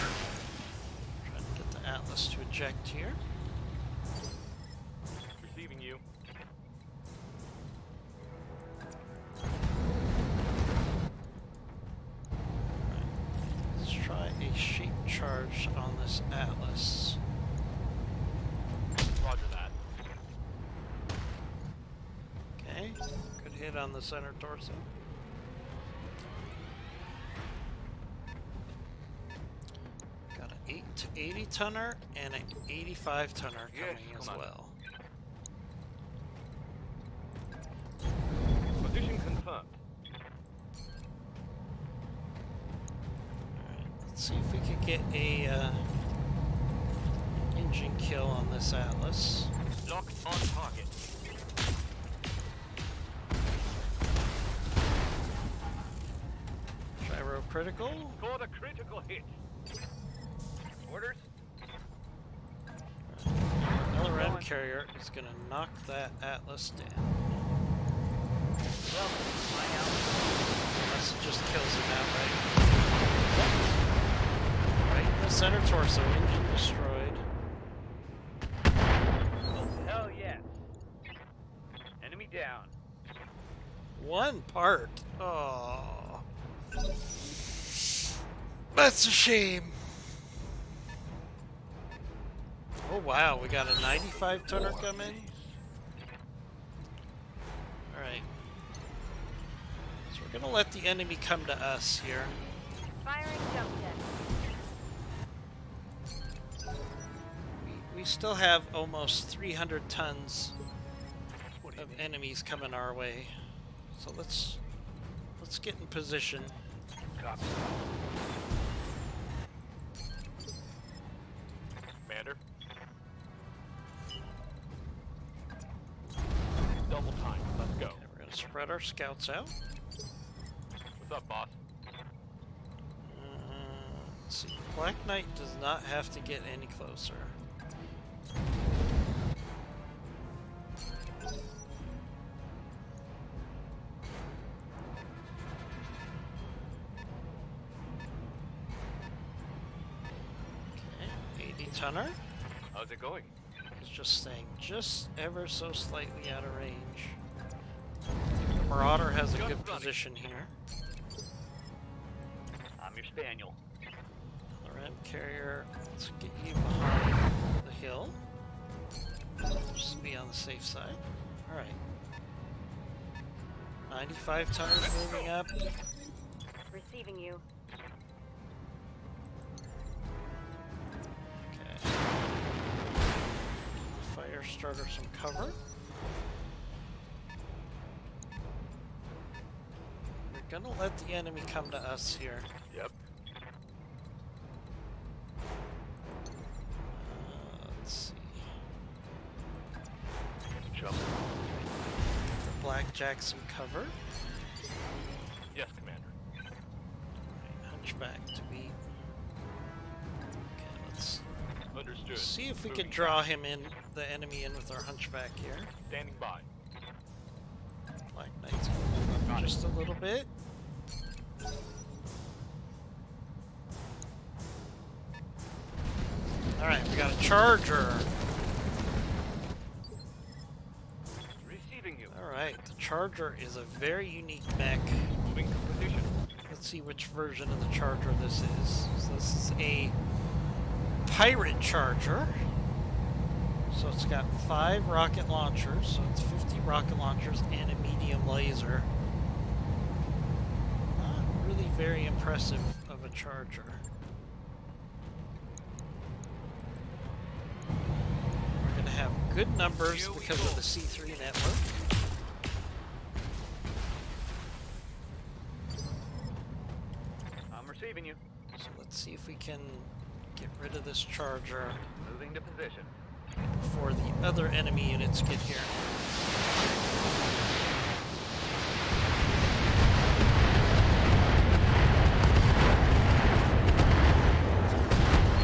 [SPEAKER 1] Trying to get the Atlas to eject here.
[SPEAKER 4] Receiving you.
[SPEAKER 1] Let's try a shape charge on this Atlas.
[SPEAKER 4] Roger that.
[SPEAKER 1] Okay, good hit on the center torso. Got an 80 tonner and an 85 tonner
[SPEAKER 4] Yes,
[SPEAKER 1] coming as
[SPEAKER 4] come on.
[SPEAKER 1] well.
[SPEAKER 9] Position confirmed.
[SPEAKER 1] Alright, let's see if we could get a engine kill on this Atlas.
[SPEAKER 9] Locked on target.
[SPEAKER 1] Gyro critical.
[SPEAKER 9] Scored a critical hit. Orders?
[SPEAKER 1] LRM carrier is gonna knock that Atlas down.
[SPEAKER 9] Well, find out.
[SPEAKER 1] Unless it just kills him outright. Right in the center torso, engine destroyed.
[SPEAKER 9] Hell yes. Enemy down.
[SPEAKER 1] One part. Oh, that's a shame. Oh wow, we got a 95 tonner coming. All right. So we're gonna let the enemy come to us here.
[SPEAKER 5] Firing jump jet.
[SPEAKER 1] We still have almost 300 tons of enemies coming our way. So let's get in position.
[SPEAKER 9] Copy.
[SPEAKER 4] Commander. Double time. Let's go.
[SPEAKER 1] Okay, we're gonna spread our scouts out.
[SPEAKER 4] What's up, boss?
[SPEAKER 1] Let's see. Black Knight does not have to get any closer. Okay, 80 tonner
[SPEAKER 9] How's it going?
[SPEAKER 1] is just staying just ever so slightly out of range. The Marauder has a good position here.
[SPEAKER 9] I'm your spaniel.
[SPEAKER 1] LRM carrier, let's get you behind the hill. Just to be on the safe side. Alright. 95 tonners moving up.
[SPEAKER 5] Receiving you.
[SPEAKER 1] Okay. Fire starter some cover. We're gonna let the enemy come to us here.
[SPEAKER 4] Yep.
[SPEAKER 1] Let's see.
[SPEAKER 4] Jump.
[SPEAKER 1] The Blackjack some cover.
[SPEAKER 4] Yes, Commander.
[SPEAKER 1] Hunchback to beat. Okay, let's
[SPEAKER 4] Understood.
[SPEAKER 1] see if we
[SPEAKER 4] Moving
[SPEAKER 1] can draw him in, the enemy in with our Hunchback here.
[SPEAKER 4] Standing by.
[SPEAKER 1] Black Knight's gonna move up just a little bit. Alright, we got a charger.
[SPEAKER 9] Receiving you.
[SPEAKER 1] Alright, the charger is a very unique mech.
[SPEAKER 4] Moving to position.
[SPEAKER 1] Let's see which version of the charger this is. So this is a pirate charger. So it's got 5 rocket launchers, so it's 50 rocket launchers and a medium laser. Not really very impressive of a charger. We're going to have good numbers
[SPEAKER 9] Here we
[SPEAKER 1] because
[SPEAKER 9] go.
[SPEAKER 1] of the C3 network.
[SPEAKER 9] I'm receiving you.
[SPEAKER 1] So let's see if we can get rid of this charger
[SPEAKER 9] Moving to position.
[SPEAKER 1] before the other enemy units get here.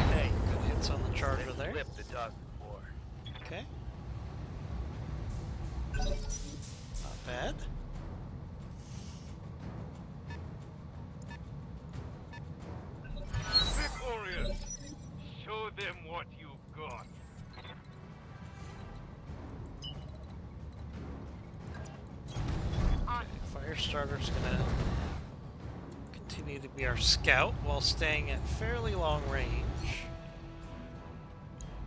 [SPEAKER 1] Okay, good hits on the charger there.
[SPEAKER 9] Flip the dog war.
[SPEAKER 1] Okay. Not bad.
[SPEAKER 9] Victorious! Show them what you've got.
[SPEAKER 1] Firestarter's gonna continue to be our scout while staying at fairly long range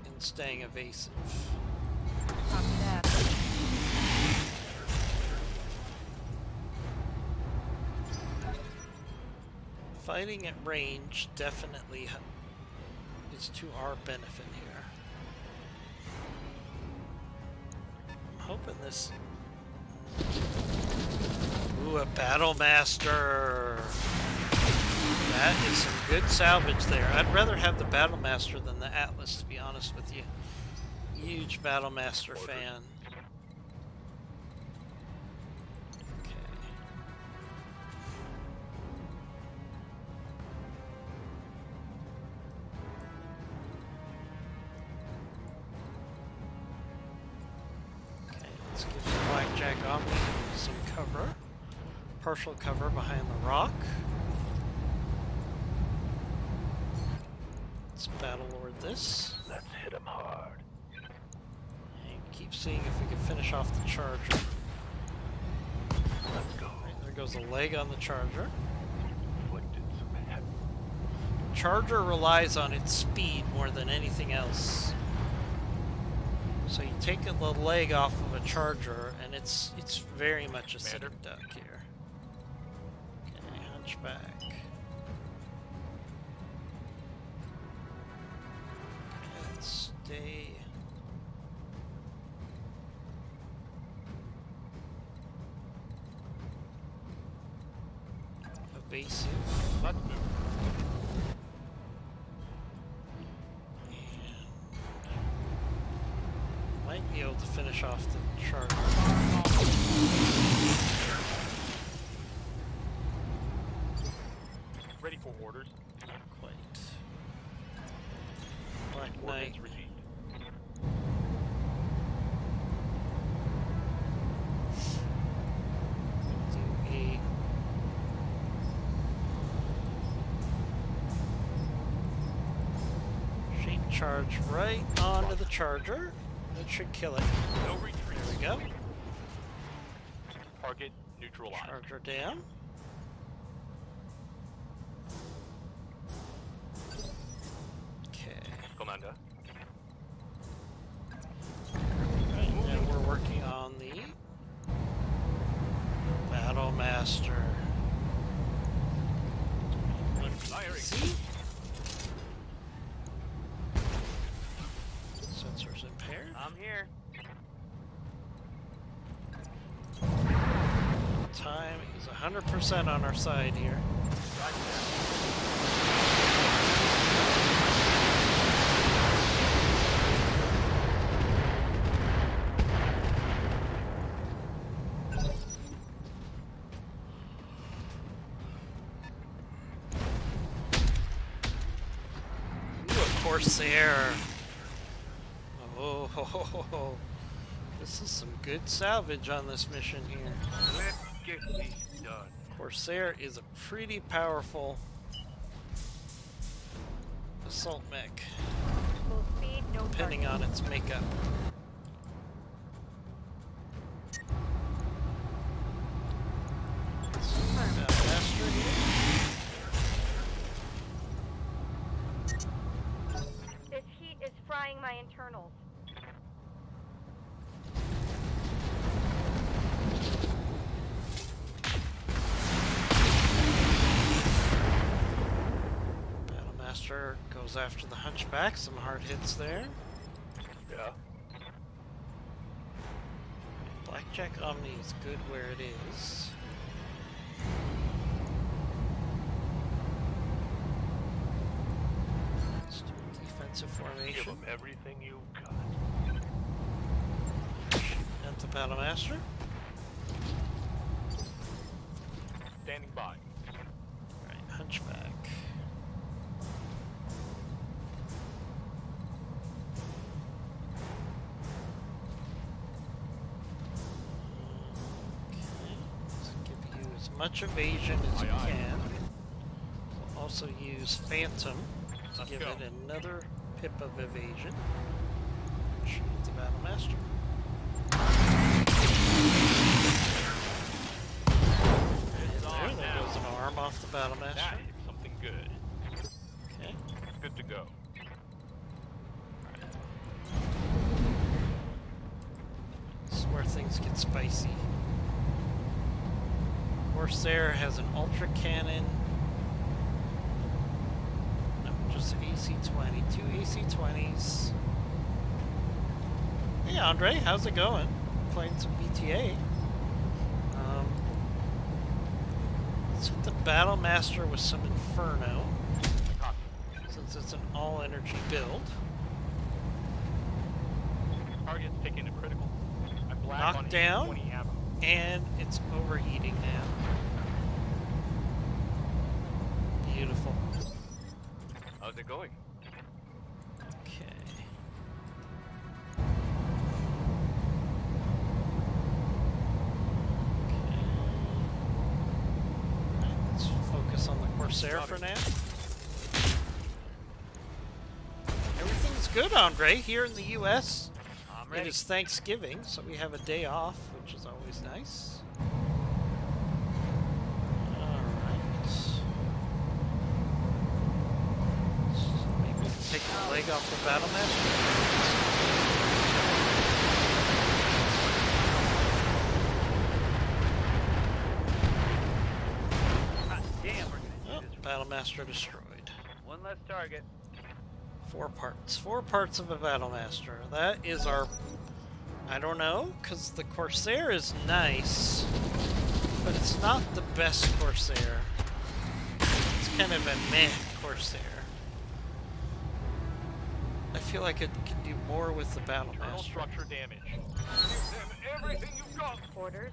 [SPEAKER 1] and staying evasive.
[SPEAKER 5] Copy that.
[SPEAKER 1] Fighting at range definitely is to our benefit here. I'm hoping this... Ooh, a Battle Master! That is some good salvage there. I'd rather have the Battle Master than the Atlas, to be honest with you. Huge Battle Master fan. Okay. Okay, let's give the Blackjack Omni some cover. Partial cover behind the rock. Let's Battle Lord this.
[SPEAKER 9] Let's hit him hard.
[SPEAKER 1] And keep seeing if we can finish off the charger.
[SPEAKER 9] Let's go.
[SPEAKER 1] Right, there goes a leg on the charger.
[SPEAKER 9] Inflicted some heavy.
[SPEAKER 1] Charger relies on its speed more than anything else. So you take the leg off of a charger, and it's very much a sitting duck here. Okay, Hunchback. Okay, let's stay. Evasive.
[SPEAKER 4] Let's move.
[SPEAKER 1] Might be able to finish off the charger.
[SPEAKER 4] Ready for orders.
[SPEAKER 1] Not quite. Black Knight.
[SPEAKER 4] Ordnance received.
[SPEAKER 1] Do a shape charge right onto the charger. That should kill it.
[SPEAKER 4] No retreat.
[SPEAKER 1] There we go.
[SPEAKER 4] Target neutralized.
[SPEAKER 1] Charger down. Okay.
[SPEAKER 4] Commander.
[SPEAKER 1] Right, now we're working on the Battle Master.
[SPEAKER 9] Firing.
[SPEAKER 1] See? Sensors impaired.
[SPEAKER 9] I'm here.
[SPEAKER 1] 100% on our side here. Ooh, a Corsair. Oh, ho, ho, ho, ho. This is some good salvage on this mission here.
[SPEAKER 9] Let's get this done.
[SPEAKER 1] Corsair is a pretty powerful assault mech,
[SPEAKER 5] Full speed, no
[SPEAKER 1] depending on its makeup. Master here.
[SPEAKER 5] This heat is frying my internals.
[SPEAKER 1] Battlemaster goes after the Hunchback. Some hard hits there.
[SPEAKER 9] Yeah.
[SPEAKER 1] Blackjack Omni is good where it is. Let's do a defensive
[SPEAKER 9] Give
[SPEAKER 1] formation.
[SPEAKER 9] them everything you got.
[SPEAKER 1] At the Battlemaster.
[SPEAKER 9] Standing by.
[SPEAKER 1] Right, Hunchback. Okay, let's give you as much evasion as you
[SPEAKER 4] Aye, aye.
[SPEAKER 1] can. We'll also use Phantom to
[SPEAKER 4] Let's
[SPEAKER 1] give
[SPEAKER 4] go.
[SPEAKER 1] it another pip of evasion. Shoot the Battlemaster.
[SPEAKER 4] It's
[SPEAKER 1] There
[SPEAKER 4] on now.
[SPEAKER 1] goes an arm off the Battlemaster.
[SPEAKER 4] That is something good.
[SPEAKER 1] Okay.
[SPEAKER 4] Good to go.
[SPEAKER 1] This is where things get spicy. Corsair has an ultra cannon. No, just AC-20. Two AC-20s. Hey Andre, how's it going? Playing some BTA. Let's hit the Battlemaster with some Inferno, since it's an all-energy build.
[SPEAKER 4] Target's taking a critical. I black
[SPEAKER 1] Knock
[SPEAKER 4] on
[SPEAKER 1] down.
[SPEAKER 4] 20 ammo.
[SPEAKER 1] And it's overheating now. Beautiful.
[SPEAKER 9] How's it going?
[SPEAKER 1] Okay. Alright, let's focus on the Corsair for now. Everything's good, Andre. Here in the US,
[SPEAKER 9] I'm
[SPEAKER 1] it
[SPEAKER 9] ready.
[SPEAKER 1] is Thanksgiving, so we have a day off, which is always nice. Alright. So maybe we can take the leg off the Battlemaster.
[SPEAKER 9] Hot damn, we're gonna
[SPEAKER 1] Oh,
[SPEAKER 9] do this.
[SPEAKER 1] Battlemaster destroyed.
[SPEAKER 9] One less target.
[SPEAKER 1] 4 parts. 4 parts of a Battlemaster. That is our... I don't know, because the Corsair is nice, but it's not the best Corsair. It's kind of a meh Corsair. I feel like it can do more with the
[SPEAKER 4] Internal
[SPEAKER 1] Battlemaster.
[SPEAKER 4] structure damage.
[SPEAKER 9] Give them everything you've got.
[SPEAKER 5] Orders.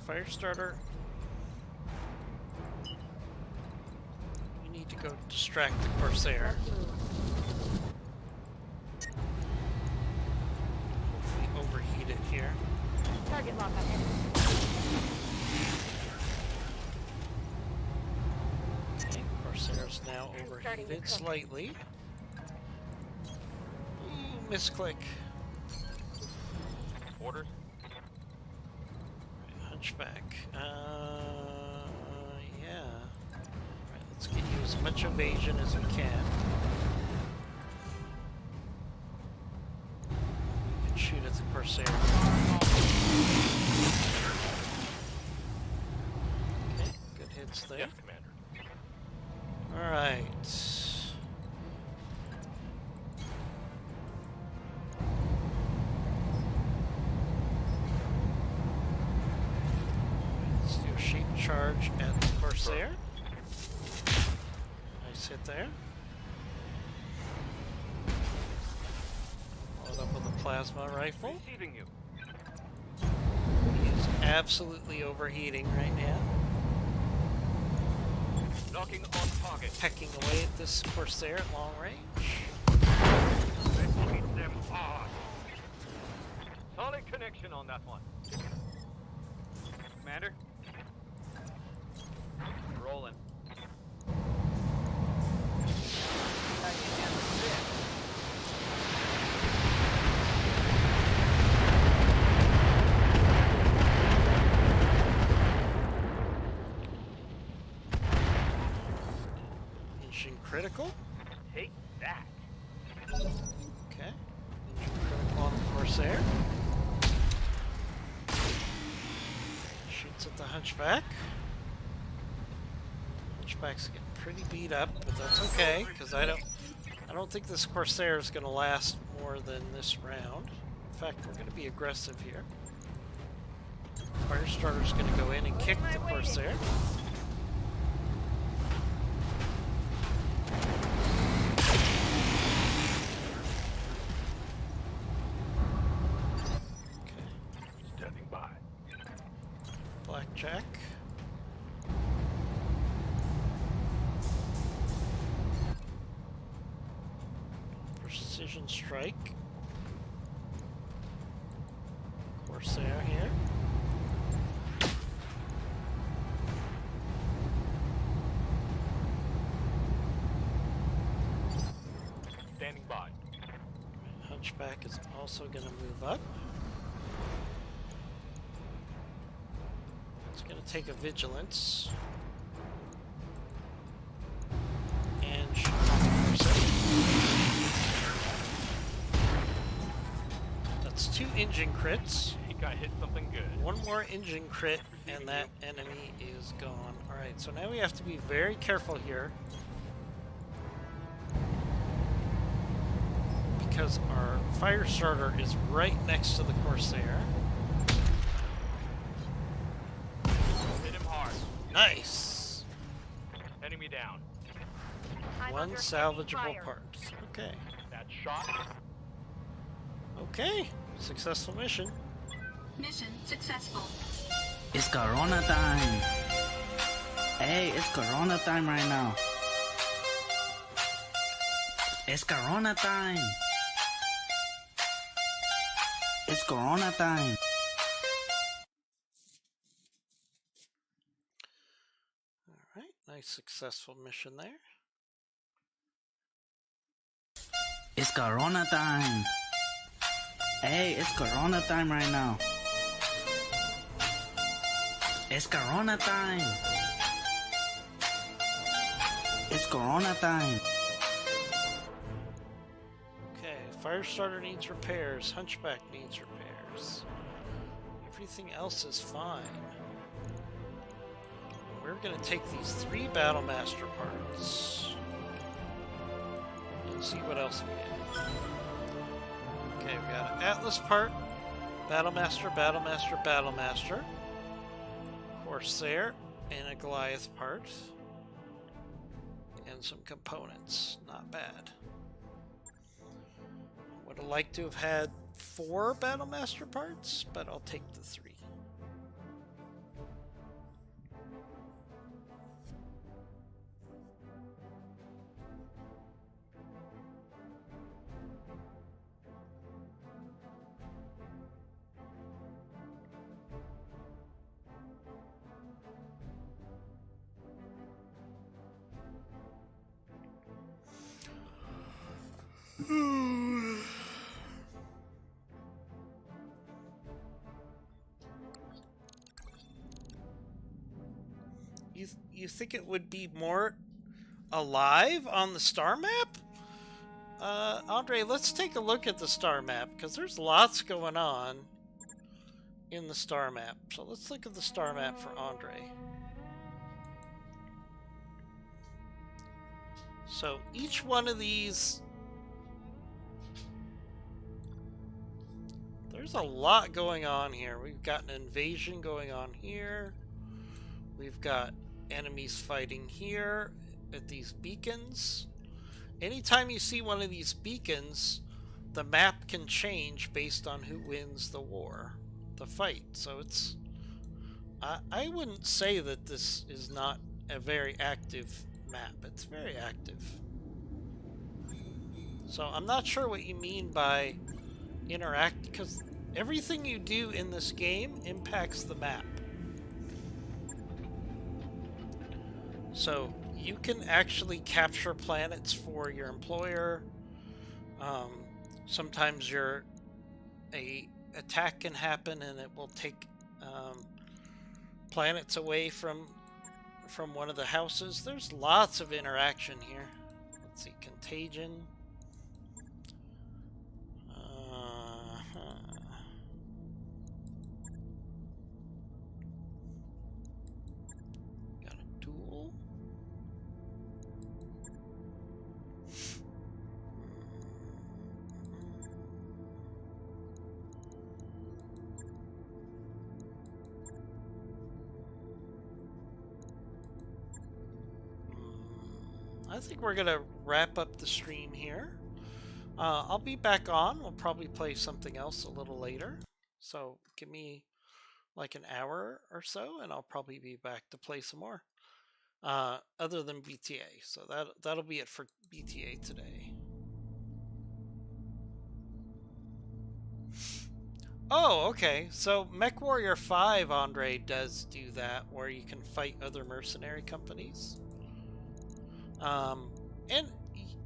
[SPEAKER 1] Alright, Firestarter. You need to go distract the Corsair.
[SPEAKER 5] Let's move.
[SPEAKER 1] Hopefully overheat it here.
[SPEAKER 5] Target lock on enemy.
[SPEAKER 1] Okay, Corsair's now
[SPEAKER 5] Starting to
[SPEAKER 1] overheated
[SPEAKER 5] cook.
[SPEAKER 1] slightly. Ooh, misclick.
[SPEAKER 4] Orders.
[SPEAKER 1] Hunchback. Yeah. Alright, let's get you as much evasion as we can. You can shoot at the Corsair. Okay, good hits there.
[SPEAKER 4] Yes, Commander.
[SPEAKER 1] Alright. charge at the Corsair. Nice hit there. Followed up with a plasma rifle.
[SPEAKER 9] Receiving you.
[SPEAKER 1] He's absolutely overheating right now.
[SPEAKER 9] Knocking on target.
[SPEAKER 1] Pecking away at this Corsair at long range.
[SPEAKER 9] Let's hit them hard. Solid connection on that one. Commander. Rolling.
[SPEAKER 1] Engine critical.
[SPEAKER 9] Take that.
[SPEAKER 1] Okay. Engine critical on the Corsair. Shoots at the Hunchback. Hunchback's getting pretty beat up, but that's okay, because I don't think this Corsair is going to last more than this round. In fact, we're going to be aggressive here. Firestarter's going to go in and kick the Corsair.
[SPEAKER 9] Standing by.
[SPEAKER 1] Blackjack. Precision strike. Corsair here.
[SPEAKER 9] Standing by.
[SPEAKER 1] Hunchback is also going to move up. It's going to take a vigilance. And shoot the Corsair. That's 2 engine crits.
[SPEAKER 9] I think I hit something good.
[SPEAKER 1] 1 more engine crit and that enemy is gone. Alright, so now we have to be very careful here. Because our Firestarter is right next to the Corsair.
[SPEAKER 9] Hit him hard.
[SPEAKER 1] Nice!
[SPEAKER 9] Enemy down.
[SPEAKER 5] I'm
[SPEAKER 1] 1
[SPEAKER 5] under heavy
[SPEAKER 1] salvageable
[SPEAKER 5] fire.
[SPEAKER 1] part. Okay.
[SPEAKER 9] That shot.
[SPEAKER 1] Okay. Successful mission.
[SPEAKER 6] Mission successful.
[SPEAKER 7] It's Corona time. Hey, it's Corona time right now. It's Corona time. It's Corona time.
[SPEAKER 1] Alright, nice successful mission there.
[SPEAKER 7] It's Corona time. Hey, it's Corona time right now. It's Corona time. It's Corona time.
[SPEAKER 1] Okay, Firestarter needs repairs. Hunchback needs repairs. Everything else is fine. We're going to take these 3 Battlemaster parts and see what else we get. Okay, we got an Atlas part, Battlemaster, Battlemaster, Battlemaster, Corsair, and a Goliath part, and some components. Not bad. Would have liked to have had 4 Battlemaster parts, but I'll take the 3. You think it would be more alive on the star map? Andre, let's take a look at the star map, because there's lots going on in the star map. So let's look at the star map for Andre. So each one of these, there's a lot going on here. We've got an invasion going on here. We've got enemies fighting here at these beacons. Anytime you see one of these beacons, the map can change based on who wins the war, the fight. So it's... I wouldn't say that this is not a very active map. It's very active. So I'm not sure what you mean by interact, because everything you do in this game impacts the map. So you can actually capture planets for your employer. Sometimes a attack can happen and it will take planets away from one of the houses. There's lots of interaction here. Let's see, contagion. Got a duel. I think we're gonna wrap up the stream here. I'll be back on. We'll probably play something else a little later. So give me like an hour or so, and I'll probably be back to play some more. Other than BTA. So that'll be it for BTA today. Oh, okay. So MechWarrior 5, Andre, does do that, where you can fight other mercenary companies. And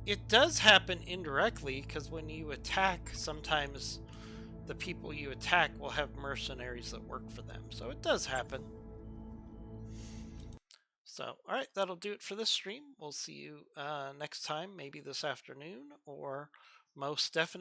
[SPEAKER 1] it does happen indirectly, because when you attack, sometimes the people you attack will have mercenaries that work for them. So it does happen. So, alright, that'll do it for this stream. We'll see you next time, maybe this afternoon, or most definitely